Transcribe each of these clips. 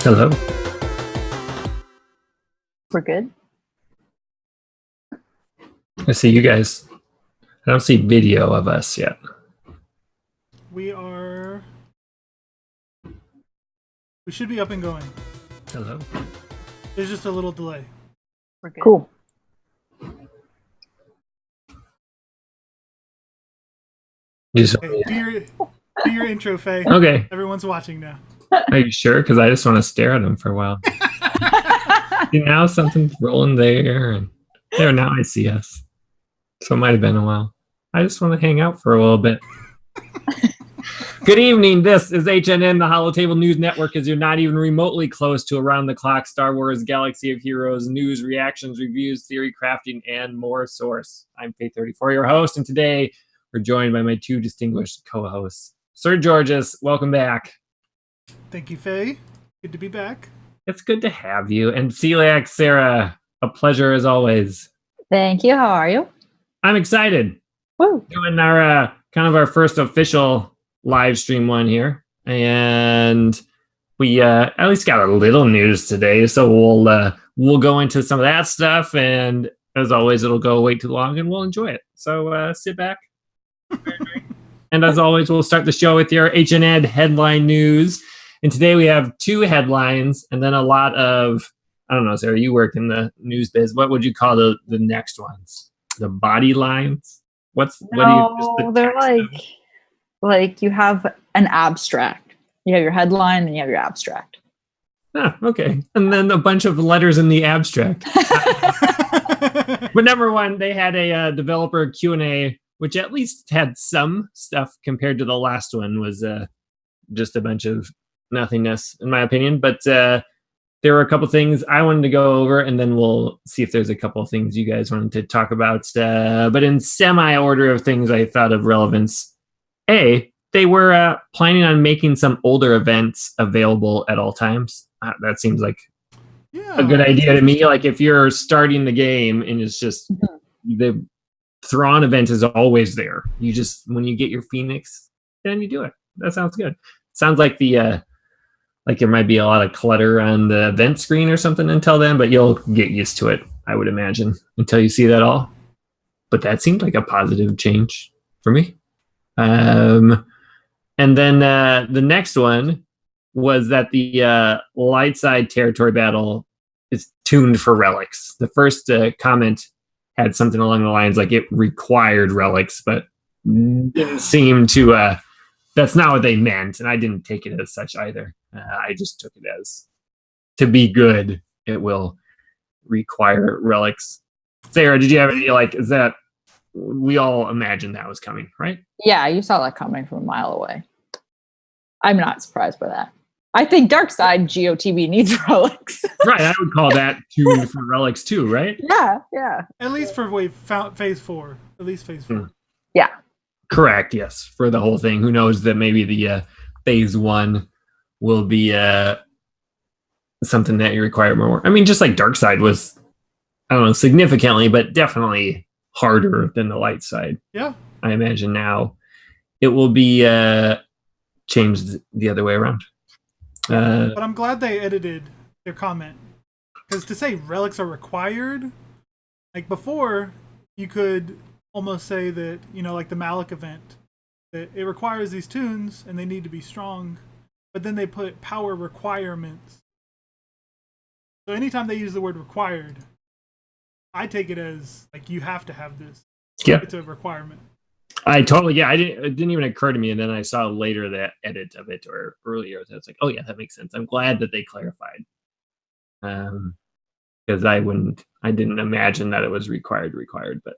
Hello. We're good. I see you guys. I don't see video of us yet. We should be up and going. Hello. There's just a little delay. We're good. Cool. Okay, do your intro, Faye. Okay. Everyone's watching now. Are you sure? Because I just want to stare at them for a while. See, now something's rolling there, and there. Now I see us. So it might have been a while. I just want to hang out for a little bit. Good evening. This is HNN, the Holotable News Network. As you're not even remotely close to around-the-clock Star Wars Galaxy of Heroes news, reactions, reviews, theory crafting, and more source. I'm Faye34, your host, and today we're joined by my two distinguished co-hosts. Sir Georges, welcome back. Thank you, Faye. Good to be back. It's good to have you. And Celiac Sarah, a pleasure as always. Thank you. How are you? I'm excited. Woo. Doing our kind of our first official live stream one here. And we at least got a little news today. So we'll go into some of that stuff. And as always, it'll go way too long and we'll enjoy it. So sit back. And as always, we'll start the show with your HNN headline news. And today we have two headlines and then a lot of, I don't know, Sarah, you work in the news biz. What would you call the next ones? The body lines? They're like you have an abstract. You have your headline and you have your abstract. Ah, okay. And then a bunch of letters in the abstract. But number one, they had a developer Q&A, which at least had some stuff compared to the last one was just a bunch of nothingness, in my opinion. But there were a couple things I wanted to go over, and then we'll see if there's a couple of things you guys wanted to talk about. But in semi-order of things I thought of relevance, they were planning on making some older events available at all times. That seems like a good idea to me. Like if you're starting the game and it's just the Thrawn event is always there. You just, when you get your Phoenix, then you do it. That sounds good. Sounds like like there might be a lot of clutter on the event screen or something until then, but you'll get used to it, I would imagine, until you see that all. But that seemed like a positive change for me. And then the next one was that the light side territory battle is tuned for relics. The first comment had something along the lines like it required relics, but didn't seem to... that's not what they meant, and I didn't take it as such either. I just took it as, to be good, it will require relics. Sarah, did you have any, is that, we all imagined that was coming, right? Yeah, you saw that coming from a mile away. I'm not surprised by that. I think Darkside GOTB needs relics. Right, I would call that tuned for relics too, right? Yeah. At least for phase 4. At least phase 4. Yeah. Correct, yes, for the whole thing. Who knows that maybe the phase 1 will be something that you require more. I mean, just like Darkside was, I don't know, significantly, but definitely harder than the light side. Yeah. I imagine now it will be changed the other way around. But I'm glad they edited their comment. Because to say relics are required, like before, you could almost say that, like the Malik event, that it requires these tunes and they need to be strong, but then they put power requirements. So anytime they use the word required, I take it as like you have to have this. Yeah, it's a requirement. It didn't even occur to me, and then I saw later that edit of it or earlier. So it's like, oh yeah, that makes sense. I'm glad that they clarified, because I didn't imagine that it was required, but.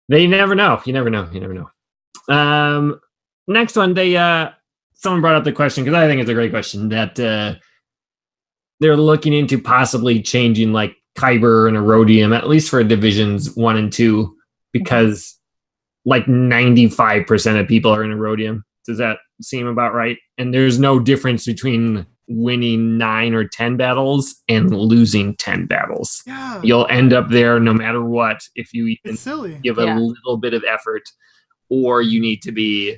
You never know. Next one, someone brought up the question, because I think it's a great question, that they're looking into possibly changing like Kyber and Erodium, at least for divisions 1 and 2, because like 95% of people are in Erodium. Does that seem about right? And there's no difference between winning 9 or 10 battles and losing 10 battles. Yeah. You'll end up there no matter what if you even give a little bit of effort, or you need to be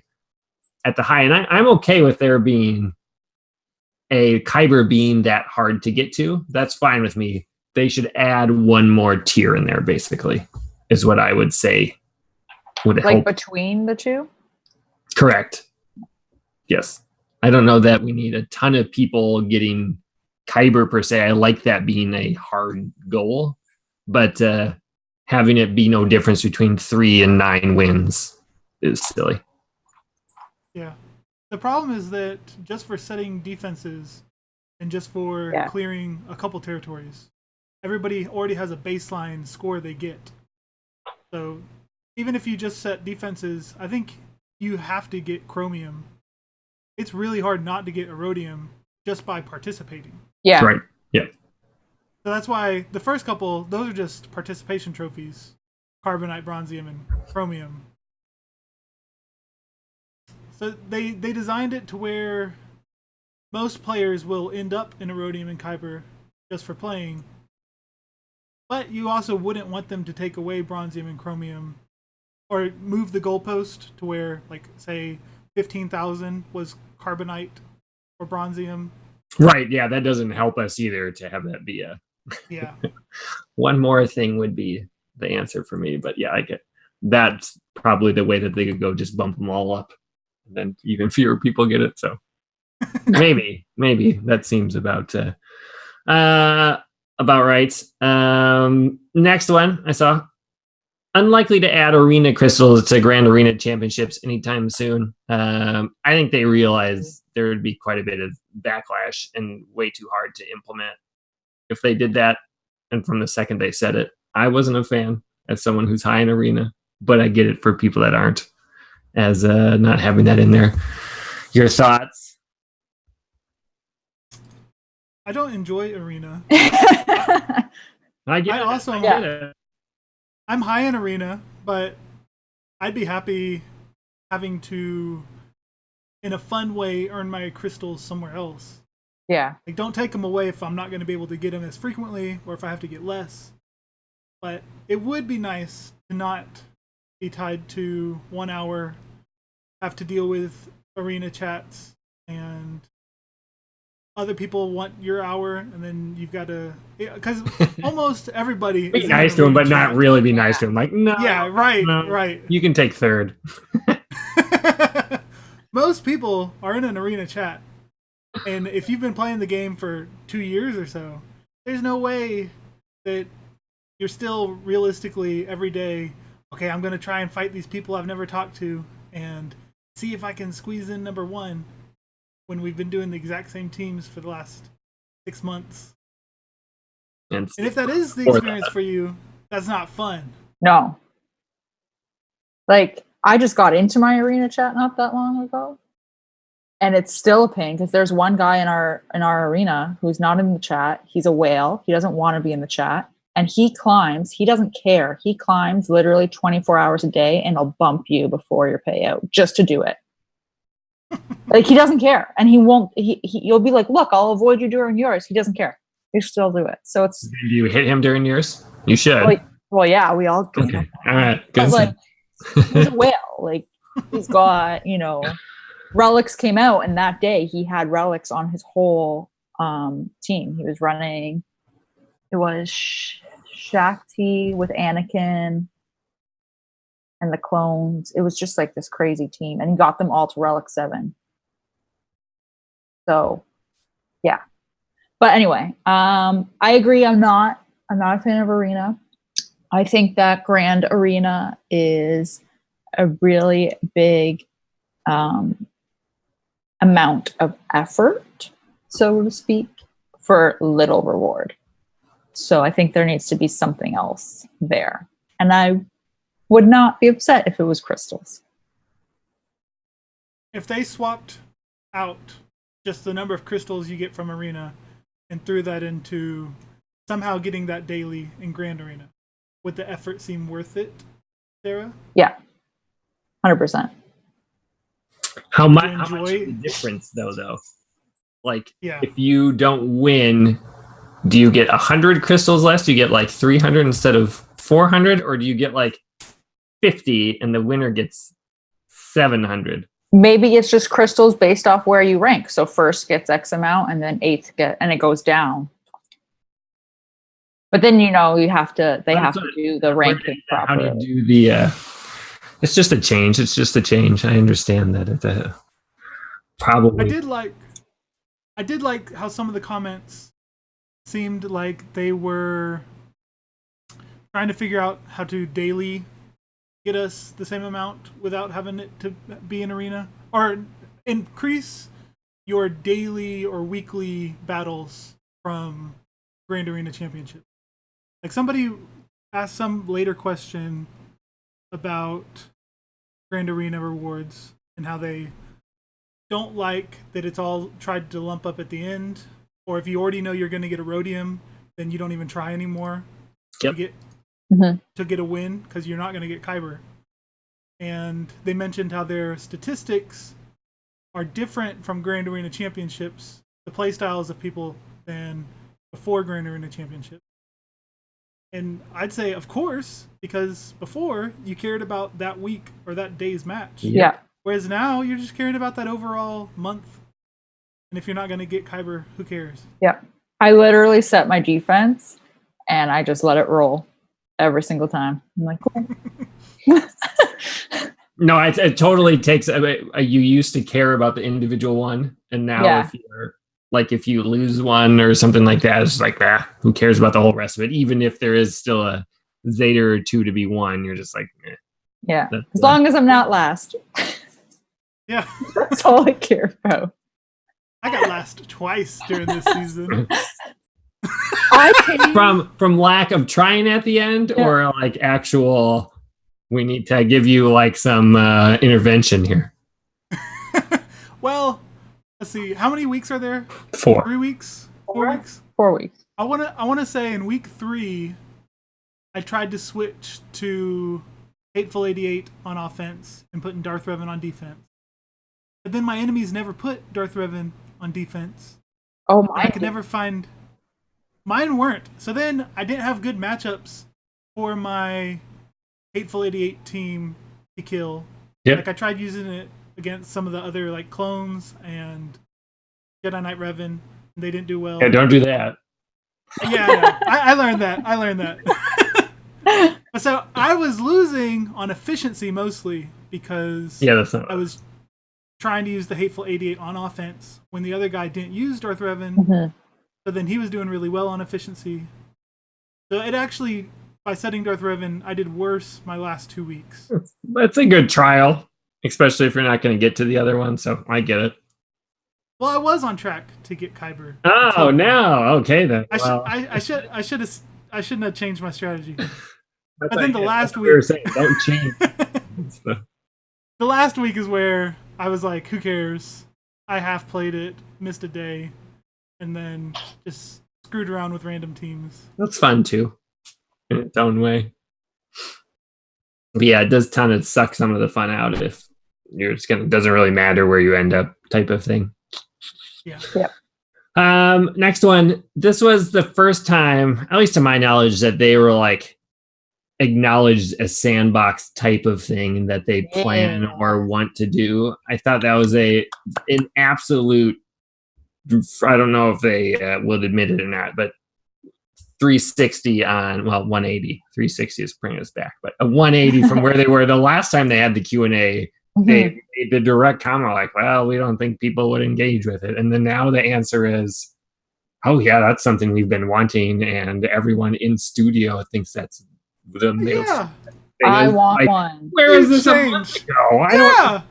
at the high. And I'm okay with there being a Kyber being that hard to get to, that's fine with me. They should add one more tier in there, basically, is what I would say would Like help. between the two? Correct. Yes. I don't know that we need a ton of people getting Kyber per se. I like that being a hard goal, but having it be no difference between 3 and 9 wins is silly. Yeah. The problem is that just for setting defenses and just for clearing a couple territories, everybody already has a baseline score they get. So even if you just set defenses, I think you have to get chromium. It's really hard not to get erodium just by participating. Yeah. Right. Yeah. So that's why the first couple, those are just participation trophies. Carbonite, bronzium, and chromium. So they designed it to where most players will end up in erodium and Kyber just for playing. But you also wouldn't want them to take away bronzium and chromium or move the goalpost to where, like, say, 15,000 was carbonite or bronzium. Right. Yeah, that doesn't help us either to have that be a... Yeah. One more thing would be the answer for me. But yeah, I get that's probably the way that they could go, just bump them all up. And then even fewer people get it. So maybe that seems about right. Next one I saw. Unlikely to add arena crystals to Grand Arena Championships anytime soon. I think they realize there would be quite a bit of backlash and way too hard to implement if they did that. And from the second they said it, I wasn't a fan as someone who's high in arena, but I get it for people that aren't, as not having that in there. Your thoughts? I don't enjoy arena. I get I it. also I get it. I'm high in arena, but I'd be happy having to, in a fun way, earn my crystals somewhere else. Yeah. Like, don't take them away if I'm not going to be able to get them as frequently, or if I have to get less. But it would be nice to not be tied to 1 hour, have to deal with arena chats, and other people want your hour, and then you've got to... Because almost everybody... Be nice to him, but not really be nice to him. Like, no. Yeah, right, no. right. You can take third. Most people are in an arena chat. And if you've been playing the game for 2 years or so, there's no way that you're still realistically every day, okay, I'm going to try and fight these people I've never talked to and see if I can squeeze in number 1 when we've been doing the exact same teams for the last 6 months. And if that is the experience for you, that's not fun. No. Like, I just got into my arena chat not that long ago. And it's still a pain because there's one guy in our arena who's not in the chat. He's a whale. He doesn't want to be in the chat. And he climbs. He doesn't care. He climbs literally 24 hours a day and he'll bump you before your payout just to do it. Like, he doesn't care. And he won't. You'll be like, look, I'll avoid you during yours. He doesn't care. You still do it. So it's... Do you hit him during yours? You should. Well, yeah, we all... Okay. All right. Good. But, like, he's a whale. Like, he's got, Relics came out, and that day he had Relics on his whole team. He was running... It was Shakti with Anakin and the clones. It was just like this crazy team. And he got them all to Relic 7. So, yeah. But anyway, I agree. I'm not a fan of arena. I think that Grand Arena is a really big amount of effort, so to speak, for little reward. So I think there needs to be something else there. And I would not be upset if it was crystals. If they swapped out just the number of crystals you get from arena and threw that into somehow getting that daily in Grand Arena, would the effort seem worth it, Sarah? Yeah, 100%. How much is the difference, though? Like, if you don't win, do you get 100 crystals less? Do you get like 300 instead of 400? Or do you get like 50 and the winner gets 700? Maybe it's just crystals based off where you rank. So first gets X amount, and then eighth and it goes down. But then they have to do the ranking properly. How do you do the? It's just a change. It's just a change. I understand that. It's probably. I did like how some of the comments seemed like they were trying to figure out how to daily get us the same amount without having it to be an arena, or increase your daily or weekly battles from Grand Arena Championship. Like somebody asked some later question about Grand Arena rewards and how they don't like that it's all tried to lump up at the end, or if you already know you're going to get a rhodium, then you don't even try anymore to get a win because you're not going to get Kyber. And they mentioned how their statistics are different from Grand Arena Championships, the playstyles of people, than before Grand Arena Championship. And I'd say, of course, because before you cared about that week or that day's match. Yeah. Whereas now you're just caring about that overall month. And if you're not going to get Kyber, who cares? Yeah. I literally set my defense and I just let it roll every single time. I'm like, cool. No, it totally takes. You used to care about the individual one, and now if you lose one or something like that, it's like, who cares about the whole rest of it? Even if there is still a Zeta or two to be won, you're just like, yeah. As long as I'm not last. Yeah. That's all I care about. I got last twice during this season. From lack of trying at the end, or like actual, we need to give you like some intervention here. Well, let's see. How many weeks are there? 4. 3 weeks? 4 weeks? 4 weeks. I wanna say in week 3, I tried to switch to Hateful 88 on offense and putting Darth Revan on defense. But then my enemies never put Darth Revan on defense. Oh my! I could never find. Mine weren't. So then I didn't have good matchups for my Hateful 88 team to kill. Yep. Like I tried using it against some of the other like clones and Jedi Knight Revan, and they didn't do well. Yeah, don't do that. Yeah. I learned that. So I was losing on efficiency mostly because I was trying to use the Hateful 88 on offense when the other guy didn't use Darth Revan. Mm-hmm. So then he was doing really well on efficiency. So it actually, by setting Darth Revan, I did worse my last 2 weeks. That's a good trial, especially if you're not going to get to the other one. So I get it. Well, I was on track to get Kyber. Oh, no. Okay, then. I shouldn't have changed my strategy. But like, then the last week, we were saying, don't change. The last week is where I was like, who cares? I half played it, missed a day, and then just screwed around with random teams. That's fun too, in its own way. But yeah, it does kind of suck some of the fun out if you're just gonna. Doesn't really matter where you end up, type of thing. Yeah. Yep. Next one. This was the first time, at least to my knowledge, that they were like acknowledged a sandbox type of thing that they plan or want to do. I thought that was an absolute, I don't know if they will admit it or not, but 360 on, 180. 360 is bringing us back, but a 180 from where they were the last time they had the Q&A. They made the direct comment like, well, we don't think people would engage with it. And then now the answer is, oh yeah, that's something we've been wanting, and everyone in studio thinks that's the most. I want one. Where is this a month ago?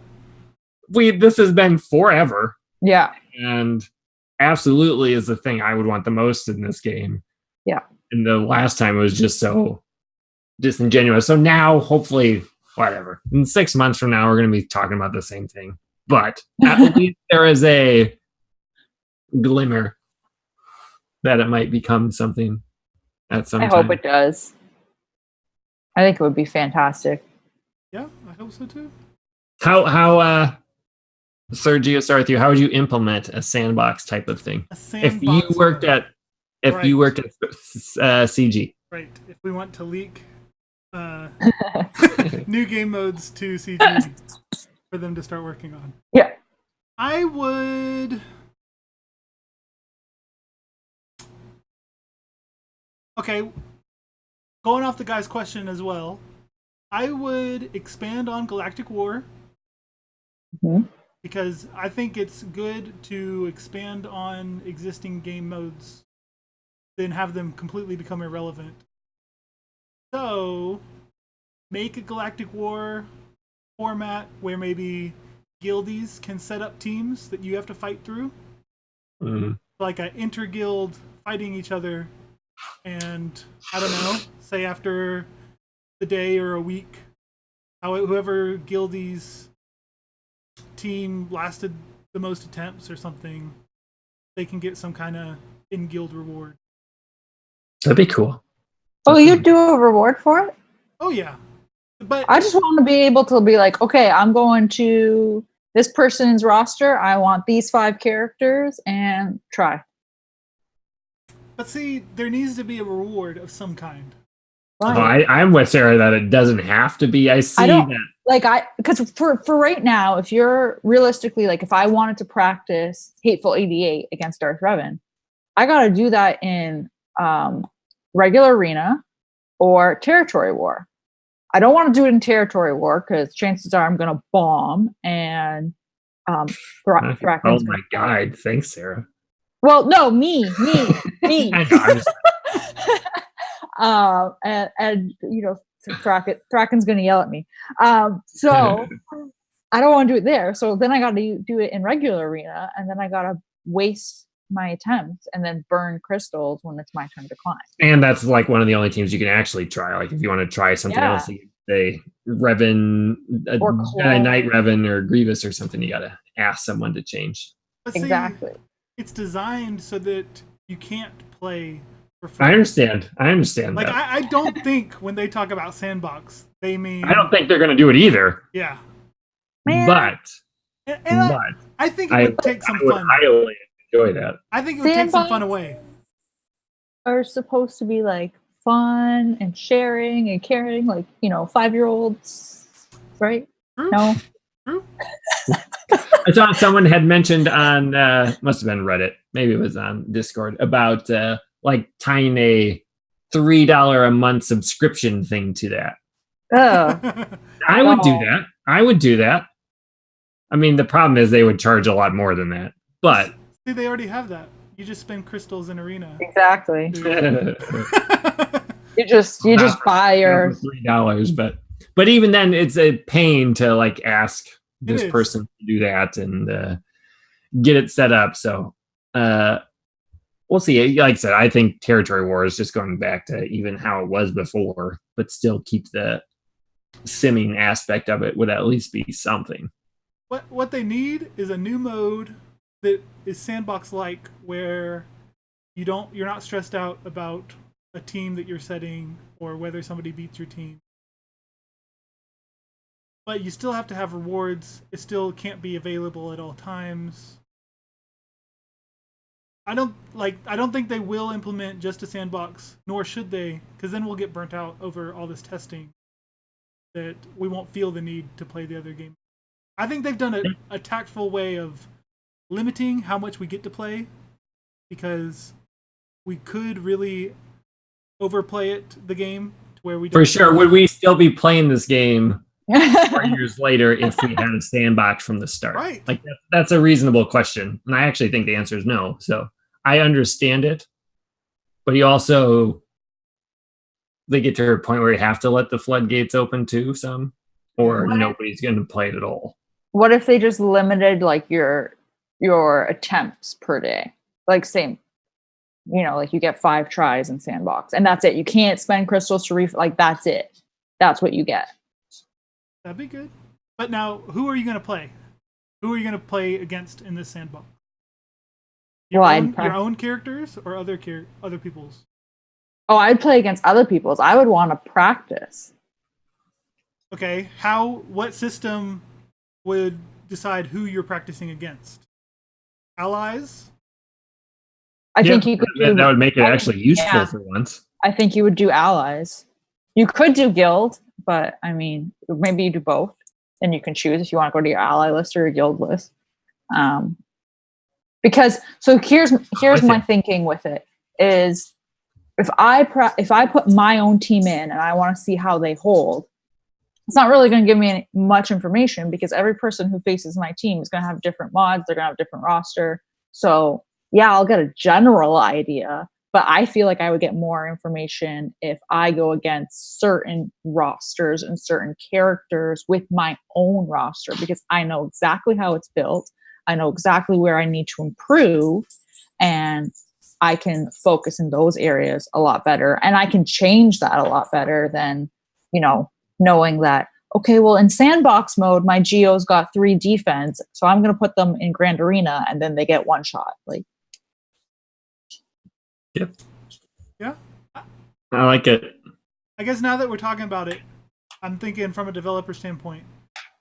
This has been forever. Yeah. And absolutely is the thing I would want the most in this game. Yeah. And the last time it was just so disingenuous. So now, hopefully, whatever. In 6 months from now, we're going to be talking about the same thing. But at least there is a glimmer that it might become something at some time. I hope it does. I think it would be fantastic. Yeah, I hope so too. How Sergio, start with you. How would you implement a sandbox type of thing? If you worked at CG. Right. If we want to leak new game modes to CG. for them to start working on. Yeah. I would. Okay, going off the guy's question as well, I would expand on Galactic War. Mm-hmm. Because I think it's good to expand on existing game modes than have them completely become irrelevant. So, make a Galactic War format where maybe guildies can set up teams that you have to fight through. Mm-hmm. Like an inter-guild fighting each other. And, I don't know, say after the day or a week, whoever guildie's team lasted the most attempts or something, they can get some kind of in-guild reward. That'd be cool. Oh, you do a reward for it? Oh yeah, but I just want to be able to be like, okay, I'm going to this person's roster. I want these 5 characters and try. But see, there needs to be a reward of some kind. Oh, I'm with Sarah that it doesn't have to be. I see that. Because for right now, if you're realistically, like, if I wanted to practice Hateful 88 against Darth Revan, I got to do that in regular arena or territory war. I don't want to do it in territory war because chances are I'm going to bomb and oh my God. Thanks, Sarah. Well, no, me. I know, and you know, Thraken's gonna yell at me. So I don't want to do it there. So then I got to do it in regular arena, and then I got to waste my attempts and then burn crystals when it's my turn to climb. And that's like one of the only teams you can actually try. Like if you want to try something else, say Revan, or Knight Revan or Grievous or something, you got to ask someone to change. But see, exactly. It's designed so that you can't play for fun. I understand. Like, that. I don't think when they talk about sandbox, they mean... I don't think they're going to do it either. Yeah. Man. But I think it would take some fun. I would highly enjoy that. I think it would take some fun away. Are supposed to be like fun and sharing and caring, like, you know, 5-year-olds, right? True. No. True. I saw someone had mentioned on must have been Reddit, maybe it was on Discord, about like tying a $3 a month subscription thing to that. I would do that. I mean, the problem is they would charge a lot more than that. But see, they already have that. You just spend crystals in arena. Exactly. you just buy your $3, but even then, it's a pain to like ask this person to do that and get it set up. So we'll see. Like I said, I think Territory War is just going back to even how it was before, but still keep the simming aspect of it would at least be something. What they need is a new mode that is sandbox-like, where you're not stressed out about a team that you're setting or whether somebody beats your team. But you still have to have rewards. It still can't be available at all times. I don't think they will implement just a sandbox, nor should they, because then we'll get burnt out over all this testing that we won't feel the need to play the other game. I think they've done a tactful way of limiting how much we get to play, because we could really overplay the game to where we don't. For sure. Would we still be playing this game 4 years later if we had a sandbox from the start? Right. Like that's a reasonable question. And I actually think the answer is no. So I understand it. But you also, they get to a point where you have to let the floodgates open too, or nobody's going to play it at all. What if they just limited like your attempts per day? Like same, you know, like you get 5 tries in sandbox and that's it. You can't spend crystals to like that's it. That's what you get. That'd be good. But now, who are you going to play? Who are you going to play against in this sandbox? Your own characters or other people's? Oh, I'd play against other people's. I would want to practice. Okay, what system would decide who you're practicing against? Allies? I think you could that would make it actually useful for once. I think you would do allies. You could do guild, but I mean, maybe you do both. and you can choose if you want to go to your ally list or your guild list. Because so here's my thinking with it is if I put my own team in and I want to see how they hold, it's not really going to give me much information because every person who faces my team is going to have different mods. They're going to have a different roster. So yeah, I'll get a general idea, but I feel like I would get more information if I go against certain rosters and certain characters with my own roster because I know exactly how it's built. I know exactly where I need to improve, and I can focus in those areas a lot better. And I can change that a lot better than, knowing that, okay, well, in sandbox mode, my Geo's got 3 defense, so I'm going to put them in Grand Arena, and then they get 1 shot. Yep. Yeah. I like it. I guess now that we're talking about it, I'm thinking from a developer standpoint,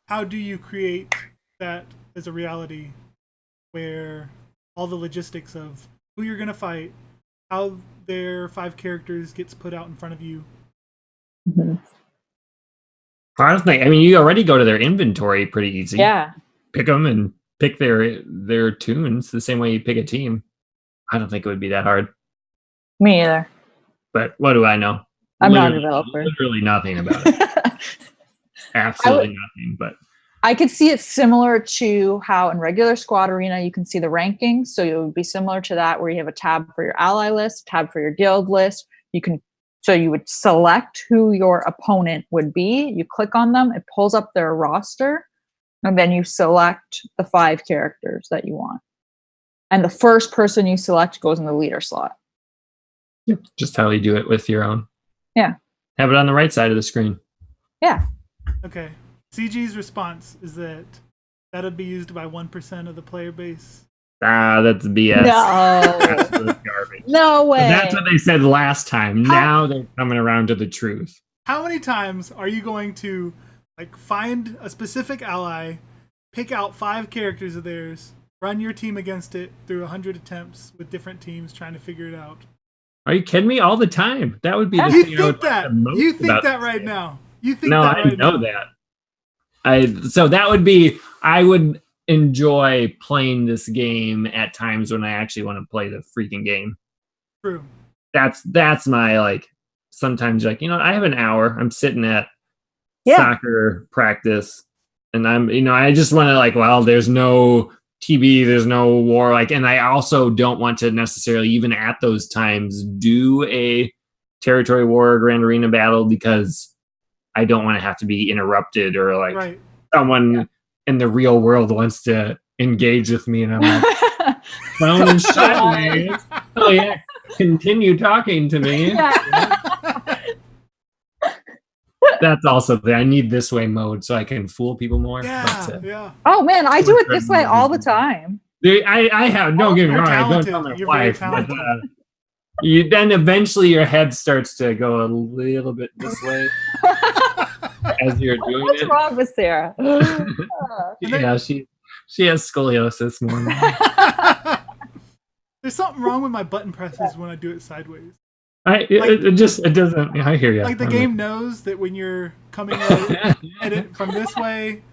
how do you create that as a reality where all the logistics of who you're going to fight, how their 5 characters gets put out in front of you? Mm-hmm. Honestly, you already go to their inventory pretty easy. Yeah. Pick them and pick their tunes the same way you pick a team. I don't think it would be that hard. Me either. But what do I know? I'm not a developer. Literally nothing about it. Absolutely nothing. But I could see it similar to how in regular squad arena you can see the rankings. So it would be similar to that where you have a tab for your ally list, tab for your guild list. So you would select who your opponent would be. You click on them, it pulls up their roster, and then you select the 5 characters that you want. And the first person you select goes in the leader slot. Yep. Just how you do it with your own. Yeah. Have it on the right side of the screen. Yeah. Okay. CG's response is that that'd be used by 1% of the player base. That's BS. No. Absolute garbage. No way. But that's what they said last time. Now they're coming around to the truth. How many times are you going to find a specific ally, pick out 5 characters of theirs, run your team against it through 100 attempts with different teams trying to figure it out? Are you kidding me? All the time. That would be the you thing. Think that? You think that right now? You think no, that right I know now. that. So that would be. I would enjoy playing this game at times when I actually want to play the freaking game. True. That's my sometimes I have an hour. I'm sitting at soccer practice and I'm I just want to there's no TB, there's no war and I also don't want to necessarily even at those times do a territory war or grand arena battle because I don't want to have to be interrupted or right. someone in the real world wants to engage with me and I'm like, phone and shut me. Oh yeah, continue talking to me. Yeah. That's also I need this way mode so I can fool people more. Yeah. Oh man, I do it this way all the time. I have, don't get me wrong, I don't tell my wife, but then eventually your head starts to go a little bit this way. As you're doing What's wrong with Sarah? Yeah, she has scoliosis more now. There's something wrong with my button presses when I do it sideways. It doesn't. I hear you. The game knows that when you're coming at it from this way,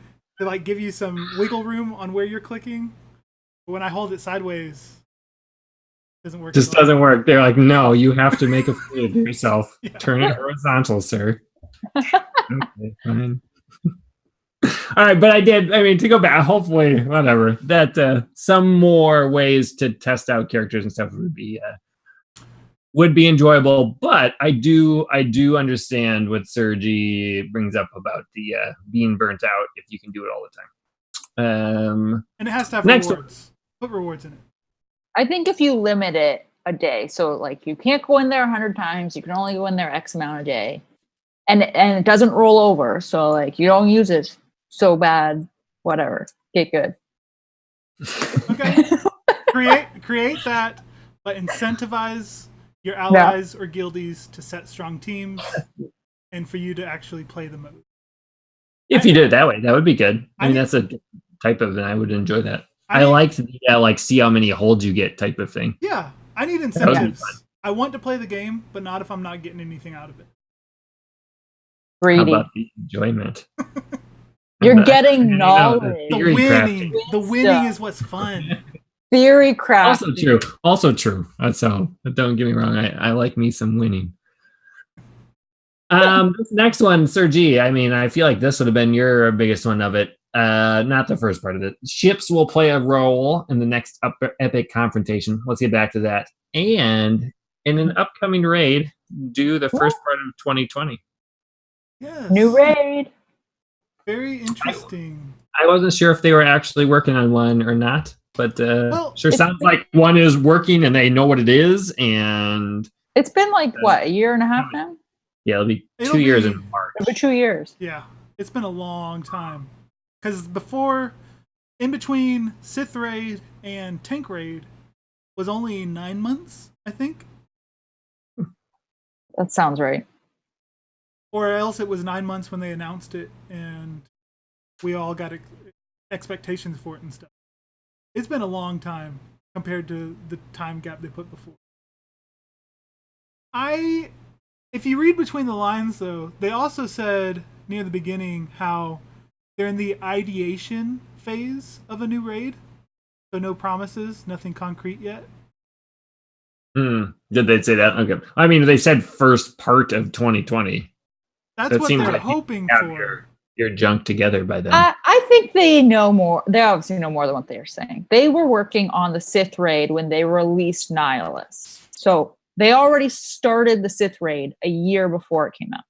to give you some wiggle room on where you're clicking. But when I hold it sideways, it doesn't work. Doesn't work. They're like, no, you have to make a fool of yourself. Yeah. Turn it horizontal, sir. Okay, fine. All right, but I did. To go back, hopefully, whatever. That some more ways to test out characters and stuff would be enjoyable. But I do understand what Sergi brings up about the being burnt out if you can do it all the time. And it has to have rewards. Put rewards in it. I think if you limit it a day, so you can't go in there 100 times, you can only go in there X amount a day. And it doesn't roll over, so you don't use it so bad, whatever. Get good. Okay. create that, but incentivize your allies or guildies to set strong teams and for you to actually play the mode. If you did it that way, that would be good. That's a type of, and I would enjoy that. I like the see how many holds you get type of thing. Yeah, I need incentives. I want to play the game, but not if I'm not getting anything out of it. Greedy. How about the enjoyment? You're getting knowledge. The winning is what's fun. Theory craft. Also true. That's all. But don't get me wrong. I like me some winning. This next one, Sir G. I mean, I feel like this would have been your biggest one of it. Not the first part of it. Ships will play a role in the next epic confrontation. Let's get back to that. And in an upcoming raid, do the first part of 2020. Yes. New raid. Very interesting. I wasn't sure if they were actually working on one or not, but sounds like one is working and they know what it is. And it's been like a year and a half now? Yeah, it'll be 2 years in March. It'll be 2 years. Yeah, it's been a long time. Because in between Sith Raid and Tank Raid was only 9 months, I think. That sounds right. Or else it was 9 months when they announced it, and we all got expectations for it and stuff. It's been a long time compared to the time gap they put before. If you read between the lines, though, they also said near the beginning how they're in the ideation phase of a new raid. So no promises, nothing concrete yet. Did they say that? Okay. I mean, they said first part of 2020. That's what they're hoping for. Your junk together by then. I think they know more. They obviously know more than what they are saying. They were working on the Sith raid when they released Nihilus. So they already started the Sith raid a year before it came out.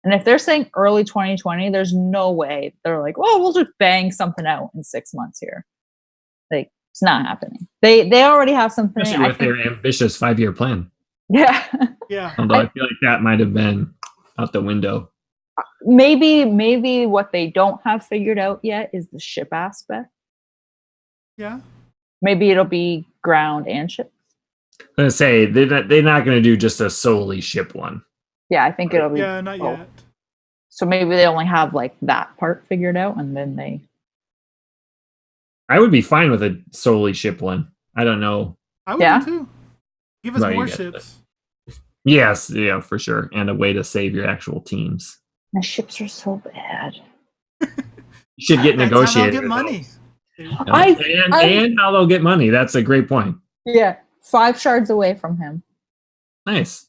And if they're saying early 2020, there's no way they're like, well, we'll just bang something out in 6 months here. Like, it's not happening. They already have something. Especially with their ambitious 5-year plan. Yeah. Yeah. Although I feel like that might have been out the window. Maybe what they don't have figured out yet is the ship aspect. Yeah. Maybe it'll be ground and ships. I'm going to say, they're not going to do just a solely ship one. Yeah, I think it'll be. Yeah, not yet. So maybe they only have like that part figured out, and then they. I would be fine with a solely ship one. I don't know. I would be too. Give us more ships. Yes, yeah, for sure. And a way to save your actual teams. My ships are so bad. You should get negotiated. How they'll get money. And how they'll get money. That's a great point. Yeah. 5 shards away from him. Nice.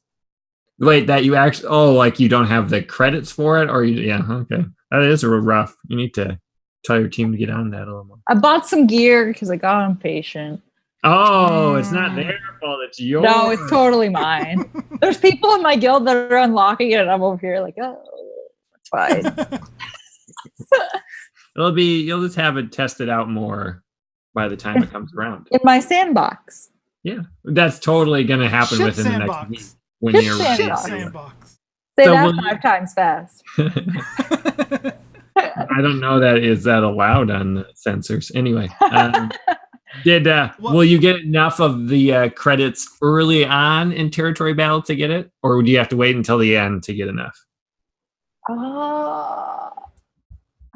Wait, that you actually... Oh, like you don't have the credits for it? Or yeah, okay. That is a little rough. You need to tell your team to get on that a little more. I bought some gear because I got impatient. Oh, it's not their fault. It's yours. No, it's totally mine. There's people in my guild that are unlocking it, and I'm over here like, oh, it's fine. You'll just have it tested out more by the time it comes around. In my sandbox. Yeah, that's totally going to happen within the next week when you're sandbox. Say that 5 times fast. I don't know is that allowed on the sensors. Anyway, will you get enough of the credits early on in territory battle to get it, or do you have to wait until the end to get enough? I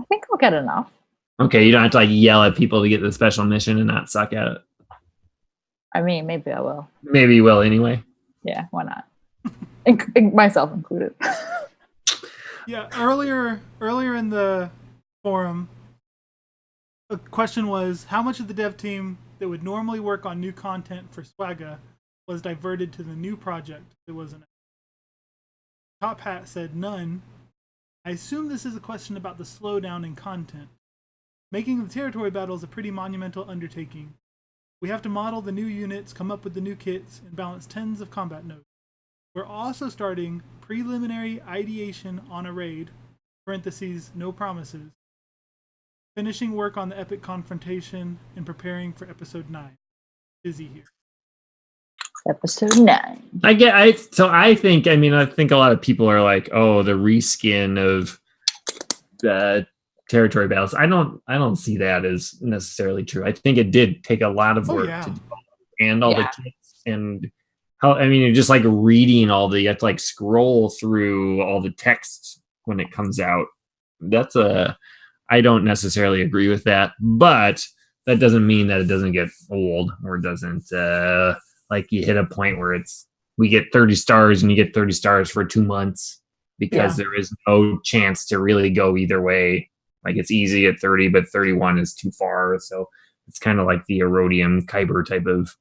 think I'll get enough. Okay, you don't have to like yell at people to get the special mission and not suck at it. I mean, maybe I will. Maybe you will anyway. Yeah, why not? Myself included. Yeah, earlier in the forum, the question was how much of the dev team that would normally work on new content for Swagga was diverted to the new project that was announced. Top Hat said none. I assume this is a question about the slowdown in content. Making the territory battle is a pretty monumental undertaking. We have to model the new units, come up with the new kits, and balance tens of combat nodes. We're also starting preliminary ideation on a raid, parentheses, no promises, finishing work on the epic confrontation, and preparing for episode 9. Busy here. Episode 9. I think a lot of people are like, oh, the reskin of the territory battles. I don't see that as necessarily true. I think it did take a lot of work to develop and all the kits and just like reading you have to like scroll through all the text when it comes out. I don't necessarily agree with that, but that doesn't mean that it doesn't get old or it doesn't like you hit a point where we get 30 stars and you get 30 stars for 2 months because there is no chance to really go either way. Like it's easy at 30, but 31 is too far. So it's kind of like the Erodium Kyber type of,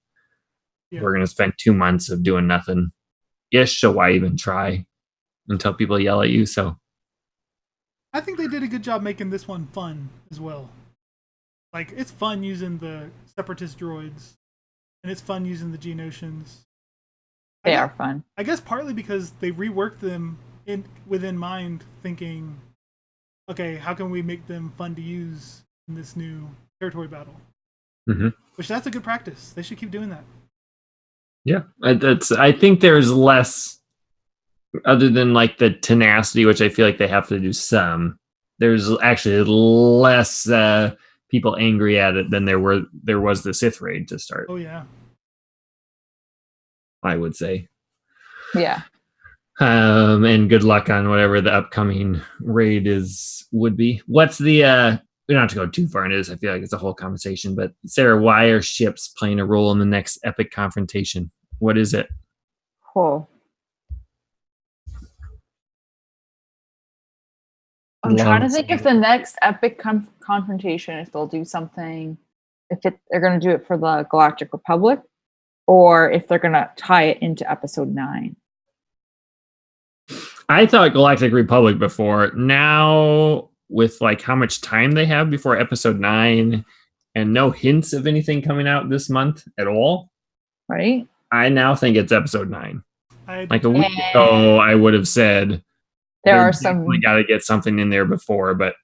we're going to spend 2 months of doing nothing ish. So why even try until people yell at you? So I think they did a good job making this one fun as well. Like, it's fun using the Separatist droids, and it's fun using the Geonosians. They are fun. I guess partly because they reworked them within mind, thinking, okay, how can we make them fun to use in this new territory battle? Mm-hmm. Which, that's a good practice. They should keep doing that. Yeah, I think there's less, other than like the tenacity, which I feel like they have to do some. There's actually less people angry at it than there was the Sith raid to start. Oh yeah, I would say. Yeah. And good luck on whatever the upcoming raid would be. What's the we don't have to go too far into this. I feel like it's a whole conversation. But Sarah, why are ships playing a role in the next epic confrontation? What is it? Cool. I'm trying to think if the next epic confrontation, if they'll do something, they're going to do it for the Galactic Republic, or if they're going to tie it into Episode 9. I thought Galactic Republic before. Now, with like how much time they have before Episode 9, and no hints of anything coming out this month at all, right? I now think it's Episode 9. Like a week And ago, I would have said there are some. We got to get something in there before, but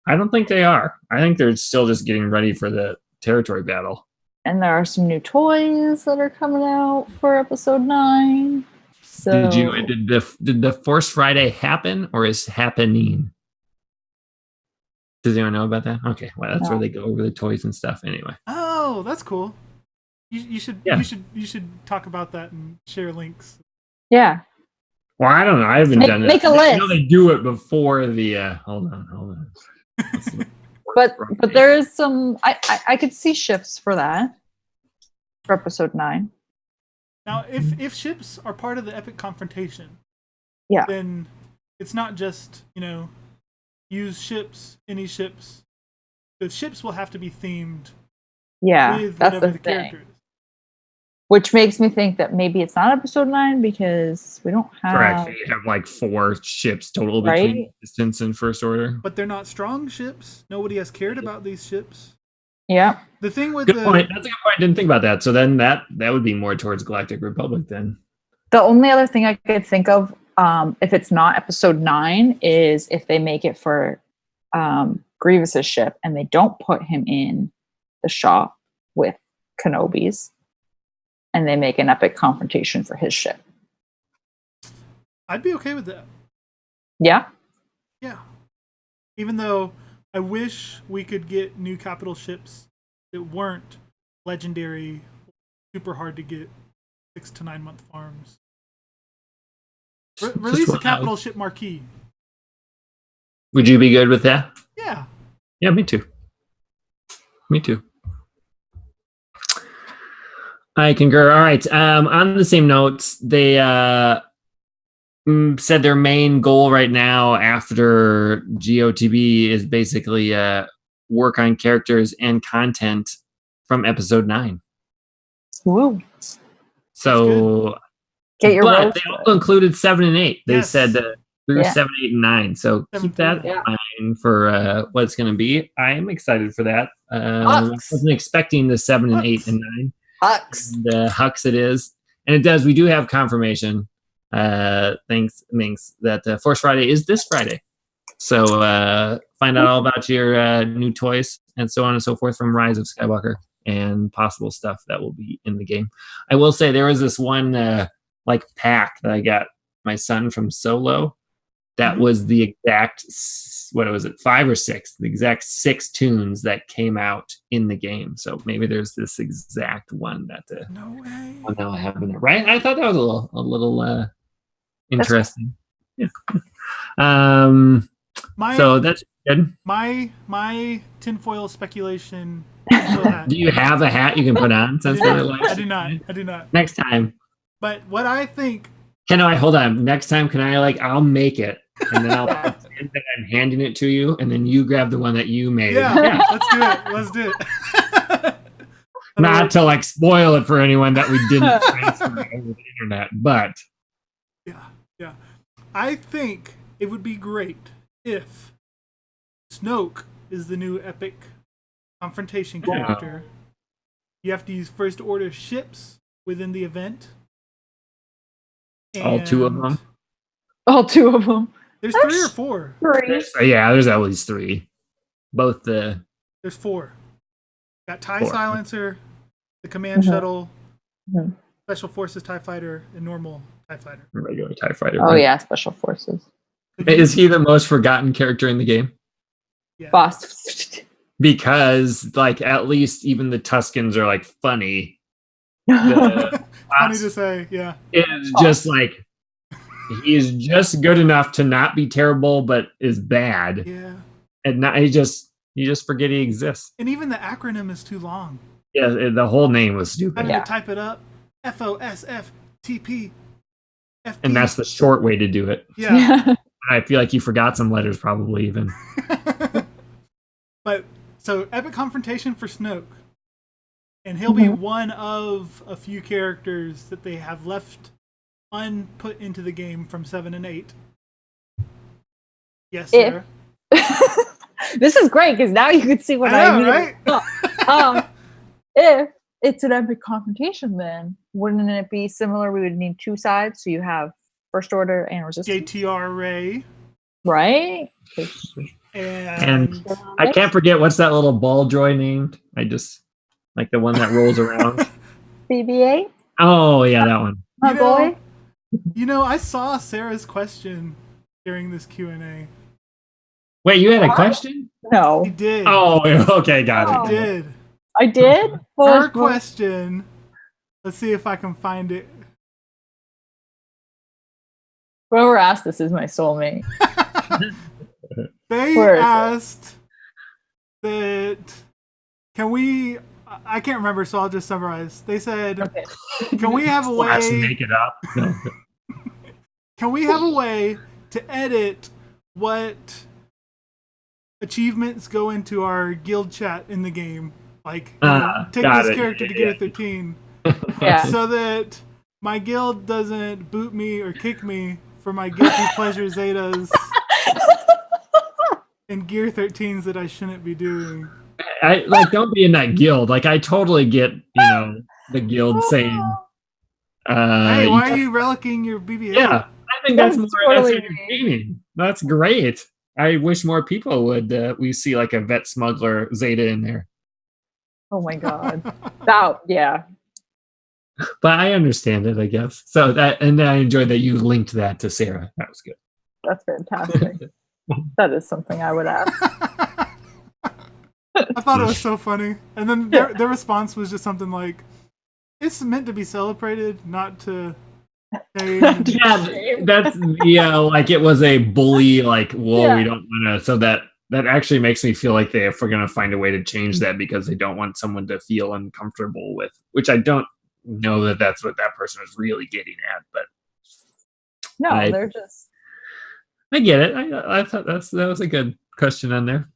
I don't think they are. I think they're still just getting ready for the territory battle. And there are some new toys that are coming out for Episode 9. So Did the Force Friday happen or is happening? Does anyone know about that? Okay, well that's where they go over the toys and stuff. Anyway. Oh, that's cool. You should talk about that and share links. Yeah. Well, I don't know. I haven't done it. Make a list. I know they do it before the. Hold on. But there is some. I could see shifts for that for Episode 9. Now, if ships are part of the epic confrontation, then it's not just use ships, any ships. The ships will have to be themed. Yeah, with that's whatever the characters. thing. Which makes me think that maybe it's not Episode 9 because we don't have. Correct. You have like 4 ships total between Resistance and First Order. But they're not strong ships. Nobody has cared about these ships. Yeah. The thing with good point. That's a good point. I didn't think about that. So then that would be more towards Galactic Republic then. The only other thing I could think of, if it's not Episode 9, is if they make it for Grievous's ship and they don't put him in the shop with Kenobi's, and they make an epic confrontation for his ship. I'd be okay with that. Yeah? Yeah. Even though I wish we could get new capital ships that weren't legendary, super hard to get 6 to 9 month farms. Release a capital ship marquee. Would you be good with that? Yeah. Yeah, me too. Me too. I concur. All right. On the same notes, they said their main goal right now after GOTB is basically work on characters and content from Episode 9. Woo. So, get your but they also included 7 and 8. They said through 7, 8, and 9. So keep that in mind for what it's going to be. I am excited for that. I wasn't expecting the 7 and 8 and 9. Hux. And Hux it is. And it does. We do have confirmation. Thanks, Minx, that Force Friday is this Friday. So find out all about your new toys and so on and so forth from Rise of Skywalker and possible stuff that will be in the game. I will say there was this one pack that I got my son from Solo. That was the exact, 5 or 6? The exact 6 tunes that came out in the game. So maybe there's this exact one that no way. One that I have in there, right? I thought that was a little interesting. Yeah. So that's good. My tinfoil speculation. Do you have a hat you can put on? I do not. Next time. But what I think. Hold on. Next time, I'll make it and then I'll And then I'm handing it to you, and then you grab the one that you made. Yeah. Let's do it. Not to like spoil it for anyone that we didn't transfer it over the internet, but yeah. I think it would be great if Snoke is the new epic confrontation character. You have to use First Order ships within the event. All two of them. All two of them. There's 3 or 4. 3. There's at least 3. Both the. There's 4. Got TIE Silencer, the command shuttle, Special Forces TIE Fighter, and normal TIE Fighter. Regular TIE Fighter. Oh yeah, Special Forces. Is he the most forgotten character in the game? Yeah. Boss. Because like at least even the Tuskens are like funny. Funny to say, yeah. It's just like he is just good enough to not be terrible, but is bad. Yeah. And not you just forget he exists. And even the acronym is too long. Yeah, the whole name was stupid. I had to type it up. FOSFTP. FP. And that's the short way to do it. Yeah. I feel like you forgot some letters probably even. But so epic confrontation for Snoke. And he'll be one of a few characters that they have left unput into the game from 7 and 8. Yes, Sarah. This is great because now you can see what I mean. Right? If it's an epic confrontation, then wouldn't it be similar? We would need 2 sides, so you have First Order and Resistance. JTR Ray. Right? And I can't forget what's that little ball droid named. I just like the one that rolls around. BB-8? Oh yeah, that one. My boy. I saw Sarah's question during this Q&A. Wait, you had a question? No. I did. Oh, okay, got it. I did? Her question. Let's see if I can find it. Whoever asked this is my soulmate. They asked that, can we, I can't remember, so I'll just summarize. They said, can we have a way... Let's make it up. No. Can we have a way to edit what achievements go into our guild chat in the game? Like, take this character to get a 13. So that my guild doesn't boot me or kick me for my guilty pleasure Zetas and gear 13s that I shouldn't be doing. Don't be in that guild. Like, I totally get, the guild saying, hey, why are you relicking your BB-8? Yeah, I think that's more totally entertaining. That's great. I wish more people would. We see like a vet smuggler Zeta in there. Oh my god. Yeah. But I understand it, I guess. So and I enjoyed that you linked that to Sarah. That was good. That's fantastic. That is something I would ask. I thought it was so funny. And then their response was just something like, it's meant to be celebrated, not to say... like it was a bully, like, whoa, we don't want to... So that actually makes me feel like they're going to find a way to change that because they don't want someone to feel uncomfortable with, which I don't know that that's what that person is really getting at, but... No, they're just... I get it. I thought that was a good question on there.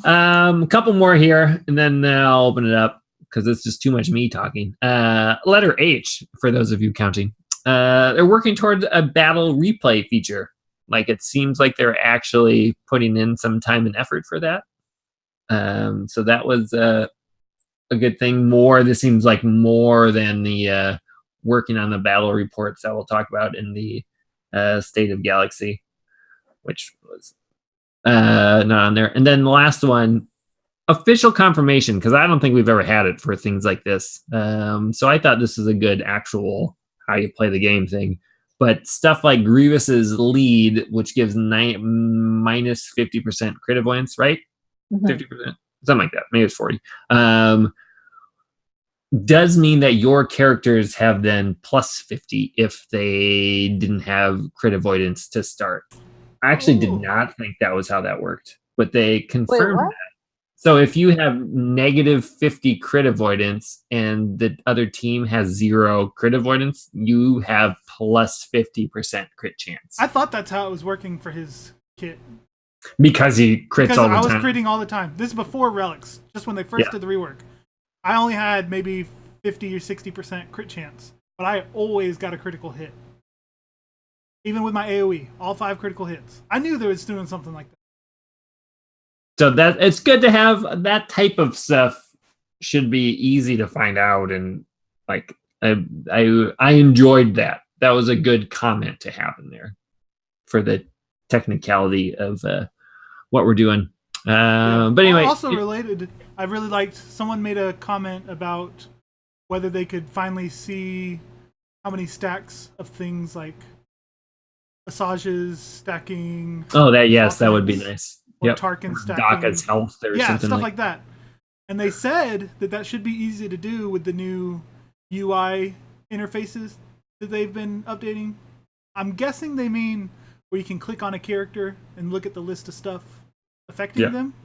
A couple more here, and then I'll open it up because it's just too much me talking. Letter H, for those of you counting. They're working towards a battle replay feature. Like, it seems like they're actually putting in some time and effort for that. So that was a good thing. This seems like more than the working on the battle reports that we'll talk about in the State of Galaxy, which was not on there. And then the last one, official confirmation, because I don't think we've ever had it for things like this. So I thought this is a good actual how you play the game thing. But stuff like Grievous's lead, which gives minus 50% crit avoidance, right? 50%, something like that. Maybe it's 40. Does mean that your characters have then plus 50 if they didn't have crit avoidance to start. I actually did not think that was how that worked, but they confirmed that. So if you have negative 50 crit avoidance and the other team has 0 crit avoidance, you have plus 50% crit chance. I thought that's how it was working for his kit. Because he crits all the time. I was critting all the time. This is before Relics, just when they first did the rework. I only had maybe 50 or 60% crit chance, but I always got a critical hit. Even with my AoE, all 5 critical hits. I knew they was doing something like that. So that it's good to have that type of stuff. Should be easy to find out, and like I enjoyed that. That was a good comment to have in there for the technicality of what we're doing. But anyway, also related, I really liked. Someone made a comment about whether they could finally see how many stacks of things like Assages stacking. Oh, that would be nice. Or Tarkin stacking. Daka's health or something stuff like that. And they said that should be easy to do with the new UI interfaces that they've been updating. I'm guessing they mean where you can click on a character and look at the list of stuff affecting them.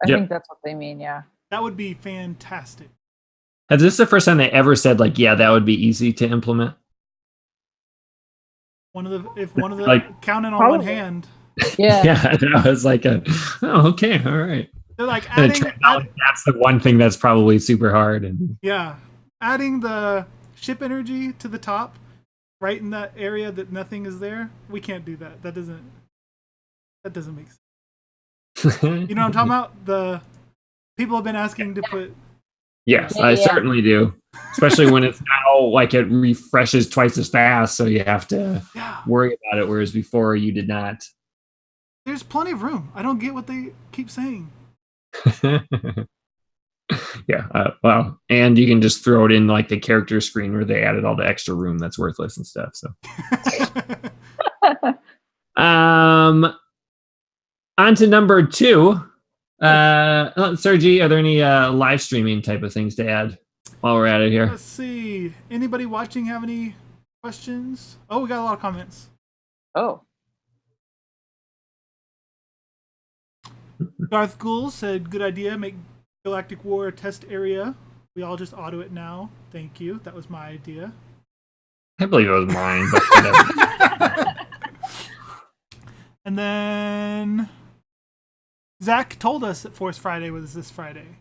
I think that's what they mean, yeah. That would be fantastic. Is this the first time they ever said, like, yeah, that would be easy to implement? One of the like, counting on one hand. Yeah. Yeah, that was like okay, all right. They're like that's the one thing that's probably super hard. And adding the ship energy to the top, right in that area that nothing is there. We can't do that. That doesn't make sense. You know what I'm talking about? The people have been asking to put. Yes, I certainly do. Especially when it's now like it refreshes twice as fast, so you have to worry about it. Whereas before you did not. There's plenty of room. I don't get what they keep saying. Well, and you can just throw it in like the character screen where they added all the extra room that's worthless and stuff. So, on to number 2. Sergi, are there any live streaming type of things to add while we're at it here? Let's see. Anybody watching have any questions? Oh, we got a lot of comments. Oh. Darth Ghoul said, good idea, make Galactic War a test area. We all just auto it now. Thank you. That was my idea. I believe it was mine, but whatever. And then Zach told us that Force Friday was this Friday.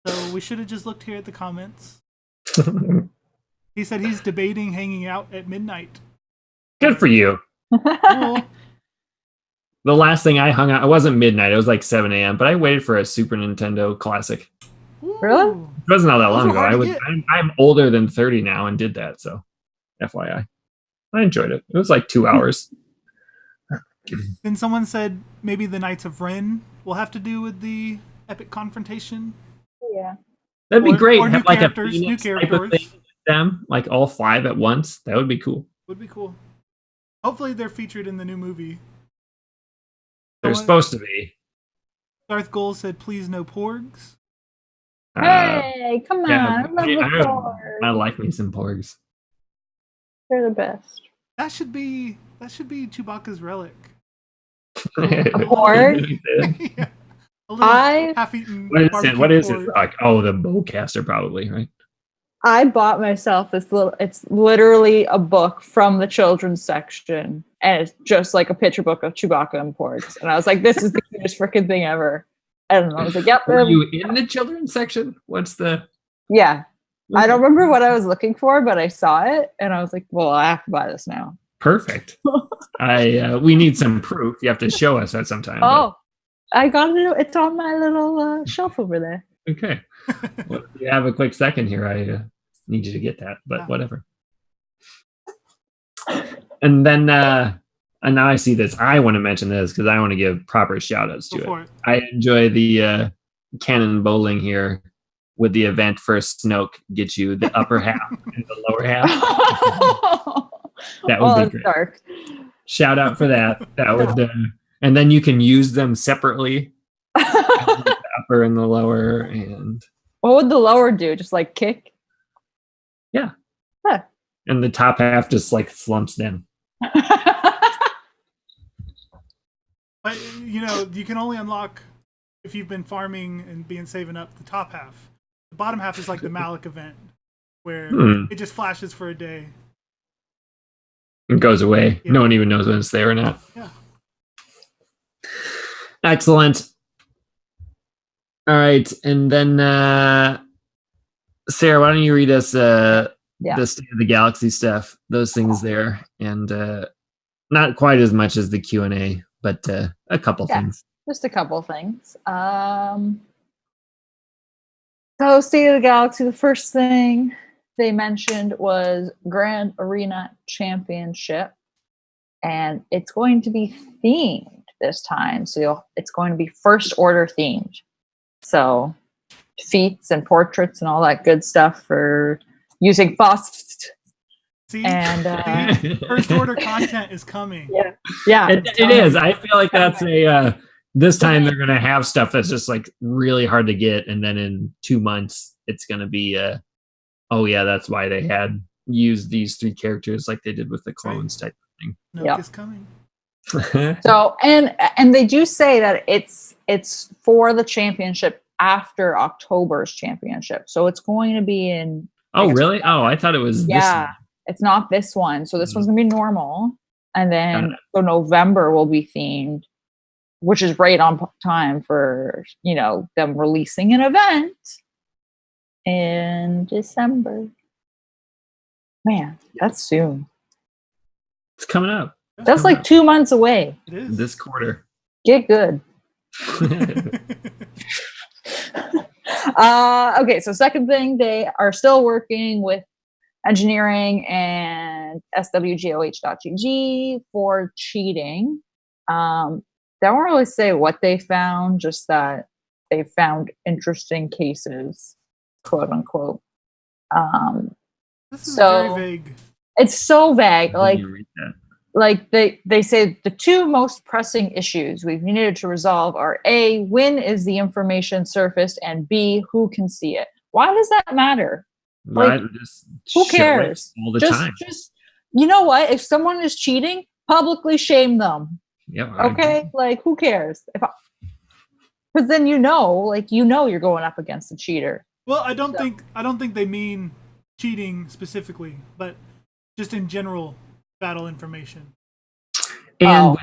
So we should have just looked here at the comments. He said he's debating hanging out at midnight. Good for you. Cool. The last thing I hung out, it wasn't midnight. It was like 7 a.m. But I waited for a Super Nintendo Classic. Really? It wasn't all that long ago. I'm older than 30 now and did that. So, FYI, I enjoyed it. It was like 2 hours. Then someone said maybe the Knights of Ren will have to do with the epic confrontation. Yeah, that'd be great. Or have new like characters, a new characters. Thing with them, like all 5 at once. That would be cool. Would be cool. Hopefully, they're featured in the new movie. They're supposed to be. Darth Ghoul said, "Please no porgs." Hey, come on! I love the porgs. I like me some porgs. They're the best. That should be Chewbacca's relic. A porg? Yeah. A little half-eaten. What is it? Like, oh, the bowcaster, probably, right? I bought myself this little. It's literally a book from the children's section, and it's just like a picture book of Chewbacca and porgs. And I was like, "This is the cutest freaking thing ever." And I was like, "Yep." Were you in the children's section? What's the? Yeah, I don't remember what I was looking for, but I saw it, and I was like, "Well, I have to buy this now." Perfect. We need some proof. You have to show us that sometime. Oh, I got it. It's on my little shelf over there. Okay. Well, if you have a quick second here, I need you to get that, but whatever. And then, and now I see this. I want to mention this because I want to give proper shout outs to it. I enjoy the cannon bowling here with the event for Snoke gets you the upper half and the lower half. That would be great. Dark. Shout out for that. That would, and then you can use them separately. The upper and the lower, and what would the lower do? Just like kick? Yeah. Huh. And the top half just like slumps down. But you can only unlock if you've been farming and saving up the top half. The bottom half is like the Malik event, where it just flashes for a day. It goes away. Yeah. No one even knows when it's there or not. Yeah. Excellent. All right, and then Sarah, why don't you read us the State of the Galaxy stuff? Those things there, and not quite as much as the Q&A, but a couple things. Just a couple things. So, State of the Galaxy, the first thing they mentioned was Grand Arena Championship, and it's going to be themed this time. So it's going to be First Order themed. So feats and portraits and all that good stuff for using FOSS. See, and First Order content is coming. Yeah, it is. I feel like that's this time they're gonna have stuff that's just like really hard to get, and then in 2 months it's gonna be oh yeah, that's why they had used these 3 characters like they did with the clones type of thing. No, it's coming. So and they do say that it's for the championship after October's championship, so it's going to be in. Oh really? Oh, I thought it was. This one. It's not this one. So this one's gonna be normal, and then so November will be themed, which is right on time for them releasing an event in December. Man, that's soon. It's coming up. That's like 2 months away. It is. This quarter. Get good. Okay, so second thing, they are still working with engineering and swgoh.gg for cheating. They don't really say what they found, just that they found interesting cases, quote unquote. This is very vague. It's so vague. Like they say the 2 most pressing issues we've needed to resolve are A, when is the information surfaced, and B, who can see it? Why does that matter? Like, who cares? All the time. Just you know what? If someone is cheating, publicly shame them. Yeah. Okay. Like, who cares? Because then you're going up against a cheater. Well, I don't think they mean cheating specifically, but just in general battle information. And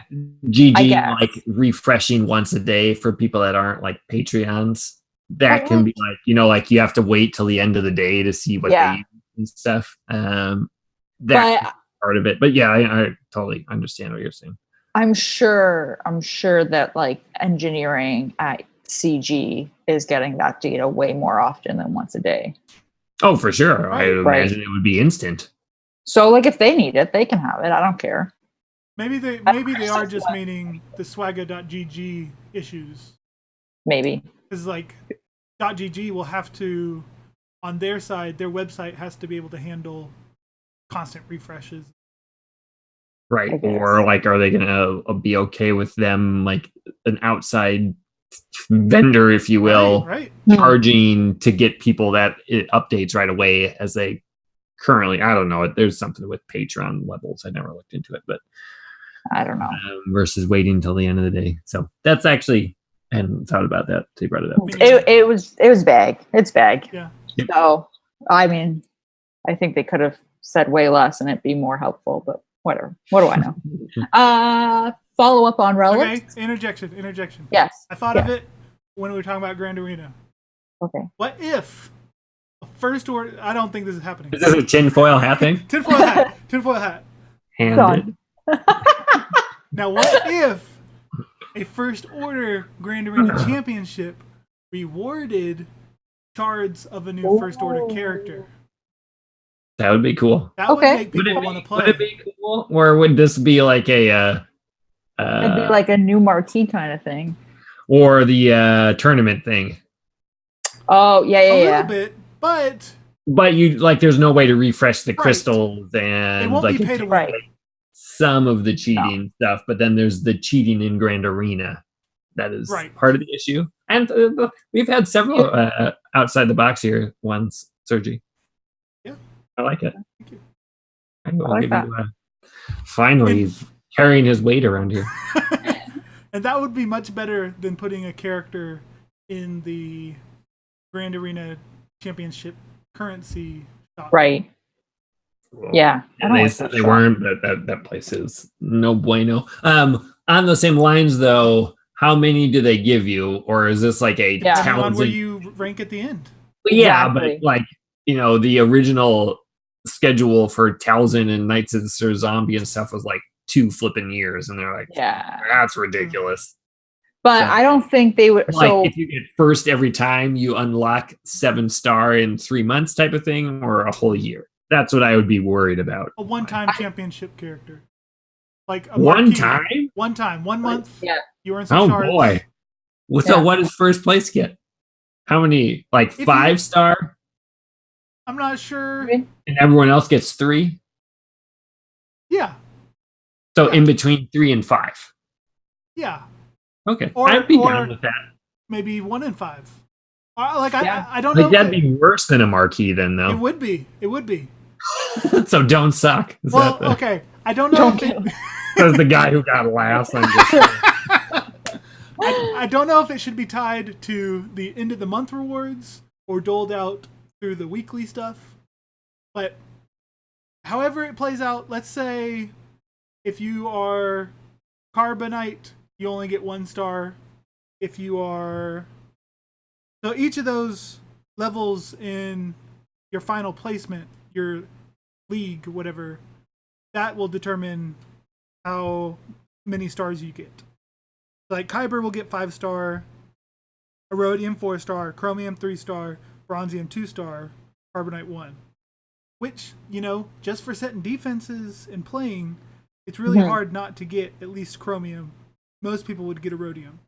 GG like refreshing once a day for people that aren't like Patreons. That can be like, you have to wait till the end of the day to see what they use and stuff. That's part of it. But yeah, I totally understand what you're saying. I'm sure that like engineering at CG is getting that data way more often than once a day. Oh, for sure. I imagine it would be instant. So like if they need it, they can have it. I don't care. Maybe they are just meaning the swagga.gg issues. Maybe. Because like .gg will have to, on their side, their website has to be able to handle constant refreshes. Right. Or like, are they going to be okay with them, like an outside vendor, if you will, charging to get people that it updates right away as they currently, I don't know. There's something with Patreon levels. I never looked into it, but I don't know. Versus waiting until the end of the day. So that's actually, I hadn't thought about that. They brought it up. It was vague. It's vague. Yeah. Yep. So, I mean, I think they could have said way less and it'd be more helpful, but whatever. What do I know? Follow up on Relics. Okay, interjection. Yes. I thought of it when we were talking about Grand Arena. Okay. What if First Order, I don't think this is happening. Is this a tinfoil hat thing? Tinfoil hat. Handed. Now, what if a First Order Grand Arena Championship rewarded shards of a new First Order character? That would be cool. That would make people want to play. Would it be cool? Or would this be like a... it'd be like a new marquee kind of thing. Or the tournament thing. Oh, yeah. A little bit, but you like, there's no way to refresh the crystals, and it won't like be pay to win. Some of the cheating stuff, but then there's the cheating in Grand Arena. That is part of the issue. And we've had several outside the box here ones, Sergi. Yeah. I like it. Thank you. I'll give you, finally, he's carrying his weight around here. And that would be much better than putting a character in the Grand Arena Championship currency shop. Right. Well, yeah. They said they weren't, but that place is no bueno. On the same lines, though, how many do they give you, or is this like a Depending on where talented? you rank at the end. Yeah, Exactly. but like the original schedule for Townsend and Knights of Sir Zombie and stuff was like 2 flipping years, and they're like, Yeah. that's ridiculous. But I don't think they would. Like So if you get first every time, you unlock 7-star in 3 months type of thing, or a whole year. That's what I would be worried about. A one-time championship character. Like a One marquee. time? 1 time. 1 month. Yeah. You earn some Oh shards. boy. So Yeah. what does first place get? How many? Like you- 5-star? I'm not sure. Okay. And everyone else gets 3? Yeah. So Yeah. in between 3 and 5. Yeah. Okay. Or- I'd be or- down with that. Maybe 1 in 5. I don't Like know. that'd be worse than a marquee then, It though. would be. It would be. So don't suck. Is Well, that okay. I don't know Don't if it, Says the guy who got last. I'm just I don't know if it should be tied to the end of the month rewards or doled out through the weekly stuff. But however it plays out, let's say if you are Carbonite, you only get 1 star. If you are... So each of those levels in your final placement, your league, whatever, that will determine how many stars you get. Like Kyber will get 5-star, Erodium 4-star, Chromium 3-star, Bronzium 2-star, Carbonite 1. Which, just for setting defenses and playing, it's really hard not to get at least Chromium. Most people would get Erodium.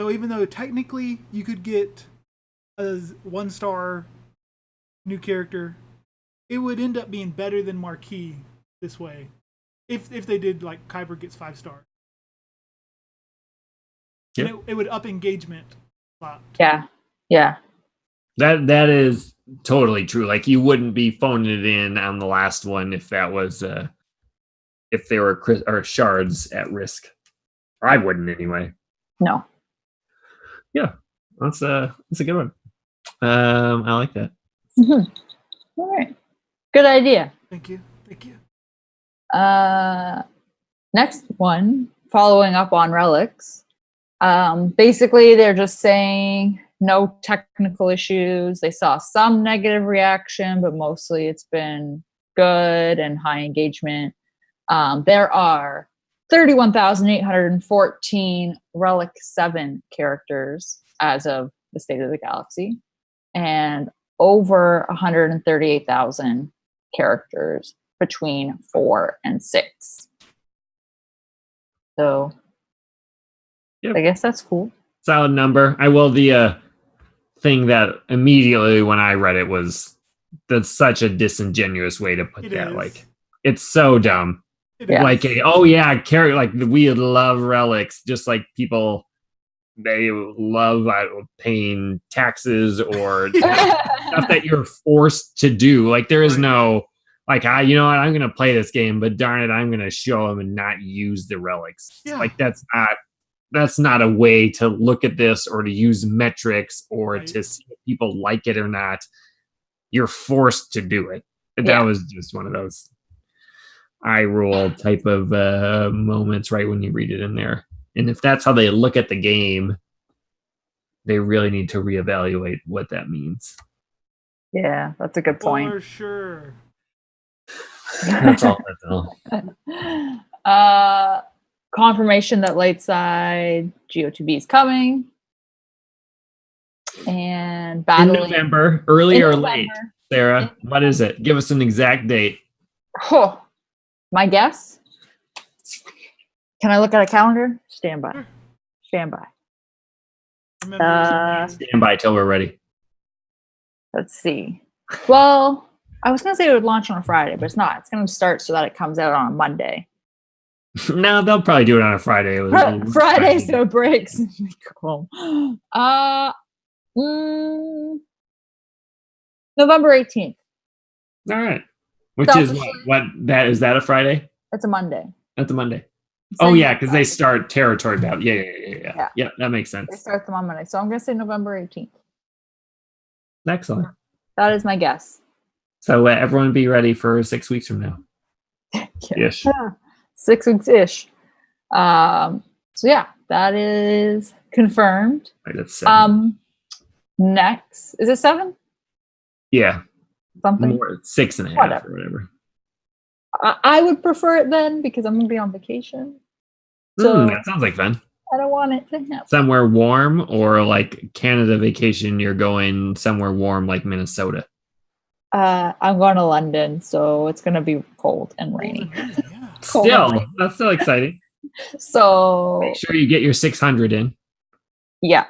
So even though technically you could get a 1-star new character, it would end up being better than Marquee this way. If they did, like, Kyber gets 5 stars. Yep. And it would up engagement a lot. Yeah. Yeah. that is totally true. Like you wouldn't be phoning it in on the last one if that was if there were shards at risk. Or I wouldn't anyway. No. Yeah, that's a good one. I like that. Mm-hmm. All right. Good idea. Thank you. Next one, following up on Relics. Basically, they're just saying no technical issues. They saw some negative reaction, but mostly it's been good and high engagement. There are 31,814 Relic 7 characters as of the State of the Galaxy, and over 138,000 characters between 4 and 6. So, Yep. I guess that's cool. Solid number. I will. The thing that immediately when I read it was that's such a disingenuous way to put It that. is. Like it's so dumb. Yeah. Like we would love relics, just like people they love paying taxes or stuff that you're forced to do. Like there is no like I'm gonna play this game, but darn it, I'm gonna show them and not use the relics. Yeah. Like that's not a way to look at this or to use metrics or Right. to see if people like it or not. You're forced to do it. Yeah. That was just one of those eye roll type of moments right when you read it in there. And if that's how they look at the game, they really need to reevaluate what that means. Yeah, that's a good point. For sure. That's all. Confirmation that Lightside GO2B is coming. And In battling November, early in or November. late, Sarah? What is it? Give us an exact date. Oh, my guess? Can I look at a calendar? Stand by. Sure. Stand by. Remember, Stand by till we're ready. Let's see. Well, I was going to say it would launch on a Friday, but it's not. It's going to start so that it comes out on a Monday. No, they'll probably do it on a Friday. Friday, so it breaks. Cool. November 18th. All right. Which is Selfishly- what that is that a Friday? It's a Monday. That's a Monday. Same Oh yeah, as because they Friday. start territory battle. Yeah. Yeah. Yeah, that makes sense. They start them on Monday. So I'm going to say November 18th. Excellent. That is my guess. So everyone be ready for 6 weeks from now. Ish. 6 weeks ish. So yeah, that is confirmed. Right, that's 7. Next, is it 7? Yeah. Something. More 6.5 Whatever. or whatever. I would prefer it then because I'm gonna be on vacation. So That sounds like fun. I don't want it to happen. Somewhere warm, or like Canada vacation, you're going somewhere warm like Minnesota. I'm going to London, so it's gonna be cold and rainy. That's still exciting. So Make sure you get your 600 in. Yeah.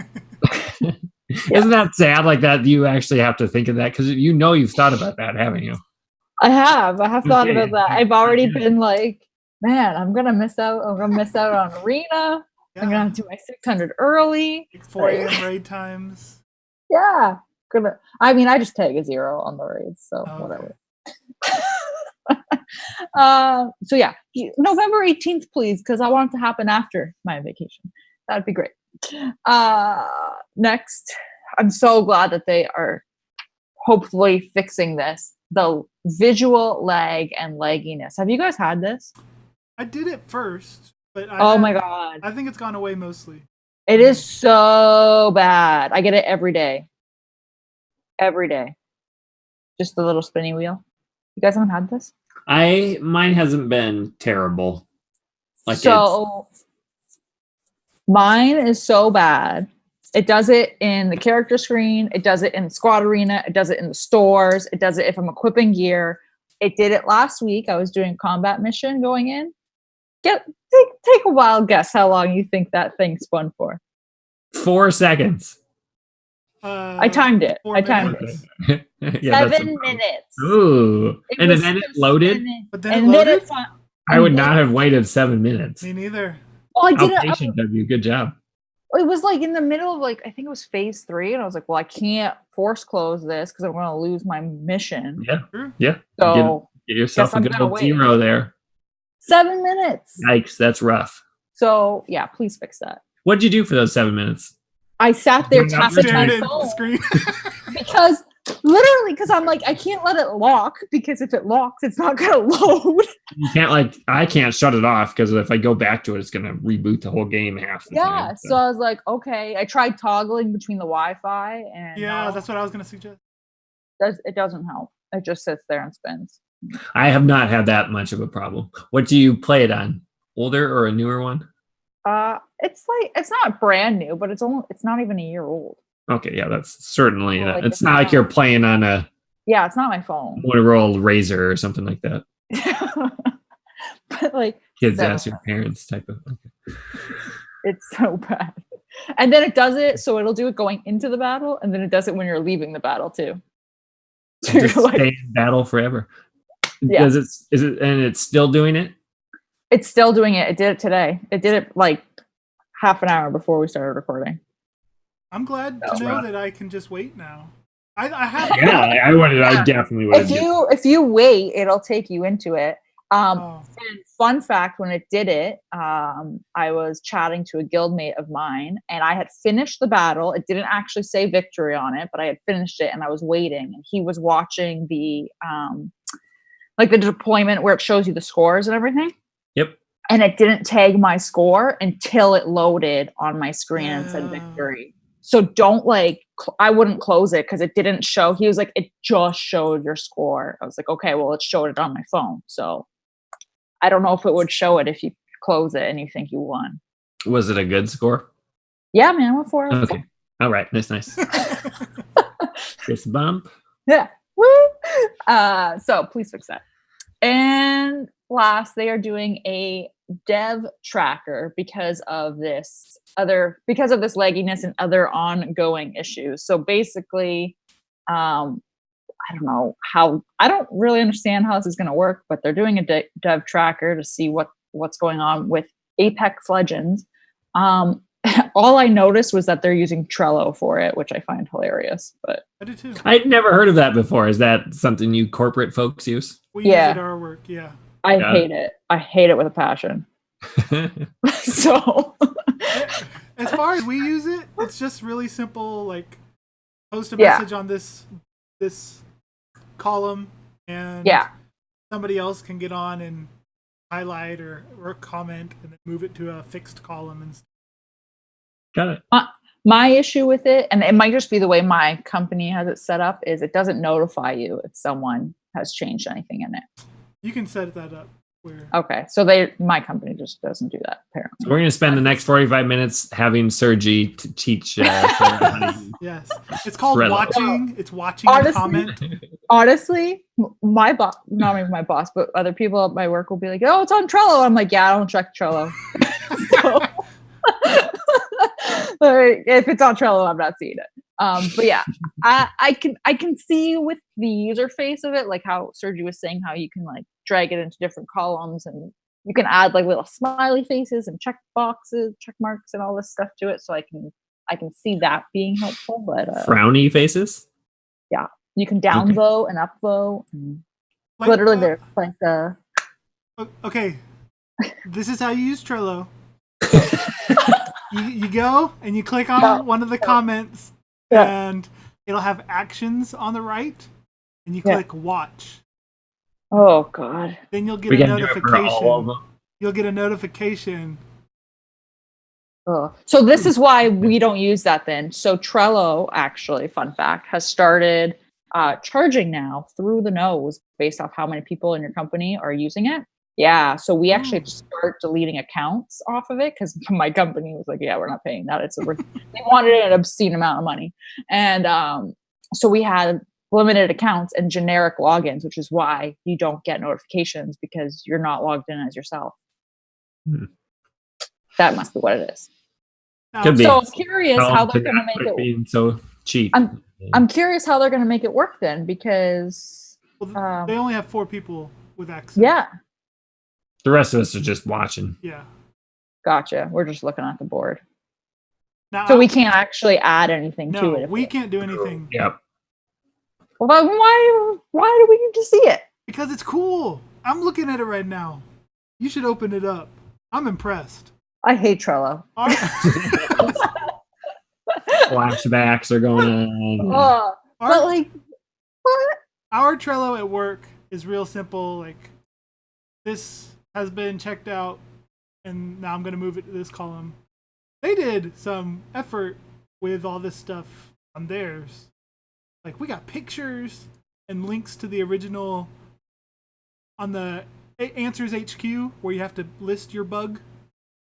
Isn't that sad? Like that, you actually have to think of that because you've thought about that, haven't you? I have thought about that. I've already been like, man, I'm gonna miss out. I'm gonna miss out on arena. Yeah. I'm gonna have to do my 600 early. 4 a.m. raid times. Yeah. I just tag a 0 on the raids, so whatever. So yeah, November 18th, please, because I want it to happen after my vacation. That'd be great. Next, I'm so glad that they are hopefully fixing this. The visual lag and lagginess. Have you guys had this? I did it first, but my god, I think it's gone away mostly. it is so bad. I get it every day. Every day. Just the little spinny wheel. You guys haven't had this? Mine hasn't been terrible. Mine is so bad. It does it in the character screen. It does it in Squad Arena. It does it in the stores. It does it if I'm equipping gear. It did it last week. I was doing a combat mission going in. Take a wild guess how long you think that thing spun for. 4 seconds. I timed it. Yeah, 7 minutes. Ooh. And then it loaded? But then it loaded? I would not have waited 7 minutes. Me neither. Well, I did it. Patient of you. Good job. It was like in the middle of I think it was phase 3, and I was like, well, I can't force close this because I'm going to lose my mission. Yeah. So get yourself a good old 0 there. 7 minutes. Yikes, that's rough. So yeah, please fix that. What'd you do for those 7 minutes? I sat there tapping my phone because I'm like, I can't let it lock because if it locks, it's not going to load. You can't I can't shut it off because if I go back to it, it's going to reboot the whole game half the time. So I was like, okay. I tried toggling between the Wi-Fi and that's what I was going to suggest. It doesn't help. It just sits there and spins. I have not had that much of a problem. What do you play it on? Older or a newer one? It's not brand new, but it's not even a year old. Okay, yeah, that's certainly it's not like you're playing on a it's not my phone. Motorola Razor or something like that. But kids ask your parents type of. Okay. It's so bad. And then it does it, so it'll do it going into the battle, and then it does it when you're leaving the battle too. So just stay in battle forever. Yeah. Is it and it's still doing it? It's still doing it. It did it today. It did it half an hour before we started recording. I'm glad to know that I can just wait now. I have. Yeah, I definitely would. If you wait, it'll take you into it. And fun fact, when it did it, I was chatting to a guildmate of mine, and I had finished the battle. It didn't actually say victory on it, but I had finished it, and I was waiting. And he was watching the the deployment where it shows you the scores and everything. Yep. And it didn't tag my score until it loaded on my screen and said victory. So don't I wouldn't close it because it didn't show. He was like, it just showed your score. I was like, okay, well, it showed it on my phone. So I don't know if it would show it if you close it and you think you won. Was it a good score? Yeah, man, I went for it. Okay. All right. Nice. Fist bump. Yeah. Woo! So please fix that. And last, they are doing a dev tracker because of this lagginess and other ongoing issues. So basically, I don't really understand how this is going to work, but they're doing a dev tracker to see what's going on with Apex Legends. All I noticed was that they're using Trello for it, which I find hilarious. But I do too. I'd never heard of that before. Is that something you corporate folks use? We use it at our work, yeah. I hate it. I hate it with a passion. So as far as we use it, it's just really simple, post a message on this column and somebody else can get on and highlight or comment and then move it to a fixed column and. Got it. My issue with it, and it might just be the way my company has it set up, is it doesn't notify you if someone has changed anything in it. You can set that up. Okay, so my company just doesn't do that, apparently. So we're going to spend the next 45 minutes having Sergi to teach. Yes, it's called Trello. watching. It's watching and comment. Honestly, my boss, not even my boss, but other people at my work will be like, "Oh, it's on Trello." I'm like, "Yeah, I don't check Trello." If it's on Trello, I'm not seeing it. But yeah, I can see with the user face of it, like how Sergi was saying, how you can like drag it into different columns, and you can add like little smiley faces and check boxes, check marks, and all this stuff to it. So I can see that being helpful. But frowny faces. Yeah, you can down vote and up vote. Like, literally, there's like the. Okay, this is how you use Trello. You go and you click on one of the comments, and it'll have actions on the right, and you click watch. Oh God! Then you'll get a notification. You'll get a notification. Oh. So this is why we don't use that then. So Trello, actually, fun fact, has started charging now through the nose based off how many people in your company are using it. Yeah, so we actually start deleting accounts off of it because my company was like, "Yeah, we're not paying that." They wanted an obscene amount of money, and so we had limited accounts and generic logins, which is why you don't get notifications because you're not logged in as yourself. That must be what it is. Could be. So I'm curious how they're going to make it. Being so cheap. I'm curious how they're going to make it work then, because they only have 4 people with access. Yeah. The rest of us are just watching. Yeah. Gotcha. We're just looking at the board. Now, so we can't actually add anything to it. We can't do anything. Yep. Well, then why do we need to see it? Because it's cool. I'm looking at it right now. You should open it up. I'm impressed. I hate Trello. Flashbacks are going on. But like, what? Our Trello at work is real simple. Like, this has been checked out, and now I'm going to move it to this column. They did some effort with all this stuff on theirs. Like, we got pictures and links to the original on the Answers HQ, where you have to list your bug.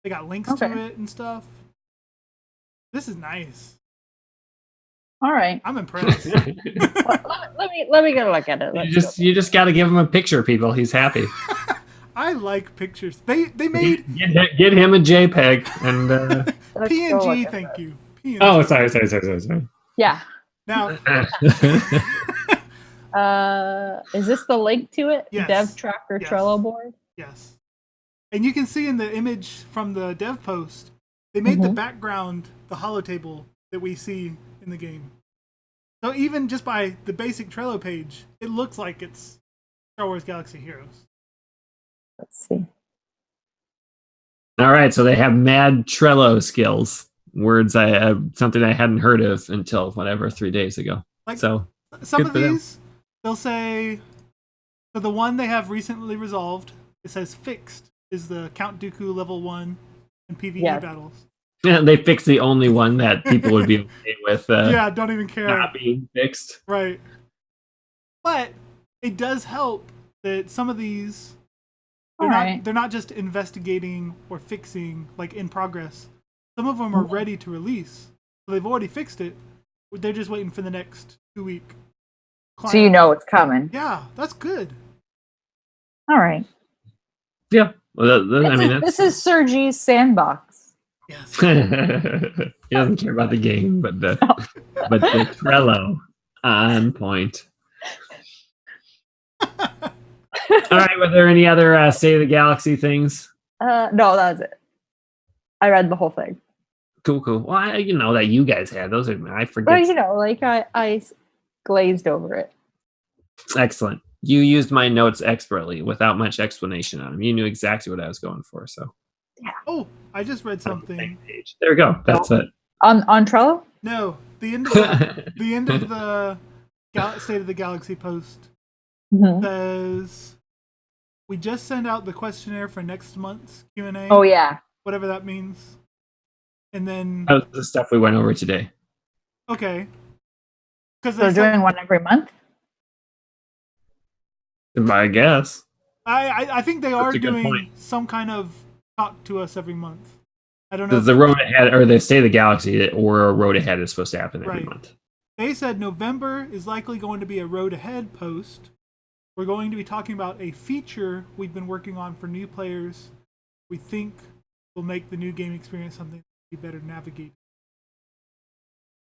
They got links to it and stuff. This is nice. All right. I'm impressed. let me get a look at it. You just got to give him a picture, people. He's happy. I like pictures. They made get him a JPEG and PNG. Thank you. PNG. Oh, sorry. Yeah. Now, is this the link to it? Yes. Dev Tracker Trello board. Yes. And you can see in the image from the dev post, they made the background the holotable that we see in the game. So even just by the basic Trello page, it looks like it's Star Wars Galaxy Heroes. Let's see. All right, so they have mad Trello skills. Words something I hadn't heard of until 3 days ago. Like, so some of these, they'll say, so the one they have recently resolved, it says fixed, is the Count Dooku level 1 and PvE battles. Yeah, they fixed the only one that people would be okay with. Don't even care. Not being fixed. Right. But it does help that some of these, they're not just investigating or fixing, like in progress. Some of them are ready to release. So they've already fixed it. They're just waiting for the next 2-week client. So you know it's coming. Yeah, that's good. All right. Yeah. Well, this is Sergi's sandbox. Yes. He doesn't care about the game, but the Trello on point. All right. Were there any other State of the Galaxy things? No, that was it. I read the whole thing. Cool. Well, that you guys had those. I forget. Well, I glazed over it. Excellent. You used my notes expertly without much explanation on them. You knew exactly what I was going for. So. Yeah. Oh, I just read something. There we go. That's it. On Trello? No, the end of the State of the Galaxy post says we just sent out the questionnaire for next month's Q&A. Oh yeah. Whatever that means. And then That was the stuff we went over today. okay. Because So they're doing one every month? I guess. I think they are a good doing point. some kind of talk to us every month. I don't know. The road ahead, or they say the galaxy, or a road ahead is supposed to happen every Right. month. They said November is likely going to be a road ahead post. We're going to be talking about a feature we've been working on for new players. We think will make the new game experience something be better navigate.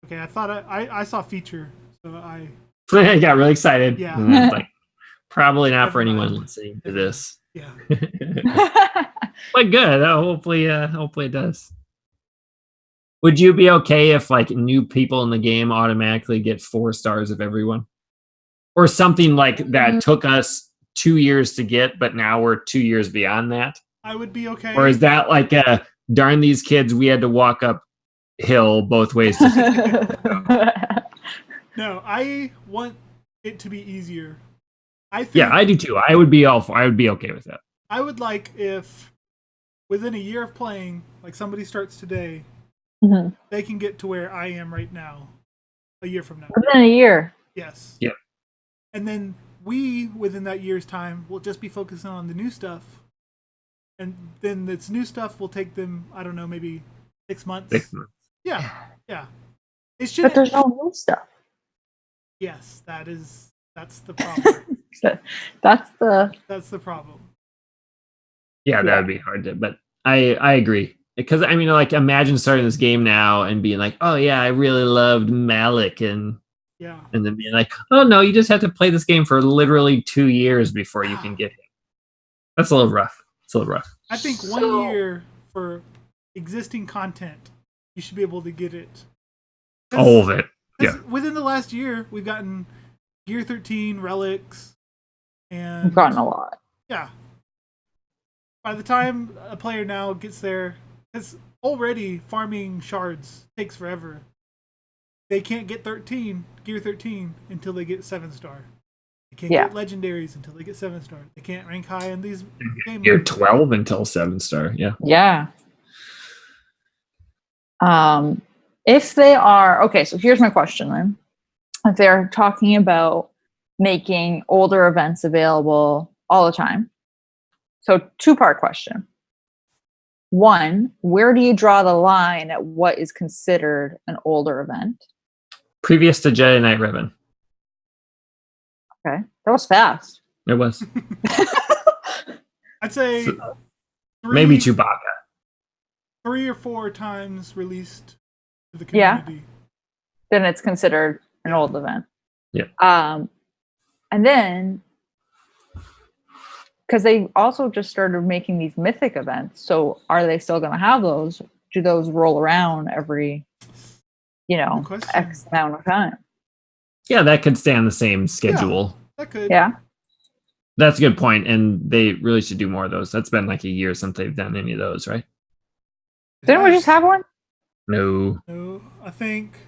Okay, I thought I saw feature, so I got really excited. Yeah. And then, like, probably not for Never anyone mind. listening to this. yeah. But good. Hopefully it does. Would you be okay if like new people in the game automatically get 4 stars of everyone, or something like that took us 2 years to get, but now we're 2 years beyond that? I would be okay. Or is that like darn these kids, we had to walk up hill both ways to No, I want it to be easier. I think Yeah, I do too. I would be okay with that. I would like if within a year of playing, like somebody starts today, Mhm. they can get to where I am right now a year from now. Within a year. Yes. Yeah. And then we, within that year's time, will just be focusing on the new stuff. And then this new stuff will take them, I don't know, maybe 6 months. 6 months. Yeah. Yeah. It But shouldn't. there's no new stuff. Yes, that's the problem. That's the That's the problem. Yeah, that would be hard to, but I agree. Because I mean, like, imagine starting this game now and being like, oh yeah, I really loved Malik, and Yeah. then being like, oh no, you just have to play this game for literally 2 years before you can get him. That's a little rough. It's a little rough. I think 1 year for existing content, you should be able to get it. All of it. Yeah. Within the last year, we've gotten Gear 13, Relics, and we've gotten a lot. yeah. By the time a player now gets there, because already farming shards takes forever. They can't get Gear 13 until they get 7-star. They can't get legendaries until they get 7-star. They can't rank high in these games. Gear 12 until 7-star. Yeah. Yeah. If they are okay, so here's my question then. If they're talking about making older events available all the time. So 2-part question. 1, where do you draw the line at what is considered an older event? Previous to Jedi Knight Ribbon. Okay. That was fast. It was. I'd say Maybe Chewbacca. 3 or 4 times released to the community. Then it's considered an old event. Yeah. And then because they also just started making these mythic events, so are they still going to have those? Do those roll around every, X amount of time? Yeah, that could stay on the same schedule. Yeah, that could. Yeah. That's a good point, and they really should do more of those. That's been like a year since they've done any of those, right? Didn't we just have one? No. No, I think.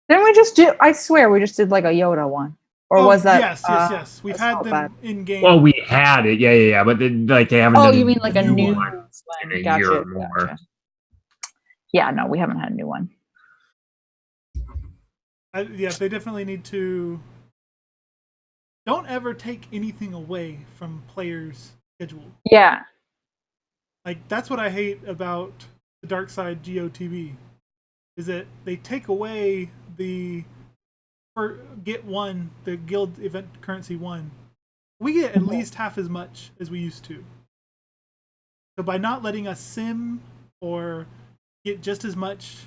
Didn't we just do? I swear we just did like a Yoda one, or was that? Yes. We've had them in game. Well, we had it, yeah, but they haven't. Oh, done you mean like a new one one? in a Gotcha. year or more. Yeah, no, we haven't had a new one. They definitely need to. Don't ever take anything away from players' schedule. Yeah. Like, that's what I hate about the Dark Side GOTB, is that they take away the guild event currency 1. We get at least half as much as we used to. So by not letting us sim or get just as much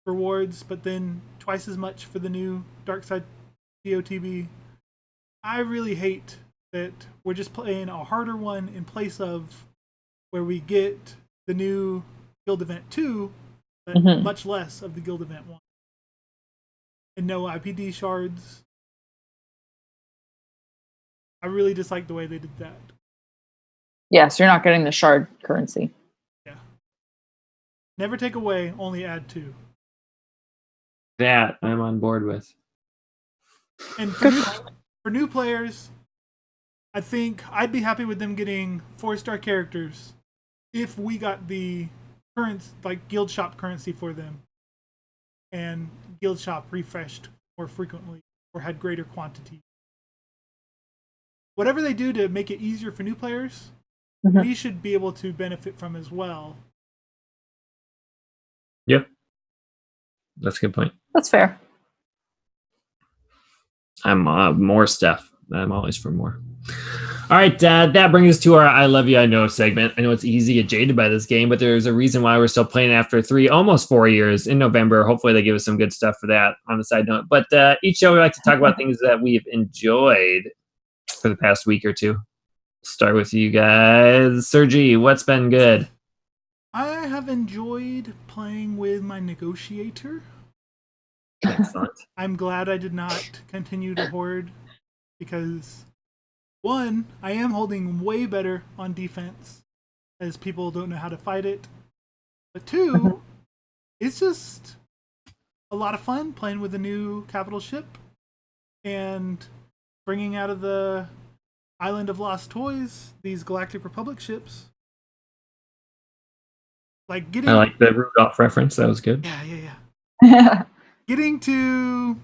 rewards, but then twice as much for the new Dark Side GOTB, I really hate that we're just playing a harder one in place of where we get the new Guild Event 2, but much less of the Guild Event 1. And no IPD shards. I really dislike the way they did that. Yeah, so you're not getting the shard currency. Yeah. Never take away, only add to. That I'm on board with. And for new players, I think I'd be happy with them getting 4-star characters if we got the current, like, guild shop currency for them, and guild shop refreshed more frequently or had greater quantity. Whatever they do to make it easier for new players, we should be able to benefit from as well. Yep. That's a good point. That's fair. I'm more stuff. I'm always for more. All right, that brings us to our I Love You, I Know segment. I know it's easy to get jaded by this game, but there's a reason why we're still playing after almost 4 years in November. Hopefully they give us some good stuff for that on the side note. But each show we like to talk about things that we've enjoyed for the past week or two. Start with you guys. Sergi, what's been good? I have enjoyed playing with my negotiator. Excellent. I'm glad I did not continue to hoard because, one, I am holding way better on defense as people don't know how to fight it. But two, it's just a lot of fun playing with a new capital ship and bringing out of the Island of Lost Toys these Galactic Republic ships. Like getting, I like the Rudolph reference. That was good. Yeah. Getting to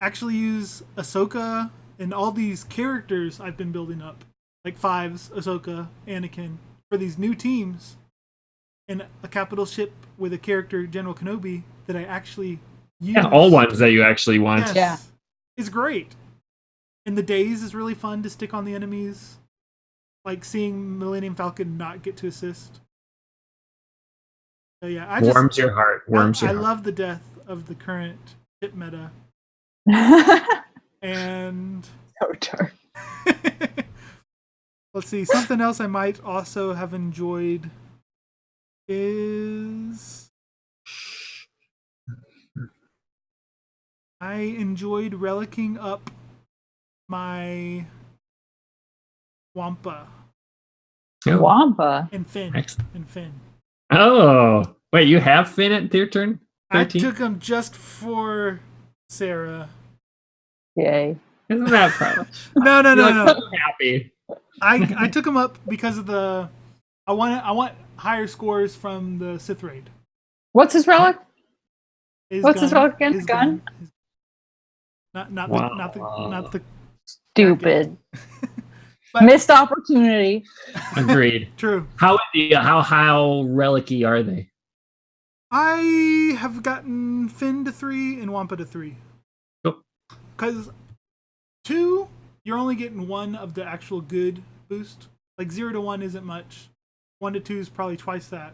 actually use Ahsoka and all these characters I've been building up, like Fives, Ahsoka, Anakin, for these new teams, and a capital ship with a character, General Kenobi, that I actually use. Yeah, all ones that you actually want. Yes, Yeah. It's great. And the daze is really fun to stick on the enemies. Like seeing Millennium Falcon not get to assist. So yeah, Warms your heart. I love the death of the current ship meta. And so dark. Let's see, something else I might also have enjoyed is I enjoyed relicking up my Wampa Wampa. and Finn. Excellent. And Finn. Oh, wait, you have Finn at your turn? 13? I took him just for Sarah. Yay. Isn't that proud? No. So happy. I took him up because of I want higher scores from the Sith raid. What's his relic? His relic again? His Gun? Not the Stupid. But- Missed opportunity. Agreed. True. How relic-y are they? I have gotten Finn to 3 and Wampa to 3. Cool. Because 2, you're only getting 1 of the actual good boost. Like 0 to 1 isn't much. 1 to 2 is probably twice that.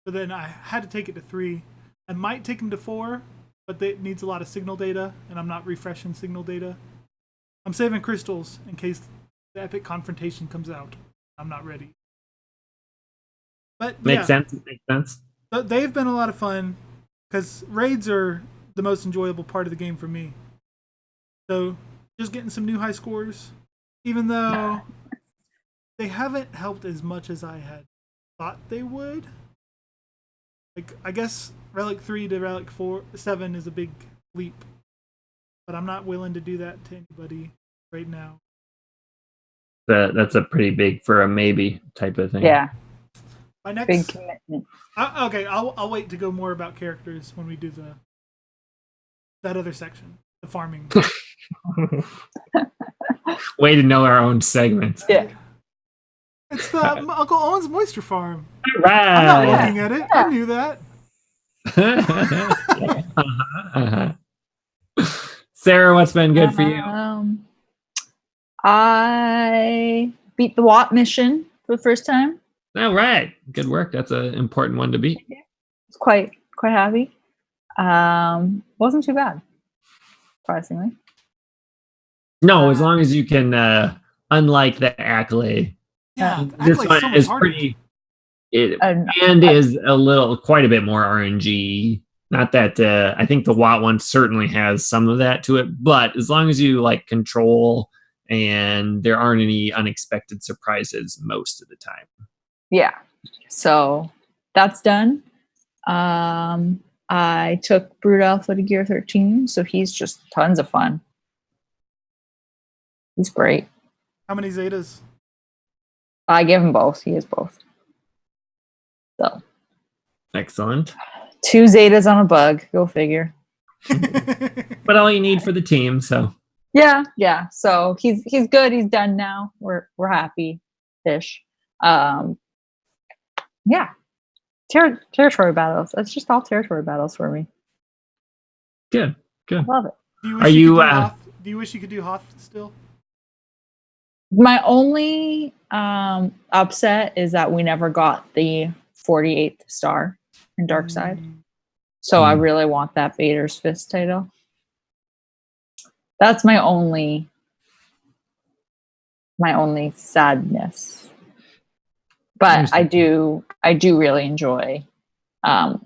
So then I had to take it to 3. I might take him to 4, but it needs a lot of signal data, and I'm not refreshing signal data. I'm saving crystals in case the epic confrontation comes out. I'm not ready. But Makes sense. But they've been a lot of fun because raids are the most enjoyable part of the game for me. So just getting some new high scores, even though they haven't helped as much as I had thought they would. Like, I guess Relic 3 to Relic 7 is a big leap, but I'm not willing to do that to anybody right now. That's a pretty big for a maybe type of thing. Yeah. My next Big commitment. okay, I'll wait to go more about characters when we do that other section, the farming. Way to know our own segment. Yeah. It's the Uncle Owen's Moisture Farm. Right. I'm not looking at it. I knew that. Sarah, what's been good for you? I beat the Watt mission for the first time. All right. Good work. That's an important one to beat. It's quite happy. Wasn't too bad, surprisingly. No, as long as you can, unlike the Accolade. Yeah, This Accolade's one so much is harder. pretty. And Is quite a bit more RNG. Not that I think the Watt one certainly has some of that to it, but as long as you like control and there aren't any unexpected surprises most of the time. yeah, so that's done. I took Brood Alpha to Gear 13, so he's just tons of fun. He's great. How many Zetas? I give him both. He has both. So Excellent. 2 Zetas on a bug. Go figure. But all you need for the team, so. Yeah. So he's good. He's done now. We're happy-ish. Yeah. Territory battles. It's just all territory battles for me. Good. I love it. Do you wish you could do Hoth still? My only upset is that we never got the 48th star in Darkside. So I really want that Vader's Fist title. That's my only sadness. But I do really enjoy GOTV.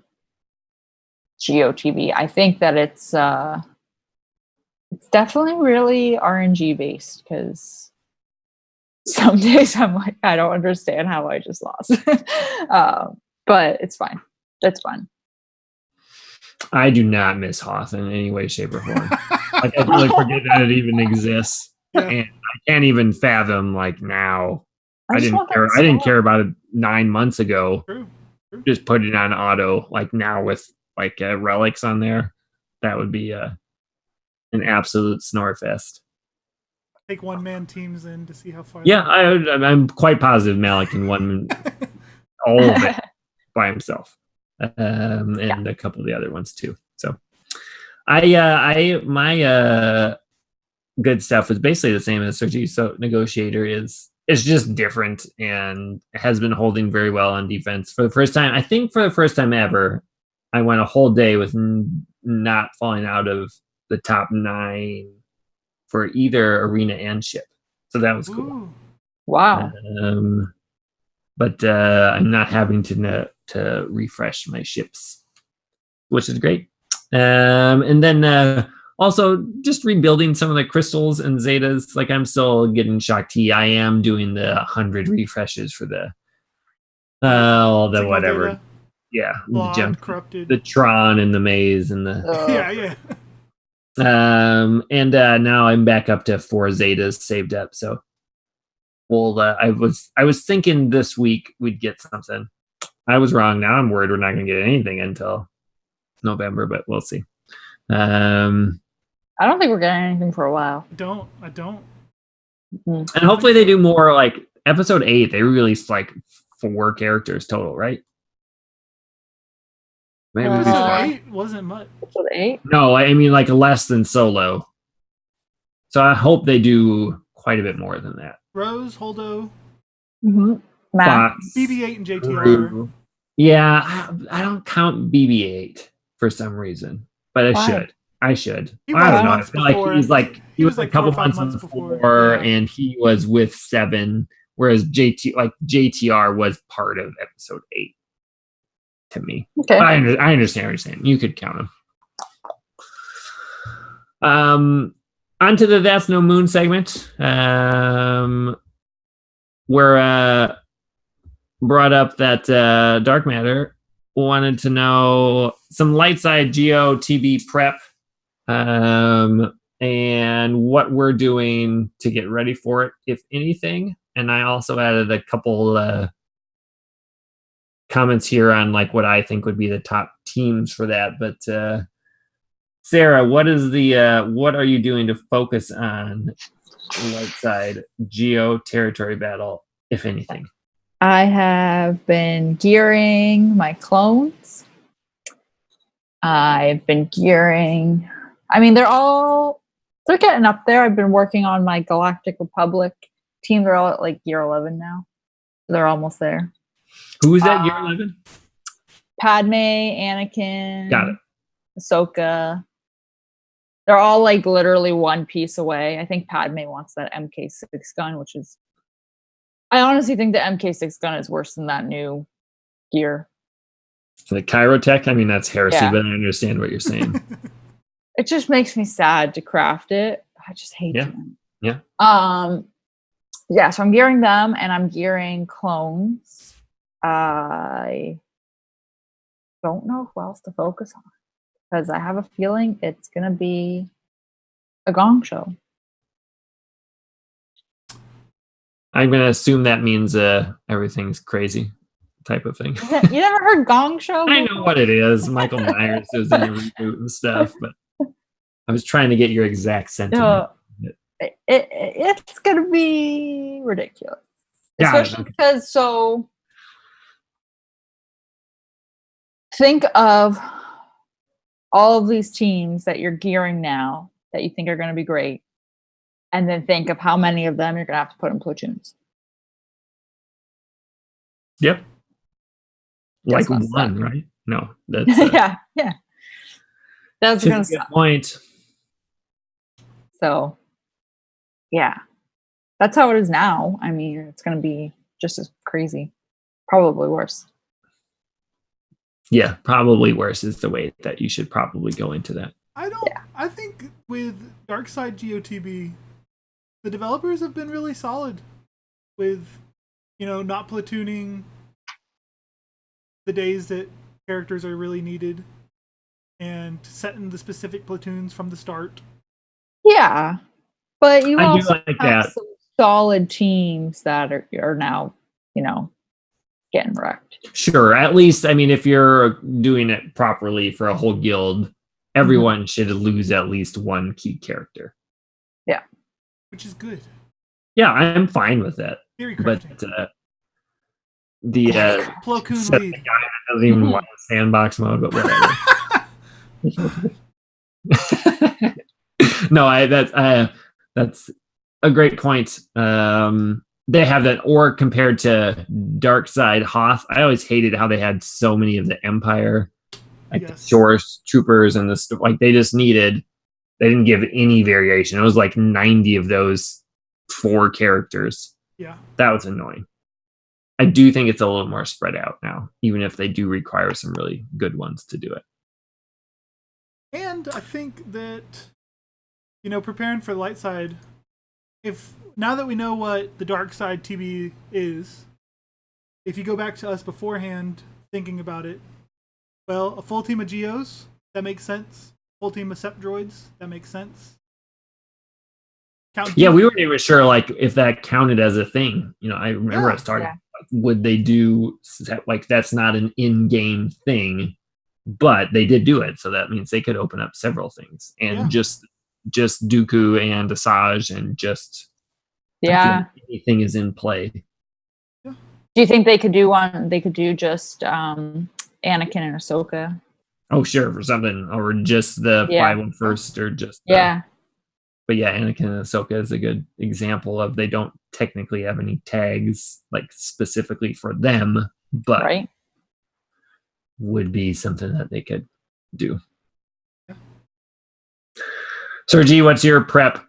I think that it's definitely really RNG based, because some days I'm like, I don't understand how I just lost. But it's fine. It's fun. I do not miss Hoth in any way, shape, or form. Like, I really forget that it even exists. Yeah. And I can't even fathom, like, now. I didn't care about it 9 months ago. True. Just put it on auto, like, now with, like, relics on there. That would be an absolute snore fest. Take one-man teams in to see how far. Yeah, I'm quite positive Malik can one all of it by himself, and a couple of the other ones too. So, my good stuff was basically the same as Sergi. So, Negotiator is just different and has been holding very well on defense for the first time. I think for the first time ever, I went a whole day with not falling out of the top 9 for either arena and ship. So that was cool. Ooh. Wow. But I'm not having to refresh my ships, which is great. And then also just rebuilding some of the crystals and zetas. Like, I'm still getting Shakti. I am doing the 100 refreshes for the whatever. Data. Yeah, Flawed, corrupted. the Tron and the maze and the Yeah. and now I'm back up to 4 zetas saved up. So, well, I was thinking this week we'd get something. I was wrong. Now I'm worried we're not going to get anything until November, but we'll see. I don't think we're getting anything for a while. I don't. And hopefully they do more. Like episode 8, they released like 4 characters total, right? Maybe Episode 8 wasn't much. Episode 8? No, I mean like less than Solo. So I hope they do quite a bit more than that. Rose, Holdo, Matt. BB-8 and JTR. Yeah, I don't count BB-8 for some reason, but I should. He I don't know. I was feel like he was like a couple 4 or 5 months months before, yeah. and he was with 7, whereas JTR was part of episode 8 to me. Okay. But I understand what you're saying. You could count him. Onto the That's No Moon segment, where brought up that Dark Matter wanted to know some light side Geo TB prep, and what we're doing to get ready for it, if anything. And I also added a couple comments here on like what I think would be the top teams for that. But Sarah, what are you doing to focus on light side Geo territory battle, if anything? I have been gearing my clones. I've been gearing. I mean, they're getting up there. I've been working on my Galactic Republic team. They're all at like year 11 now. They're almost there. Who is that year 11? Padme, Anakin. Got it. Ahsoka. They're all like literally one piece away. I think Padme wants that MK6 gun, which is. I honestly think the MK6 gun is worse than that new gear. The Chirotech? I mean, that's heresy, but I understand what you're saying. It just makes me sad to craft it. I just hate it. Yeah. So I'm gearing them, and I'm gearing clones. I don't know who else to focus on, because I have a feeling it's going to be a gong show. I'm going to assume that means everything's crazy type of thing. You never heard Gong Show? I know what it is. Michael Myers is in the reboot and stuff, but I was trying to get your exact sentiment. It's going to be ridiculous. Yeah, Especially because, think of all of these teams that you're gearing now that you think are going to be great, and then think of how many of them you're going to have to put in platoons. Yep. Like one, suck. Right? No, that's yeah. That's going to good point. So, yeah, that's how it is now. I mean, it's going to be just as crazy, probably worse. Yeah, probably worse is the way that you should probably go into that. I think with Darkside GOTB, the developers have been really solid with, not platooning the days that characters are really needed and setting the specific platoons from the start. Yeah, but you also like have that. some solid teams that are now, getting wrecked. Sure. At least, I mean, if you're doing it properly for a whole guild, everyone should lose at least one key character. Yeah. Which is good. Yeah, I'm fine with that. But the Plo Koon lead. Guy that doesn't even want sandbox mode, but whatever. No, that's a great point. They have that, or compared to Darkside Hoth, I always hated how they had so many of the Empire, like the Shore Troopers and the like. They didn't give any variation. It was like 90 of those 4 characters. Yeah, that was annoying. I do think it's a little more spread out now, even if they do require some really good ones to do it. And I think that, preparing for the light side, now that we know what the dark side TB is, if you go back to us beforehand thinking about it, well, a full team of Geos, that makes sense. Full team of Sept Droids, that makes sense. We weren't even sure if that counted as a thing. I remember us talking. Would they do that's not an in-game thing, but they did do it, so that means they could open up several things and just Dooku and Asajj and just anything is in play. Do you think they could do one? They could do just Anakin and Ahsoka. Oh, sure, for something, or just the 501st, or just But Anakin and Ahsoka is a good example of they don't technically have any tags specifically for them, but would be something that they could do. Sergi, what's your prep?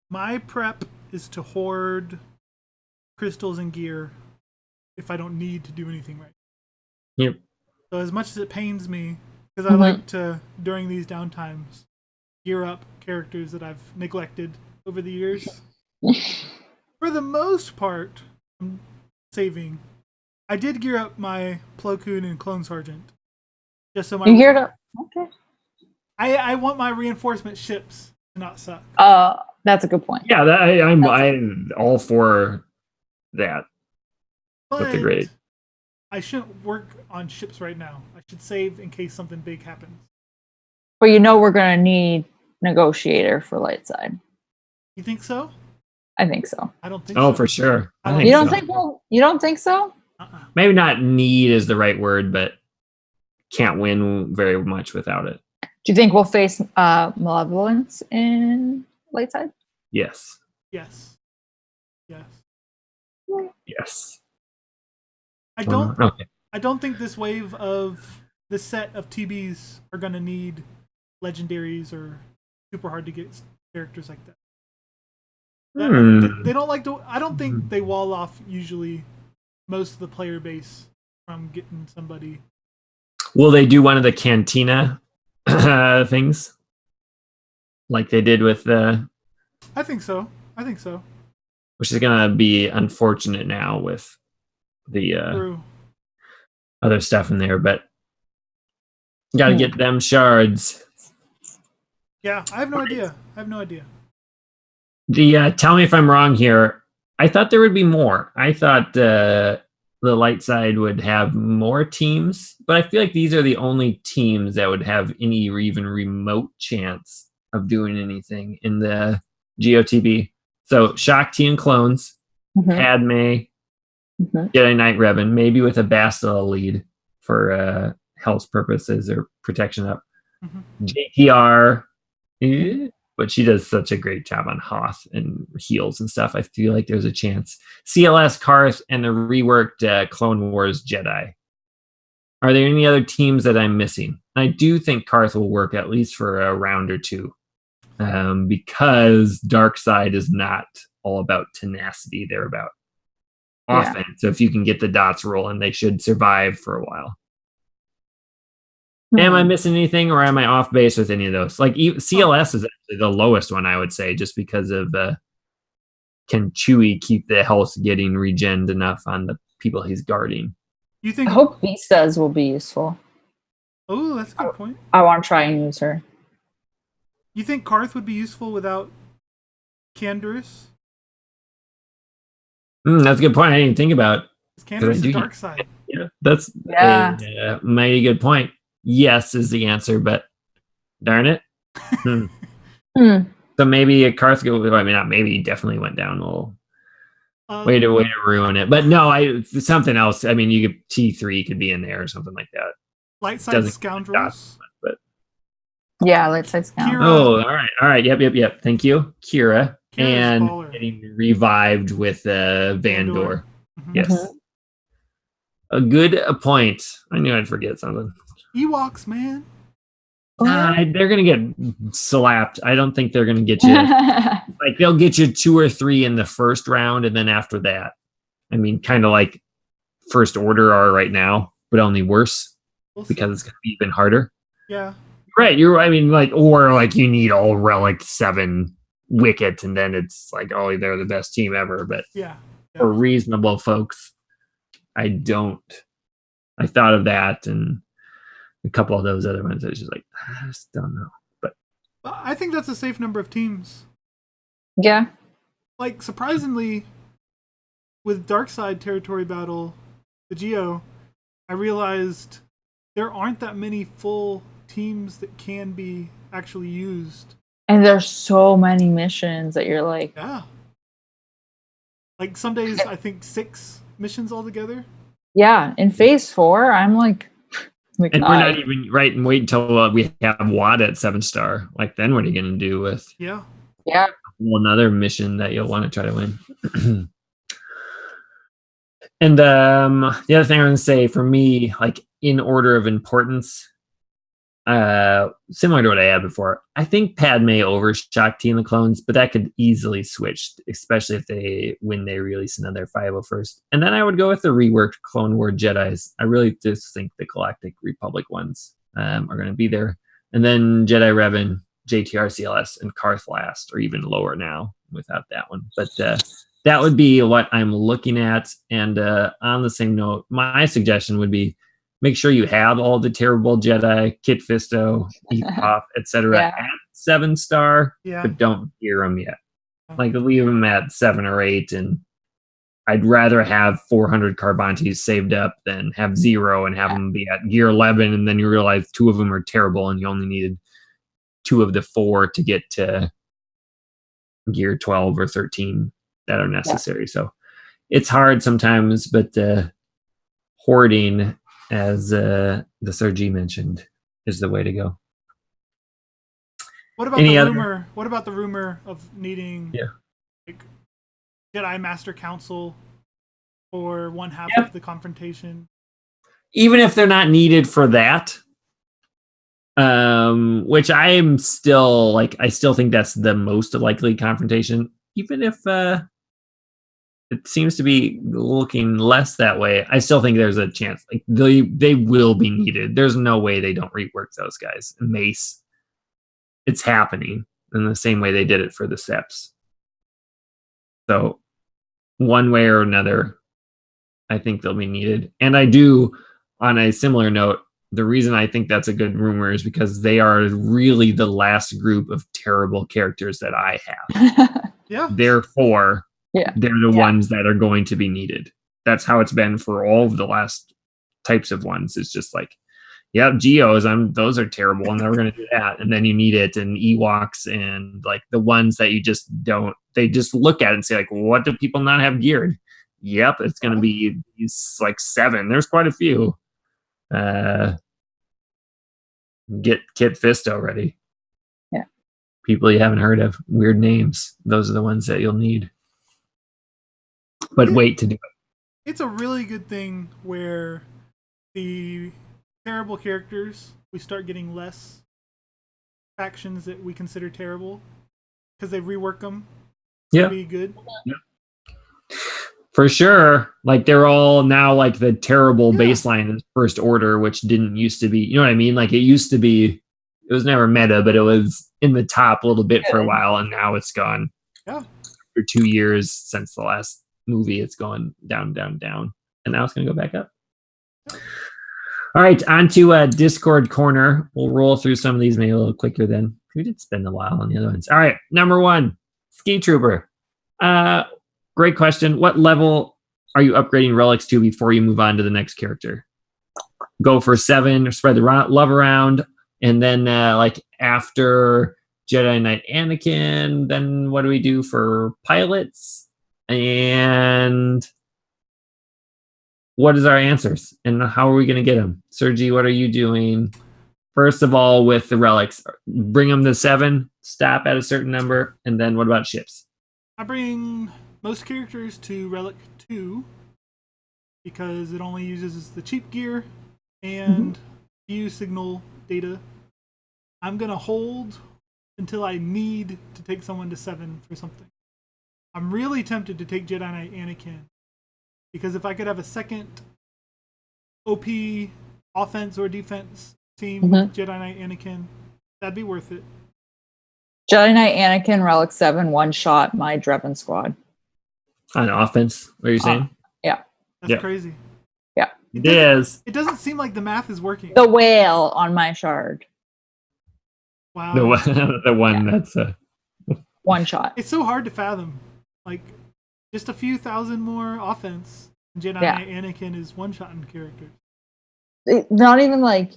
My prep is to hoard crystals and gear if I don't need to do anything right. Yep. So as much as it pains me, because I like to, during these downtimes, gear up characters that I've neglected over the years. For the most part, I'm saving. I did gear up my Plo Koon and Clone Sergeant. Just so my... You geared up? Okay. I want my reinforcement ships to not suck. That's a good point. Yeah, I'm all for that. But with the grade. I shouldn't work on ships right now. I should save in case something big happens. But we're going to need Negotiator for light side. You think so? I think so. I don't think so. Oh, for sure. You don't think so? You don't think so? Maybe not need is the right word, but can't win very much without it. Do you think we'll face Malevolence in light side? Yes. Yes. I don't think this wave of this set of TBs are going to need legendaries or super hard to get characters like that. They don't like to. I don't think they wall off usually most of the player base from getting somebody. Will they do one of the Cantina things like they did with the? I think so. Which is gonna be unfortunate now with the other stuff in there, but got to get them shards. Yeah, I have no idea. The tell me if I'm wrong here. I thought there would be more. I thought the light side would have more teams, but I feel like these are the only teams that would have any even remote chance of doing anything in the GOTB. So Shakti and clones, Padme, Jedi Knight Revan, maybe with a Bastila lead for health purposes or protection up. JTR, but she does such a great job on Hoth and heals and stuff. I feel like there's a chance. CLS, Karth, and the reworked Clone Wars Jedi. Are there any other teams that I'm missing? I do think Karth will work at least for a round or two, because Dark Side is not all about tenacity. They're about offense. So if you can get the dots rolling, they should survive for a while. Am I missing anything, or am I off base with any of those? Like CLS is actually the lowest one, I would say, just because of can Chewie keep the health getting regened enough on the people he's guarding? You think? I hope Vistas will be useful. Oh, that's a good point. I want to try and use her. You think Karth would be useful without Canderous? That's a good point. I didn't even think about. Canderous is Dark Side. Yeah, that's a mighty good point. Yes is the answer, but darn it. So maybe a Karth, not maybe, he definitely went down a little. Way to ruin it. But no, something else. I mean, you could T3 could be in there or something like that. Light side scoundrels. But light side scoundrels. Oh, all right. Yep. Thank you, Kira. And getting revived with Vandor. Yes. A good point. I knew I'd forget something. Ewoks, man. They're gonna get slapped. I don't think they're gonna get you. Like they'll get you 2 or 3 in the first round, and then after that, I mean, kind of like First Order are right now, but only worse because it's gonna be even harder. Yeah. Right. Or you need all Relic 7 Wicket, and then it's like, oh, they're the best team ever. But for reasonable folks, I thought of that and a couple of those other ones. I was just like, I just don't know. But I think that's a safe number of teams. Yeah. Like, surprisingly, with Dark Side Territory Battle, the Geo, I realized there aren't that many full teams that can be actually used. And there's so many missions that you're like... Yeah. Like, some days, I think 6 missions altogether. Yeah, in Phase 4, I'm like... and we're not even right and wait until we have WAD at 7-star. Like, then what are you going to do with another mission that you'll want to try to win? And the other thing I'm going to say for me, like in order of importance, similar to what I had before, I think Padme over Shakti and the clones, but that could easily switch, especially when they release another 501st. And then I would go with the reworked Clone War Jedis. I really just think the Galactic Republic ones are going to be there. And then Jedi Revan, JTR CLS, and Karth last, or even lower now without that one. But that would be what I'm looking at. And on the same note, my suggestion would be make sure you have all the terrible Jedi, Kit Fisto, Epop, etc. at 7-star, but don't gear them yet. Like, leave them at 7 or 8, and I'd rather have 400 Carbontes saved up than have 0 and have them be at gear 11, and then you realize 2 of them are terrible, and you only needed 2 of the 4 to get to gear 12 or 13 that are necessary. So it's hard sometimes, but hoarding, as the Sir G mentioned, is the way to go. What about the rumor? What about the rumor of needing like Jedi Master Council for one half of the confrontation? Even if they're not needed for that, which I'm still like, I still think that's the most likely confrontation. Even if it seems to be looking less that way, I still think there's a chance. Like they will be needed. There's no way they don't rework those guys. Mace, it's happening in the same way they did it for the Seps. So one way or another, I think they'll be needed. And I do, on a similar note, the reason I think that's a good rumor is because they are really the last group of terrible characters that I have. Therefore, they're the ones that are going to be needed. That's how it's been for all of the last types of ones. It's just like, Geos, those are terrible. I'm never going to do that. And then you need it, and Ewoks, and like the ones that you just don't. They just look at it and say, like, what do people not have geared? Yep, it's going to be like 7. There's quite a few. Get Kit Fisto ready. Yeah. People you haven't heard of, weird names. Those are the ones that you'll need. But wait to do it. It's a really good thing where the terrible characters, we start getting less factions that we consider terrible because they rework them. Yeah. Be good. Yeah. For sure. Like they're all now like the terrible baseline is First Order, which didn't used to be, you know what I mean? Like it used to be, it was never meta, but it was in the top a little bit for a while, and now it's gone. Yeah. For 2 years since the last movie, it's going down, down, down. And now it's going to go back up. All right, on to Discord Corner. We'll roll through some of these maybe a little quicker then. We did spend a while on the other ones. All right, number 1, Ski Trooper. Great question. What level are you upgrading relics to before you move on to the next character? Go for 7, or spread the love around, and then like after Jedi Knight Anakin, then what do we do for pilots? And what is our answers? And how are we going to get them? Sergi, what are you doing? First of all, with the relics, bring them to 7, stop at a certain number, and then what about ships? I bring most characters to Relic 2 because it only uses the cheap gear and view signal data. I'm going to hold until I need to take someone to 7 for something. I'm really tempted to take Jedi Knight Anakin because if I could have a second OP offense or defense team with Jedi Knight Anakin, that'd be worth it. Jedi Knight Anakin, Relic 7, one-shot my Drebin squad. On offense, what are you saying? Yeah. That's crazy. Yeah. It is. It doesn't seem like the math is working. The whale on my shard. Wow. The one that's one shot. It's so hard to fathom. Like, just a few thousand more offense. Jedi Knight Anakin is one-shotting characters. Not even like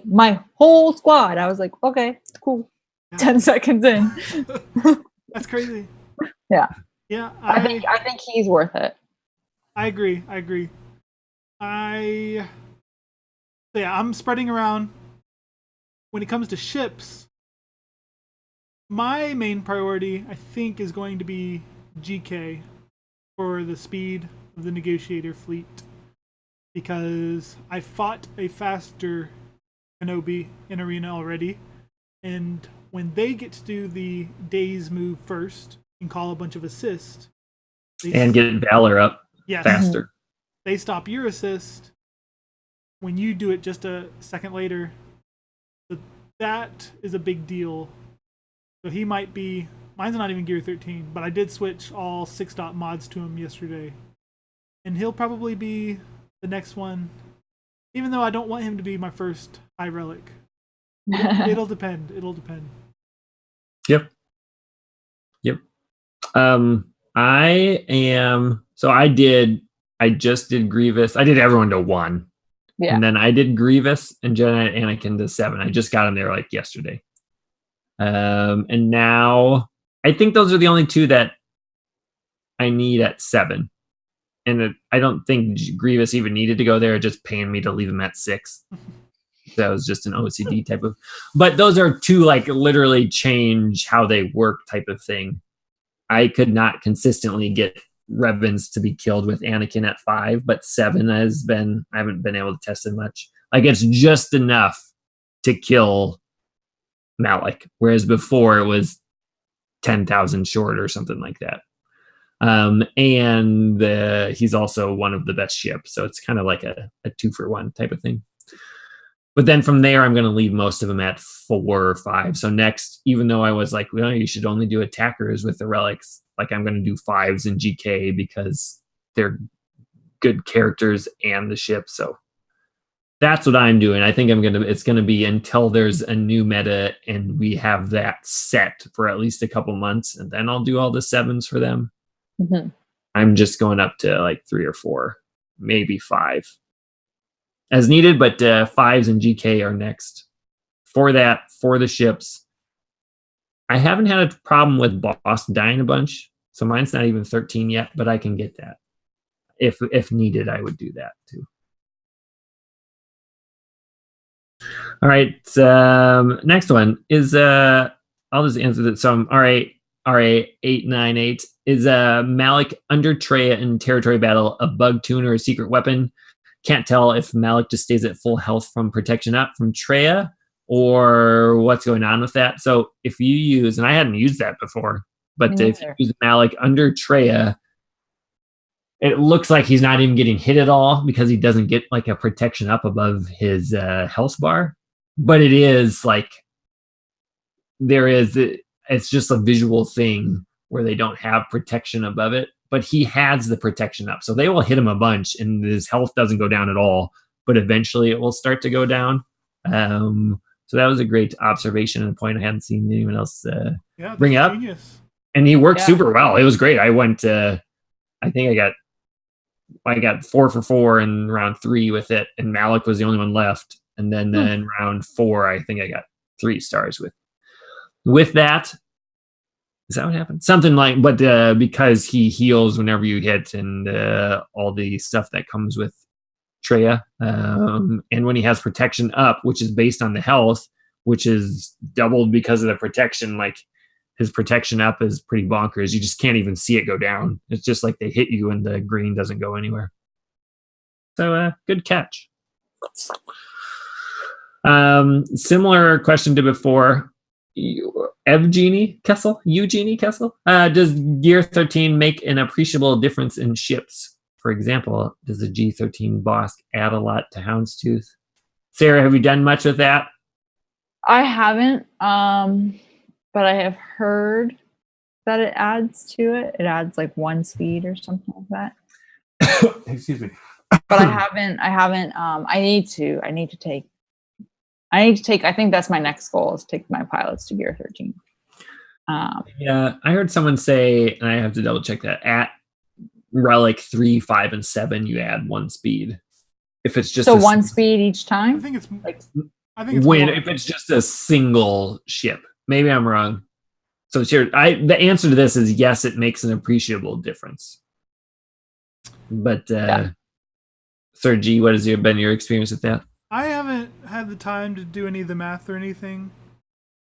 my whole squad. I was like, okay, cool. Yeah. 10 seconds in. That's crazy. Yeah. Yeah. I think he's worth it. I agree. I'm spreading around. When it comes to ships, my main priority, I think, is going to be GK for the speed of the negotiator fleet, because I fought a faster Kenobi in Arena already, and when they get to do the days move first and call a bunch of assists and get Valor up faster, they stop your assist when you do it just a second later. So that is a big deal. So he might be, mine's not even gear 13, but I did switch all 6-dot mods to him yesterday. And he'll probably be the next one, even though I don't want him to be my first high relic. It'll depend. Yep. I just did Grievous. I did everyone to 1. Yeah. And then I did Grievous and Jedi Anakin to 7. I just got them there like yesterday. And now I think those are the only 2 that I need at 7. And I don't think Grievous even needed to go there. It just paying me to leave him at 6. That was just an OCD type of. But those are 2 like literally change how they work type of thing. I could not consistently get Revans to be killed with Anakin at 5, but 7 I haven't been able to test it much. Like it's just enough to kill Malik, whereas before it was 10,000 short or something like that. And he's also one of the best ships, so it's kind of like a 2-for-1 type of thing. But then from there, I'm going to leave most of them at 4 or 5. So next, even though I was like, well, you should only do attackers with the relics, like I'm going to do 5s in GK because they're good characters and the ship. So that's what I'm doing. I think it's going to be until there's a new meta and we have that set for at least a couple months, and then I'll do all the 7s for them. I'm just going up to like 3 or 4, maybe 5 as needed, but 5s and GK are next. For the ships, I haven't had a problem with boss dying a bunch, so mine's not even 13 yet, but I can get that. If needed, I would do that too. All right, next one is I'll just answer that. So RA898 is Malik under Treya in territory battle, a bug tune or a secret weapon. Can't tell if Malik just stays at full health from protection up from Treya or what's going on with that. So if you use, and I hadn't used that before, but if you use Malik under Treya, it looks like he's not even getting hit at all because he doesn't get like a protection up above his health bar. But it is like it's just a visual thing where they don't have protection above it, but he has the protection up. So they will hit him a bunch and his health doesn't go down at all, but eventually it will start to go down. So that was a great observation and a point I hadn't seen anyone else bring up. Genius. And he worked super well. It was great. I went, I think I got 4 for 4 in round 3 with it, and Malik was the only one left. And then in round 4, I think I got 3 stars with that. Is that what happened? Something like, but because he heals whenever you hit and all the stuff that comes with Treya. And when he has protection up, which is based on the health, which is doubled because of the protection, like his protection up is pretty bonkers. You just can't even see it go down. It's just like they hit you and the green doesn't go anywhere. So good catch. Similar question to before. Eugenie Kessel? Does Gear 13 make an appreciable difference in ships? For example, does the G13 boss add a lot to Houndstooth? Sarah, have you done much with that? I haven't, but I have heard that it adds to it. It adds like 1 speed or something like that. Excuse me. But I haven't. I need to take. I think that's my next goal is take my pilots to Gear 13. Yeah, I heard someone say, and I have to double check that, at Relic 3, 5, and 7, you add 1 speed. If it's just 1 speed each time? I think it's if it's just a single ship. Maybe I'm wrong. So the answer to this is yes, it makes an appreciable difference. But Sir G, what has been your experience with that? I haven't had the time to do any of the math or anything.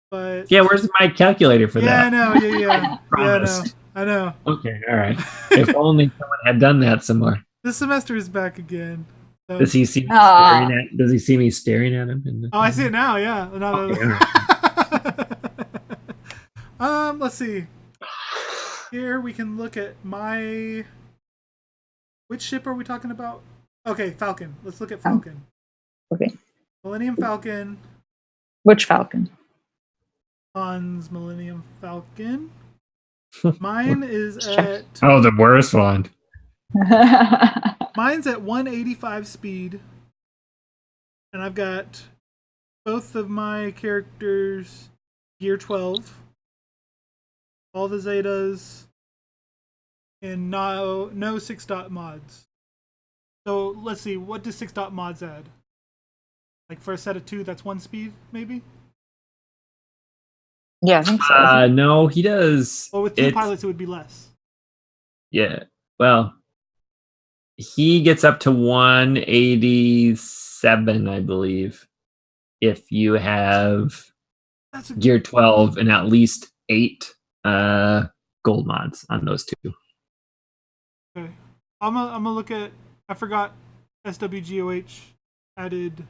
But yeah, where's my calculator for that? I know. Yeah, I know. Okay, all right. If only someone had done that somewhere. This semester is back again. So. Does he see me staring at? Does he see me staring at him? I see it now. Yeah. Okay. Let's see. Here we can look at my. Which ship are we talking about? Okay, Falcon. Let's look at Falcon. Okay. Millennium Falcon. Which Falcon? Han's Millennium Falcon. Mine is at... Oh, the worst one. Mine's at 185 speed. And I've got both of my characters Gear 12. All the Zetas. And no 6-dot mods. So, let's see. What does 6-dot mods add? Like for a set of 2, that's 1 speed, maybe? Yeah, I think so. No, he does. Or with 2 pilots, it would be less. Yeah. Well, he gets up to 187, I believe, if you have Gear 12 and at least 8 gold mods on those 2. Okay. I'm gonna look at... I forgot SWGOH added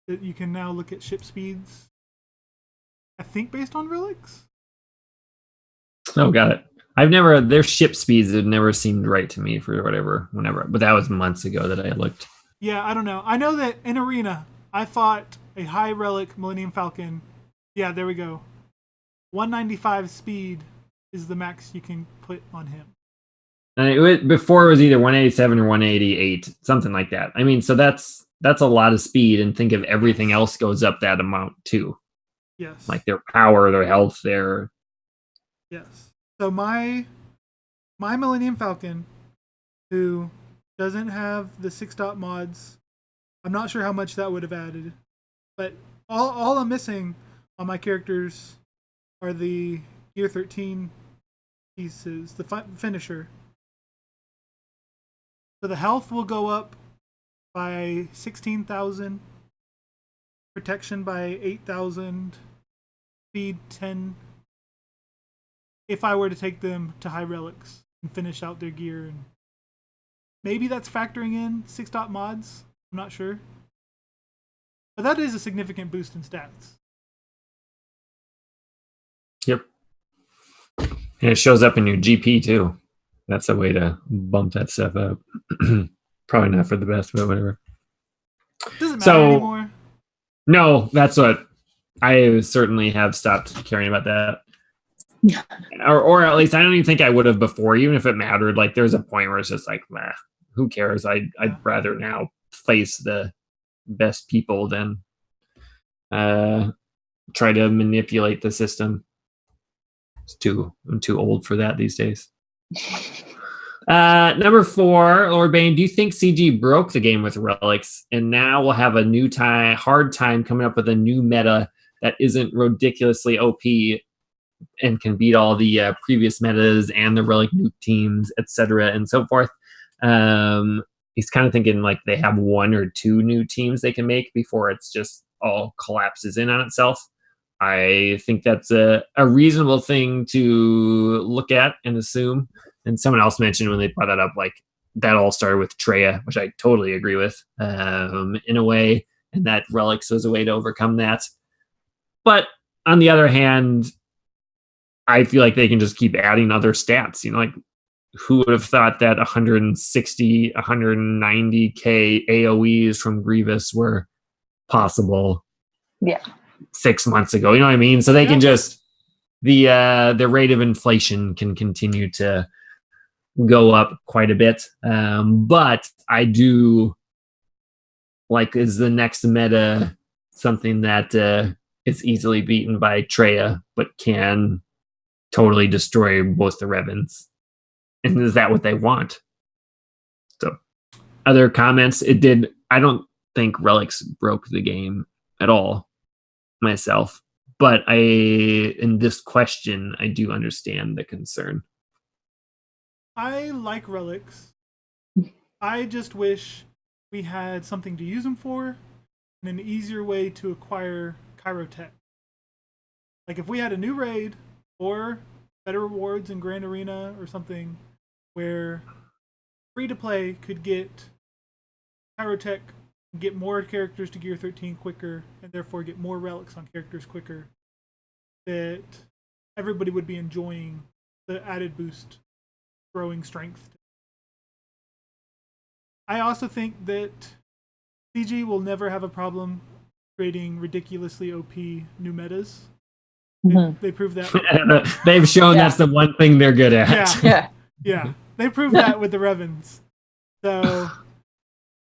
that you can now look at ship speeds. I think based on relics. Oh, got it. Their ship speeds have never seemed right to me for whenever, but that was months ago that I looked. Yeah, I don't know. I know that in Arena, I fought a high relic Millennium Falcon. Yeah, there we go. 195 speed is the max you can put on him. Before it was either 187 or 188, something like that. I mean, so that's a lot of speed, and think of everything else goes up that amount too. Yes. Like their power, their health, their... Yes. So my my Millennium Falcon, who doesn't have the 6-dot mods, I'm not sure how much that would have added. But all I'm missing on my characters are the Gear 13 pieces, the finisher. So the health will go up by 16,000, protection by 8,000, speed 10. If I were to take them to high relics and finish out their gear, and maybe that's factoring in 6-dot mods. I'm not sure. But that is a significant boost in stats. Yep. And it shows up in your GP too. That's a way to bump that stuff up. Probably not for the best, but whatever. Doesn't matter anymore. No, that's what I certainly have stopped caring about that. or at least I don't even think I would have before, even if it mattered. Like there's a point where it's just like, who cares? I'd rather now place the best people than try to manipulate the system. I'm too old for that these days. Number 4, Lord Bane, do you think CG broke the game with Relics and now we'll have a hard time coming up with a new meta that isn't ridiculously OP and can beat all the previous metas and the Relic nuke teams, etc. and so forth? He's kind of thinking like they have 1 or 2 new teams they can make before it's just all collapses in on itself. I think that's a reasonable thing to look at and assume. And someone else mentioned when they brought that up, like that all started with Treya, which I totally agree with in a way, and that Relics was a way to overcome that. But on the other hand, I feel like they can just keep adding other stats. You know, like who would have thought that 160, 190k AoEs from Grievous were possible? Yeah. 6 months ago, you know what I mean? So they can just the rate of inflation can continue to go up quite a bit. But I do like, is the next meta something that is easily beaten by Treya, but can totally destroy both the Revens? And is that what they want? So other comments, I don't think Relics broke the game at all myself, but in this question, I do understand the concern. I like Relics. I just wish we had something to use them for and an easier way to acquire Chirotech. Like if we had a new raid or better rewards in Grand Arena or something where free-to-play could get Chirotech, get more characters to Gear 13 quicker, and therefore get more relics on characters quicker, that everybody would be enjoying the added boost, growing strength. I also think that CG will never have a problem creating ridiculously OP new metas. They proved that. They've shown that's the one thing they're good at. Yeah. They proved that with the Revens. So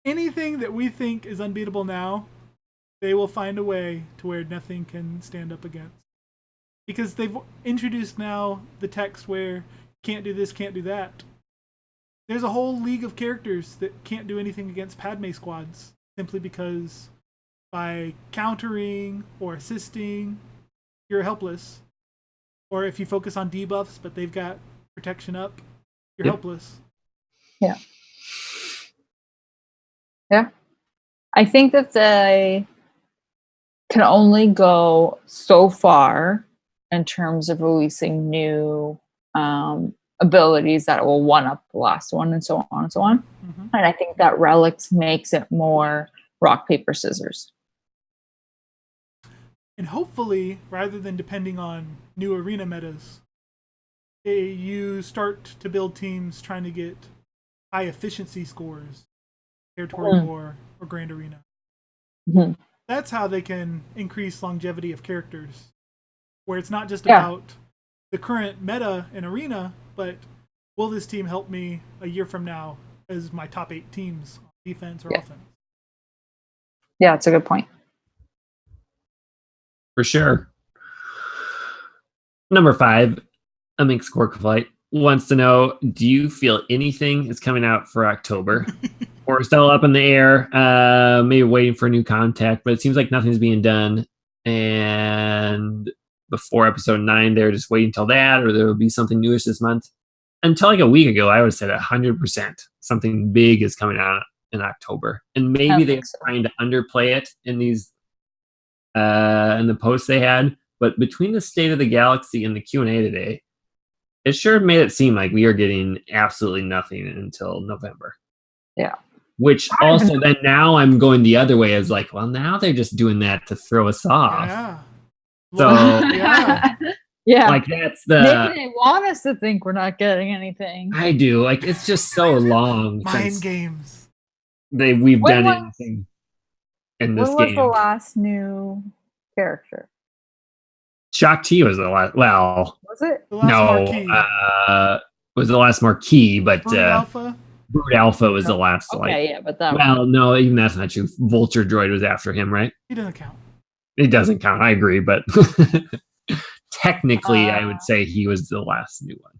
anything that we think is unbeatable now, they will find a way to where nothing can stand up against. Because they've introduced now the text where can't do this, can't do that. There's a whole league of characters that can't do anything against Padme squads simply because by countering or assisting, you're helpless. Or if you focus on debuffs, but they've got protection up, you're helpless. Yeah. Yeah. I think that they can only go so far in terms of releasing new abilities that will one-up the last one and so on and so on. And I think that Relics makes it more rock, paper, scissors. And hopefully, rather than depending on new arena metas, you start to build teams trying to get high efficiency scores, Territory War or Grand Arena. That's how they can increase longevity of characters, where it's not just about the current meta in arena, but will this team help me a year from now as my top 8 teams on defense or offense? Yeah, it's a good point. For sure. Number 5, a mixed score fight. wants to know, do you feel anything is coming out for October? Or still up in the air, maybe waiting for a new contact, but it seems like nothing's being done. And before episode 9, they're just waiting until that, or there will be something newish this month. Until like a week ago, I would have said 100% something big is coming out in October. And maybe they're trying to underplay it in these in the posts they had. But between the State of the Galaxy and the Q&A today, it sure made it seem like we are getting absolutely nothing until November. Yeah. Which also then now I'm going the other way as like, well, now they're just doing that to throw us off. Yeah. So yeah. like that's the maybe they want us to think we're not getting anything. I do. Like it's just so long. Mind games. We've done anything in this game. When was the last new character? Shock T was the last. Well, was it? Marquee. Was the last Marquee, but Brood Alpha was the last. Okay, yeah, but that. Well, no, even that's not true. Vulture Droid was after him, right? He doesn't count. It doesn't count. I agree, but technically, I would say he was the last new one,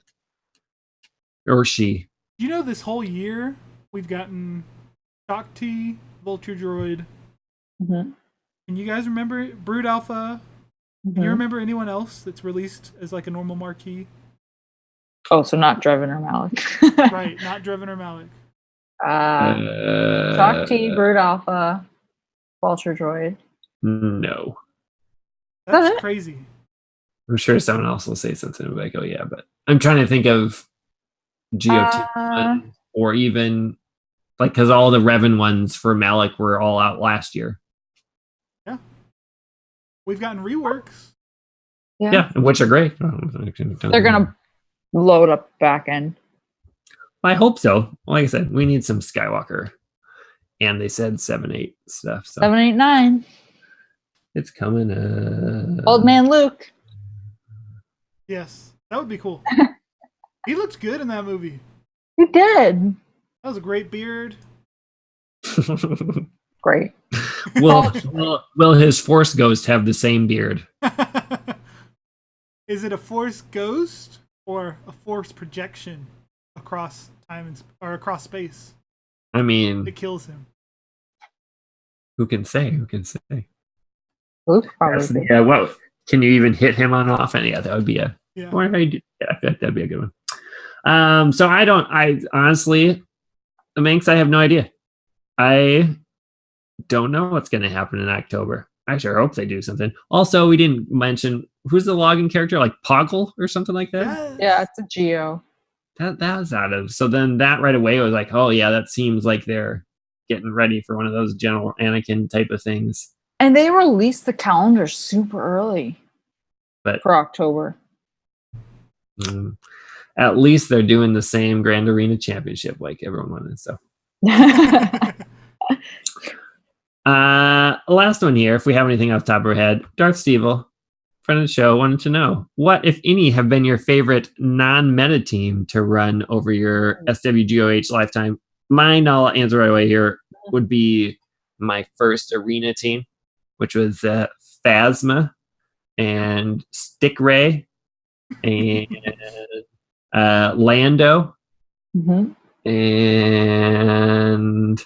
or she. You know, this whole year we've gotten Shock T, Vulture Droid. Mm-hmm. Can you guys remember Brood Alpha? Mm-hmm. Can you remember anyone else that's released as like a normal marquee? Oh, so not Drevin or Malik. Right, not Drevin or Malik. Shock T, Brood Alpha, Vulture Droid. No. That's crazy. I'm sure someone else will say something like, oh yeah, but I'm trying to think of GOT or even like, because all the Revan ones for Malik were all out last year. Yeah. We've gotten reworks. Yeah, which are great. They're going to load up back end. I hope so. Like I said, we need some Skywalker. And they said 7-8 stuff. So 7-8-9. It's coming. Old Man Luke. Yes, that would be cool. He looked good in that movie. He did. That was a great beard. Great. Will his Force ghost have the same beard? Is it a Force ghost or a Force projection across time or across space? I mean, it kills him. Who can say? Who can say? Luke probably. Yeah. Well, can you even hit him on off? And yeah, that would be a. Yeah. Or how you do, yeah, that'd be a good one. So I honestly, the Manx, I have no idea. I don't know what's going to happen in October. I sure hope they do something. Also, we didn't mention who's the login character, like Poggle or something like that. Yes. Yeah, it's a Geo. That was out of. So then that right away was like, oh yeah, that seems like they're getting ready for one of those General Anakin type of things. And they released the calendar super early, but for October. At least they're doing the same Grand Arena Championship like everyone wanted. So. Last one here, if we have anything off the top of our head. Darth Stevel, friend of the show, wanted to know, what, if any, have been your favorite non-meta team to run over your SWGOH lifetime? Mine, I'll answer right away here, would be my first arena team, which was Phasma and Stickray and Lando. Mm-hmm. And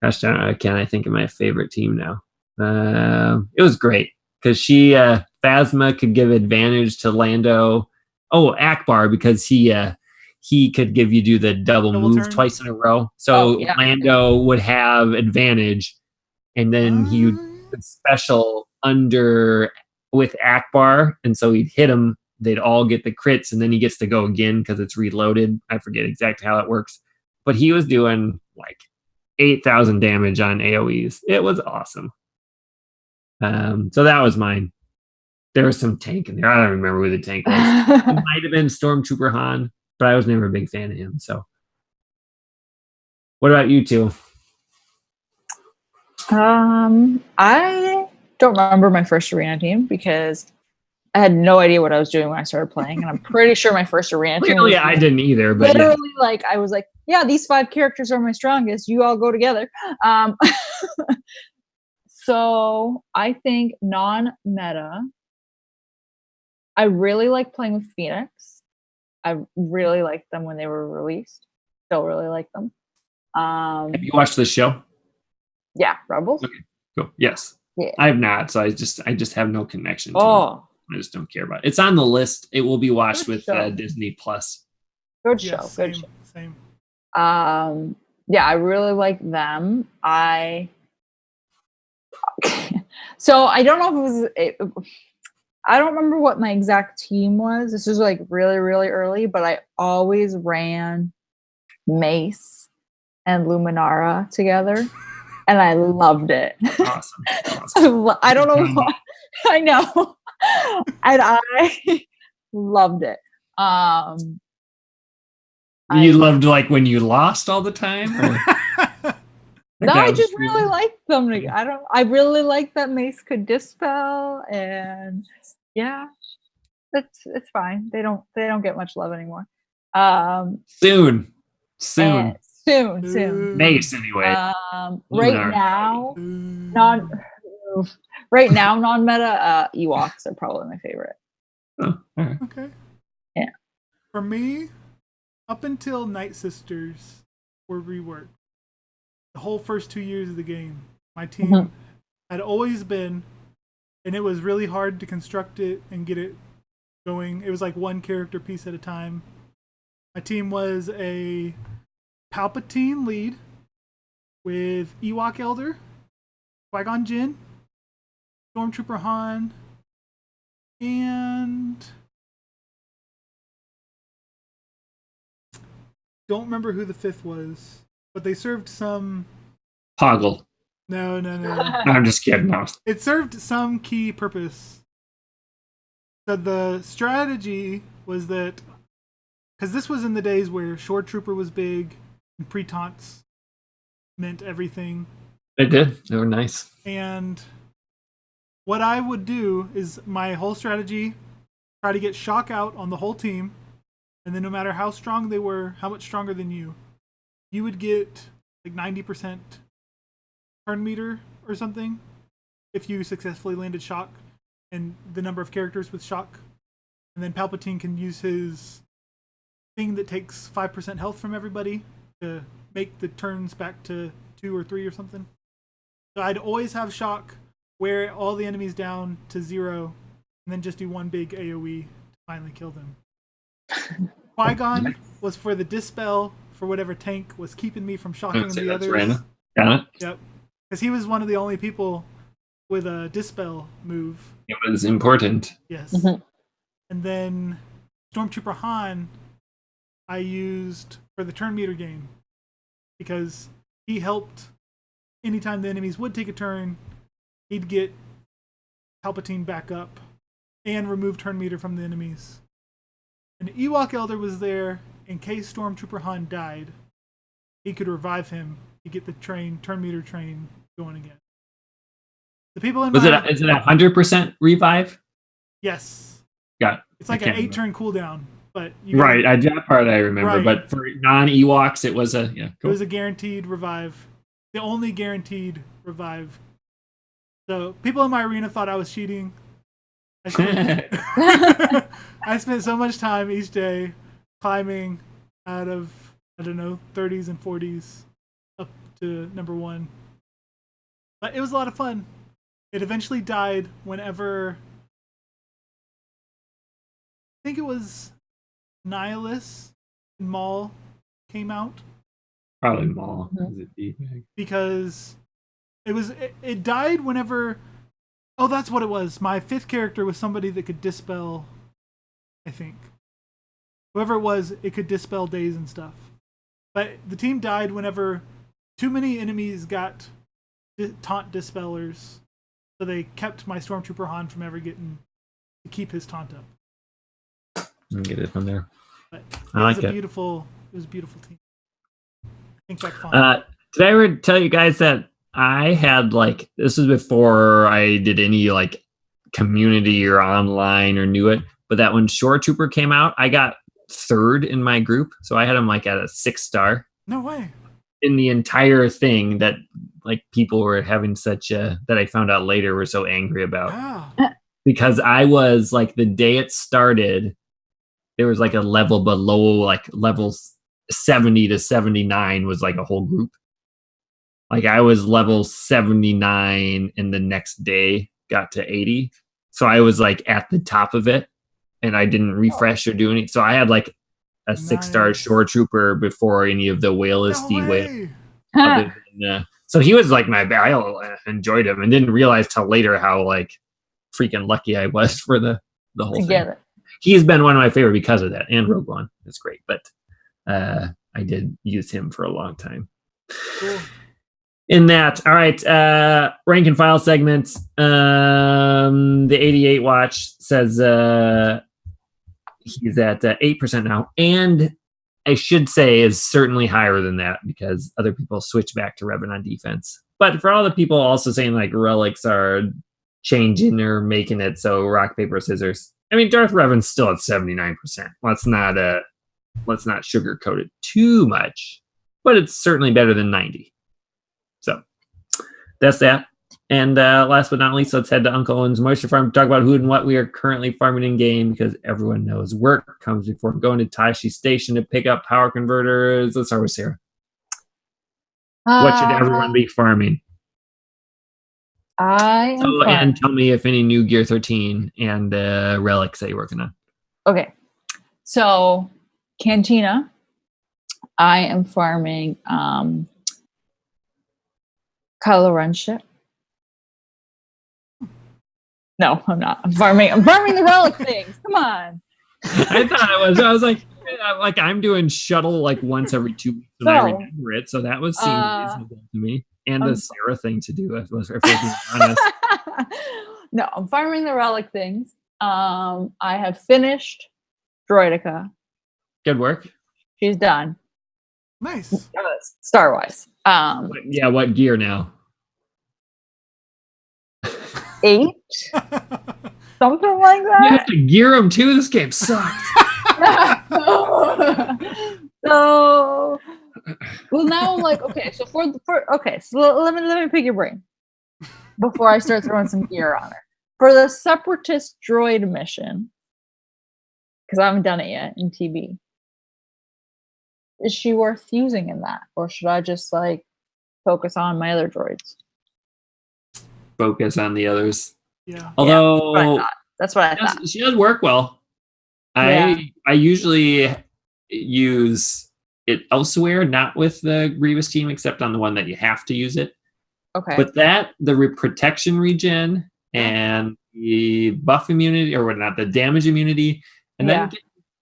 gosh, I can't think of my favorite team now. It was great because Phasma could give advantage to Lando. Oh, Akbar, because he could do the double move turn. twice in a row. So Lando would have advantage, and then he would special under with Akbar, and so he'd hit him. They'd all get the crits, and then he gets to go again because it's reloaded. I forget exactly how that works, but he was doing like 8,000 damage on AoEs. It was awesome. So that was mine. There was some tank in there. I don't remember who the tank was. It might have been Stormtrooper Han, but I was never a big fan of him. So, what about you two? I don't remember my first arena team because I had no idea what I was doing when I started playing, and I'm pretty sure my first arena team. Clearly, I didn't either. But literally, like I was like, yeah, these 5 characters are my strongest. You all go together. So I think non-meta. I really like playing with Phoenix. I really liked them when they were released. Still really like them. Have you watched the show? Yeah, Rebels. Okay, cool. Yes. Yeah. I have not, so I just have no connection to it. Oh, I just don't care about it. It's on the list. It will be watched Good with show. Disney Plus. good Yeah, show. same, Good show. same. Yeah, I really like them. So I don't know if it was. I don't remember what my exact team was. This was like really, really early, but I always ran Mace and Luminara together, and I loved it. Awesome. I don't know why. I know, and I loved it. You loved like when you lost all the time? Or? No, I just really liked them. I really like that Mace could dispel, and yeah, it's fine. They don't get much love anymore. Soon. Mace anyway. Right now, non-meta Ewoks are probably my favorite. Oh, all right. Okay. Yeah. For me, up until Night Sisters were reworked, the whole first 2 years of the game, my team had always been, and it was really hard to construct it and get it going. It was like one character piece at a time. My team was a Palpatine lead with Ewok Elder, Qui-Gon Jinn, Stormtrooper Han, and don't remember who the fifth was, but they served some. Poggle. No. No, I'm just kidding. No. It served some key purpose. So the strategy was that, because this was in the days where Shore Trooper was big and pre-taunts meant everything. They did. They were nice. And what I would do is my whole strategy, try to get shock out on the whole team, and then no matter how strong they were, how much stronger than you would get like 90% turn meter or something if you successfully landed shock, and the number of characters with shock. And then Palpatine can use his thing that takes 5% health from everybody to make the turns back to 2 or 3 or something. So I'd always have shock, wear all the enemies down to 0, and then just do one big AoE to finally kill them. Qui-Gon was for the dispel for whatever tank was keeping me from shocking the others. Random. Got it? Yep. Because he was one of the only people with a dispel move. It was important. Yes. And then Stormtrooper Han I used for the turn meter game, because he helped anytime the enemies would take a turn, he'd get Palpatine back up and remove turn meter from the enemies. And Ewok Elder was there in case Stormtrooper Han died. He could revive him to get the turn meter train going again. The people in is it 100% revive? Yes. Got it. It's like an 8-turn cooldown, but right. That part I remember. Right. But for non-Ewoks, it was cool. It was a guaranteed revive. The only guaranteed revive. So people in my arena thought I was cheating. I spent so much time each day climbing out of, 30s and 40s up to number 1. But it was a lot of fun. It eventually died whenever, I think it was Nihilus and Maul came out. Probably Maul. Because it died whenever. Oh, that's what it was. My 5th character was somebody that could dispel, I think. Whoever it was, it could dispel days and stuff. But the team died whenever too many enemies got taunt dispellers, so they kept my Stormtrooper Han from ever getting to keep his taunt up. Get it from there. But I like it. it. It was a beautiful team. I think that's fun. Did I ever tell you guys that I had this was before I did any community or online or knew it, but that when Shore Trooper came out, I got 3rd in my group, so I had him at a 6-star. No way. In the entire thing that people were having that I found out later were so angry about. Wow. Because I was the day it started, there was like a level below, like levels 70 to 79 was like a whole group. Like I was level 79 and the next day got to 80. So I was like at the top of it and I didn't refresh or do anything. So I had like a 6-star shore trooper before any of the whale-isty whale. So he was like I enjoyed him and didn't realize till later how like freaking lucky I was for the whole thing. He's been one of my favorite because of that, and Rogue One is great, but I did use him for a long time. Cool. In that, all right, rank and file segments. The 88 watch says he's at 8% now, and I should say is certainly higher than that because other people switch back to Revan on defense. But for all the people also saying like relics are changing or making it so rock, paper, scissors. I mean, Darth Revan's still at 79%. Let's not sugarcoat it too much, but it's certainly better than 90. So that's that. And last but not least, let's head to Uncle Owen's Moisture Farm to talk about who and what we are currently farming in game because everyone knows work comes before going to Tashi Station to pick up power converters. Let's start with Sarah. What should everyone be farming? And tell me if any new Gear 13 and relics that you're working on. Okay. So, Cantina. I am farming Kylo Ren ship. No, I'm not. I'm farming the relic things. Come on. I thought I was like I'm doing shuttle like once every 2 weeks and I remember it, so that was seemed reasonable to me. And the Sarah thing to do, if we're being honest. No, I'm farming the relic things. I have finished Droidica. Good work. She's done. Nice. Star-wise. What gear now? 8? Something like that. You have to gear them too. This game sucks. So, well, now I'm like, okay. So let me pick your brain before I start throwing some gear on her for the Separatist droid mission because I haven't done it yet in TB. Is she worth using in that, or should I just like focus on my other droids? Focus on the others. Yeah. Although that's what I thought. She does work well. I usually use it elsewhere, not with the Grievous team, except on the one that you have to use it. Okay. But the protection regen and the buff immunity, or whatnot, the damage immunity, and then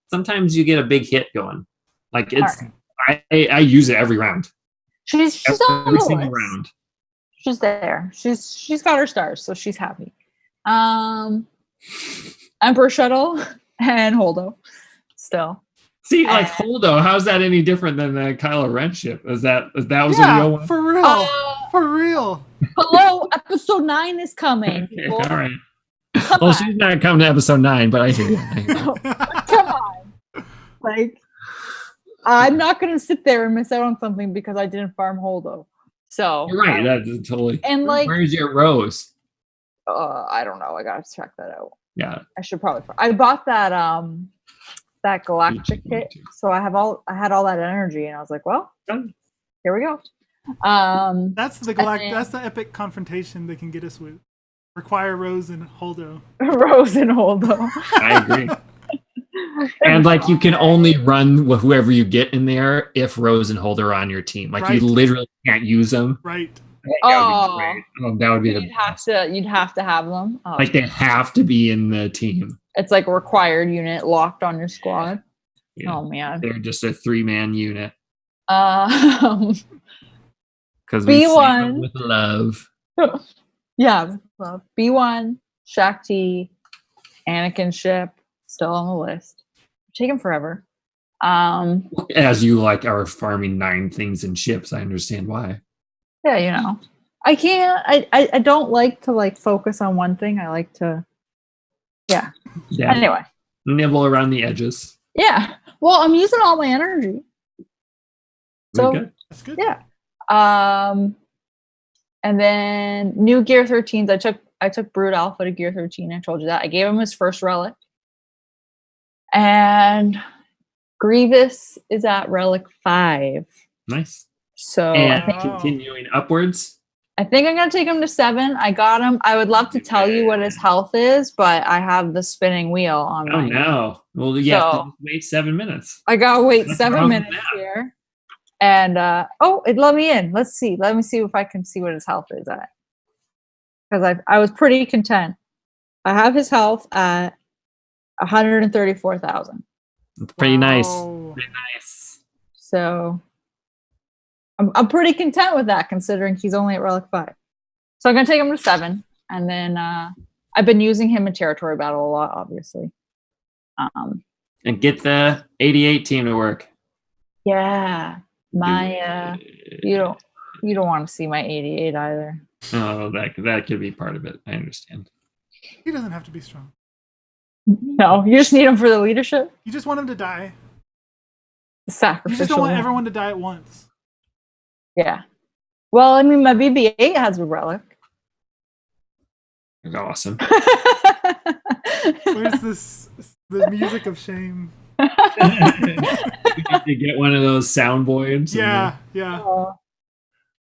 sometimes you get a big hit going. Like it's, I use it every round. She's every single round. She's there. She's got her stars, so she's happy. Emperor Shuttle and Holdo still. See, like Holdo, how's that any different than the Kylo Ren ship? That was the one? For real. For real. Hello, episode 9 is coming. Okay, all right. Well, she's not coming to episode 9, but I hear you. Come on. Like, I'm not going to sit there and miss out on something because I didn't farm Holdo. So you're right. That's totally. And like, where's your Rose? I don't know. I got to check that out. Yeah. I should probably. I bought that Galactic kit, so I had all that energy, and I was like, well, here we go. That's the epic confrontation they can get us with. Require Rose and Holdo. Rose and Holdo. I agree. And like you can only run with whoever you get in there if Rose and Holdo are on your team. Like you literally can't use them. Right. That would be you'd have to have them. Like they have to be in the team. It's like a required unit locked on your squad. Yeah. Oh man. They're just a 3-man unit. Because we save them with love. Yeah, with love. B1, Shakti, Anakin ship, still on the list. Taking forever. As you like are farming 9 things in ships, I understand why. Yeah, you know. I can't I don't like to like focus on one thing. I like to Anyway. Nibble around the edges. Yeah. Well, I'm using all my energy. So that's good. Yeah. And then new Gear 13s. I took Brood Alpha to Gear 13. I told you that. I gave him his first relic. And Grievous is at Relic 5. Nice. So And I think continuing upwards. I think I'm gonna take him to 7. I got him. I would love to tell you what his health is, but I have the spinning wheel on. Oh no! Well, you have to wait 7 minutes. I gotta wait 7 minutes here, and it let me in. Let's see. Let me see if I can see what his health is at. Because I was pretty content. I have his health at 134,000. It's pretty nice. Pretty nice. So I'm pretty content with that, considering he's only at Relic 5. So I'm going to take him to 7. And then I've been using him in Territory Battle a lot, obviously. And get the 88 team to work. Yeah. My you don't want to see my 88 either. Oh, that could be part of it. I understand. He doesn't have to be strong. No, you just need him for the leadership. You just want him to die. Sacrificial. You just don't want everyone to die at once. Yeah. Well, I mean, my BB-8 has a relic. It's awesome. Where's the music of shame? We need to get one of those soundboards. Yeah.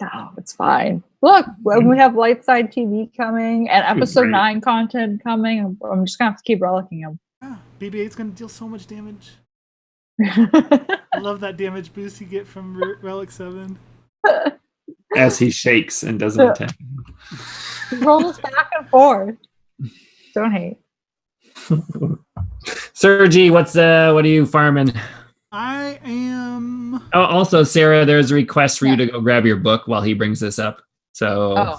Oh, it's fine. Look, we have Lightside TV coming and episode 9 content coming. I'm just gonna have to keep relicking him. Yeah, BB-8's gonna deal so much damage. I love that damage boost you get from Relic 7. As he shakes and doesn't attack. He rolls back and forth. Don't hate. Sergi, what are you farming? I am. Oh, also, Sarah, there's a request for you to go grab your book while he brings this up. So,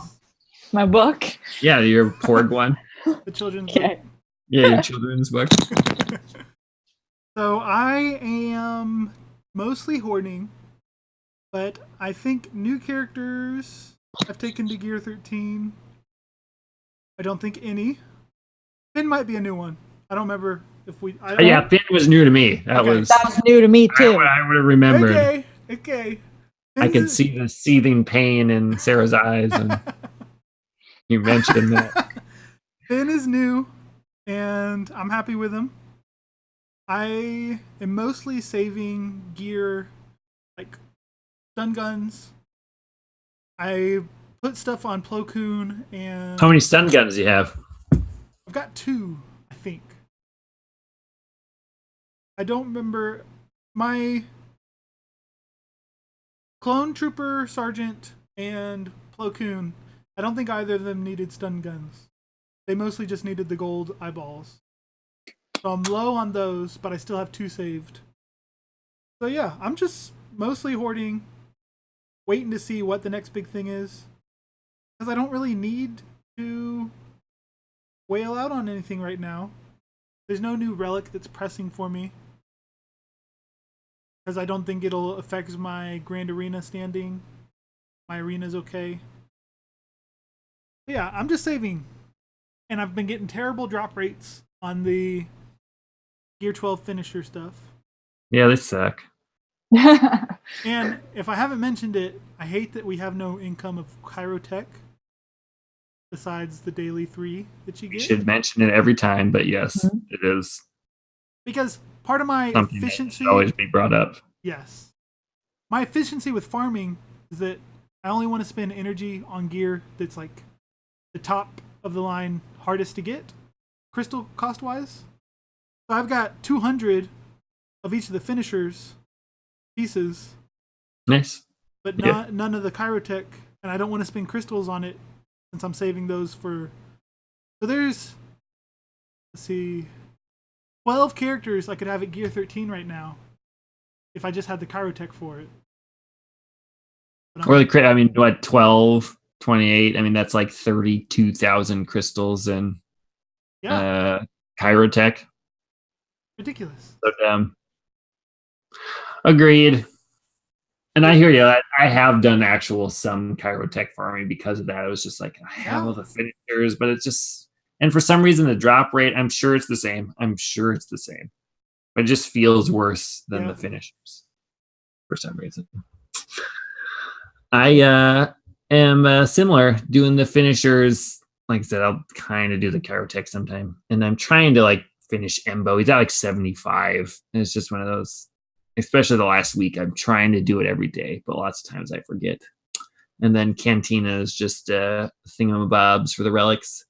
my book? Yeah, your Porg one. The children's book. Yeah, your children's book. So I am mostly hoarding, but I think new characters I've taken to Gear 13. I don't think any. Finn might be a new one. I don't remember if we. Finn was new to me. That was new to me too. I would have remembered. Okay. I could see the seething pain in Sarah's eyes, and you mentioned that. Finn is new, and I'm happy with him. I am mostly saving gear, like stun guns. I put stuff on Plo Koon and. How many stun guns do you have? I've got 2, I think. I don't remember. My Clone Trooper Sergeant and Plo Koon, I don't think either of them needed stun guns. They mostly just needed the gold eyeballs. So I'm low on those, but I still have 2 saved. So yeah, I'm just mostly hoarding, waiting to see what the next big thing is. Because I don't really need to wail out on anything right now. There's no new relic that's pressing for me. Because I don't think it'll affect my Grand Arena standing. My arena's okay. But yeah, I'm just saving. And I've been getting terrible drop rates on the Gear 12 finisher stuff. Yeah, they suck. And if I haven't mentioned it, I hate that we have no income of Chirotech besides the daily 3 that you get. You should mention it every time, but yes, it is. Because part of my something efficiency that should always be brought up. Yes. My efficiency with farming is that I only want to spend energy on gear that's like the top of the line, hardest to get, crystal cost wise. So I've got 200 of each of the finishers pieces. Nice. But none of the Chirotech, and I don't want to spend crystals on it since I'm saving those for. So there's, let's see, 12 characters I could have at Gear 13 right now if I just had the Chirotech for it. Or I mean, what, 12, 28? I mean, that's like 32,000 crystals and Chirotech. Ridiculous. So, agreed. And I hear you. I have done actual some Chirotech farming because of that. It was just like, I have all the finishers, but it's just, and for some reason, the drop rate, I'm sure it's the same. But it just feels worse than the finishers for some reason. I am similar, doing the finishers. Like I said, I'll kind of do the Chirotech sometime. And I'm trying to like finish Embo. He's at like 75. And it's just one of those, especially the last week. I'm trying to do it every day, but lots of times I forget. And then Cantina is just thingamabobs for the relics.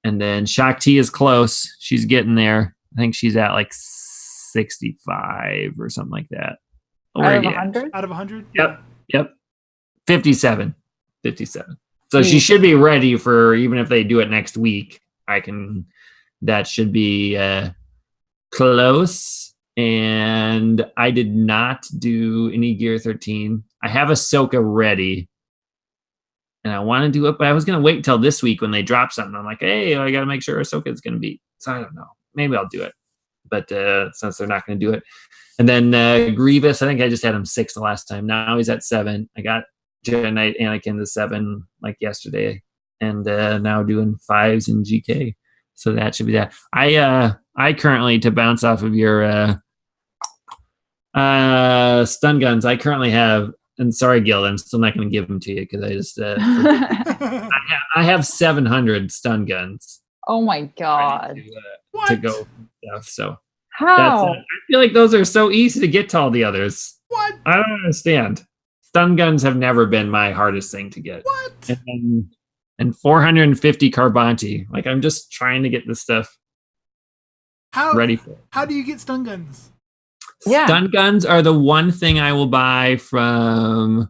And then Shakti is close. She's getting there. I think she's at like 65 or something like that. Out of 100? Out of 100? Yep. 57. So she should be ready for, even if they do it next week, that should be close. And I did not do any Gear 13. I have Ahsoka ready. And I want to do it, but I was going to wait until this week when they drop something. I'm like, hey, I got to make sure Ahsoka is going to beat. So I don't know. Maybe I'll do it. But since they're not going to do it. And then Grievous, I think I just had him 6 the last time. Now he's at 7. I got Jedi Knight Anakin to 7 like yesterday. And now doing 5s in GK. So that should be that. I currently, to bounce off of your stun guns, I currently have, and sorry, Gil, I'm still not going to give them to you because I just I have 700 stun guns. Oh my god! To go stuff. So how? I feel like those are so easy to get to all the others. What? I don't understand. Stun guns have never been my hardest thing to get. What? And 450 Carbonite. Like, I'm just trying to get this stuff ready for it. How do you get stun guns? Yeah. Stun guns are the one thing I will buy from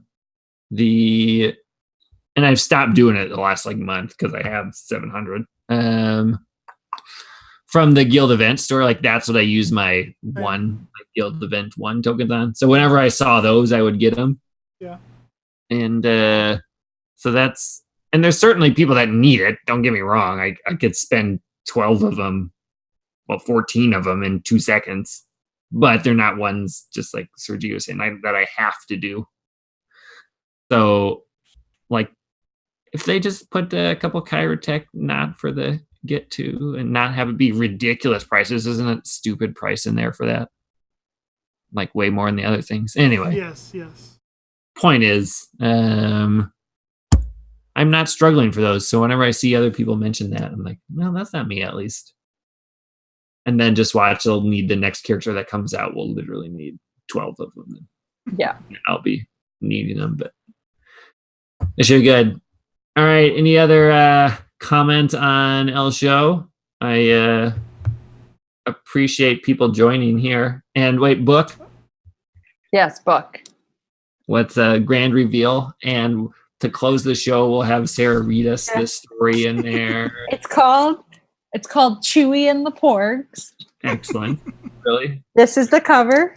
and I've stopped doing it the last like month because I have 700. From the Guild event store, like that's what I use my Guild event 1 tokens on. So whenever I saw those, I would get them. Yeah. And so that's, and there's certainly people that need it. Don't get me wrong. I could spend 12 of them, 14 of them in 2 seconds. But they're not ones, just like Sergio was saying, that I have to do. So, like, if they just put a couple Chirotech not for the get to and not have it be ridiculous prices, isn't it stupid price in there for that? Like, way more than the other things. Anyway. Yes. Point is, I'm not struggling for those. So whenever I see other people mention that, I'm like, no, that's not me at least. And then just watch, they'll need the next character that comes out. We'll literally need 12 of them. Yeah. I'll be needing them, but it should be good. All right. Any other comment on El Show? I appreciate people joining here. And wait, book? Yes, book. What's a grand reveal? And to close the show, we'll have Sarah read us this story in there. It's called Chewie and the Porgs. Excellent. Really? This is the cover.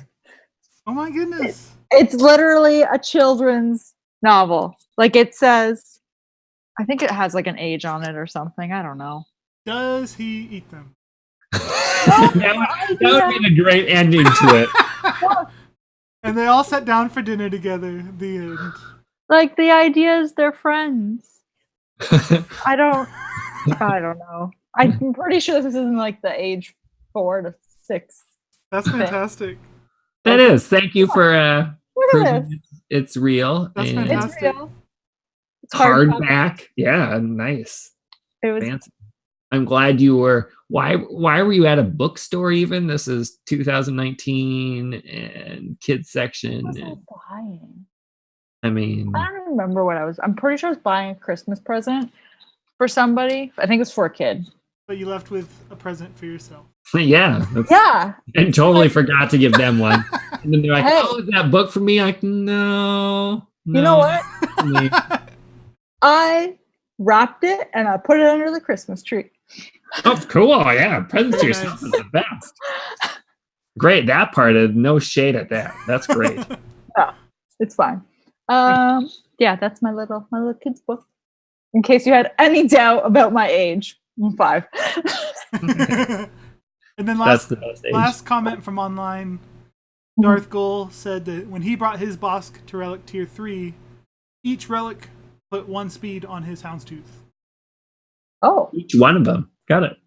Oh my goodness. It's literally a children's novel. Like it says, I think it has like an age on it or something. I don't know. Does he eat them? that would be a great ending to it. And they all sat down for dinner together. The end. Like the idea is they're friends. I don't know. I'm pretty sure this isn't like the age 4 to 6. That's fantastic. That is. Thank you for Look at this. It's real. That's fantastic. It's real. It's hardback. Yeah, nice. It was fancy. I'm glad you were. Why were you at a bookstore even? This is 2019 and kids section. What was I buying? I mean, I don't remember what I was. I'm pretty sure I was buying a Christmas present for somebody. I think it was for a kid. But you left with a present for yourself. Yeah. Yeah. And totally forgot to give them one. And then they're like, Hey. oh, is that book for me? I'm like, no. You know what? I wrapped it and I put it under the Christmas tree. Oh, cool. Yeah. Presents to yourself is the best. Great. That part of no shade at that. That's great. Yeah, it's fine. Yeah, that's my little kid's book. In case you had any doubt about my age, I'm 5. And then last comment from online, Darth Gul said that when he brought his Bosk to Relic Tier 3, each relic put 1 speed on his Houndstooth. Oh. Each one of them. Got it.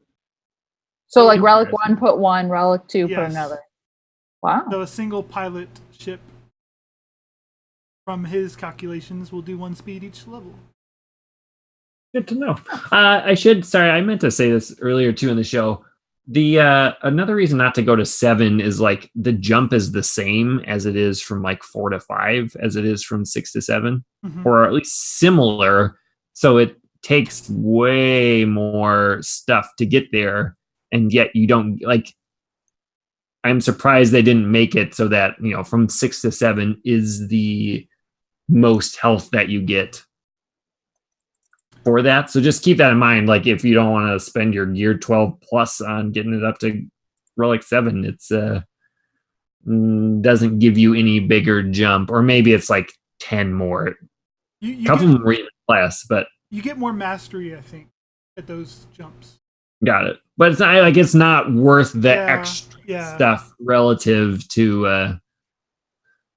So like Relic 1 put 1, Relic 2 Yes. put another. Wow. So a single pilot ship from his calculations will do 1 speed each level. Good to know. I meant to say this earlier too in the show. The another reason not to go to 7 is like the jump is the same as it is from like 4 to 5 as it is from 6 to 7, or at least similar. So it takes way more stuff to get there, and yet you don't like. I'm surprised they didn't make it so that, you know, from 6 to 7 is the most health that you get for that. So just keep that in mind. Like if you don't want to spend your gear 12 plus on getting it up to Relic 7, it's doesn't give you any bigger jump, or maybe it's like 10 more. A couple more even less, but you get more mastery, I think, at those jumps. Got it. But it's not like it's not worth the extra stuff relative to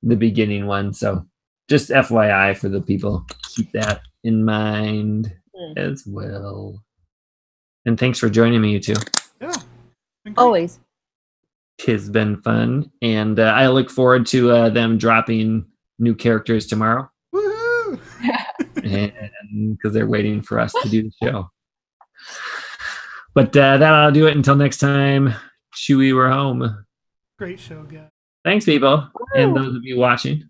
the beginning one. So just FYI for the people, keep that in mind as well. And thanks for joining me, you two. Yeah. Always. It's been fun. And I look forward to them dropping new characters tomorrow. Woohoo! And because they're waiting for us to do the show. But that'll do it until next time. Chewie, we're home. Great show, guys. Thanks, people. Woo! And those of you watching.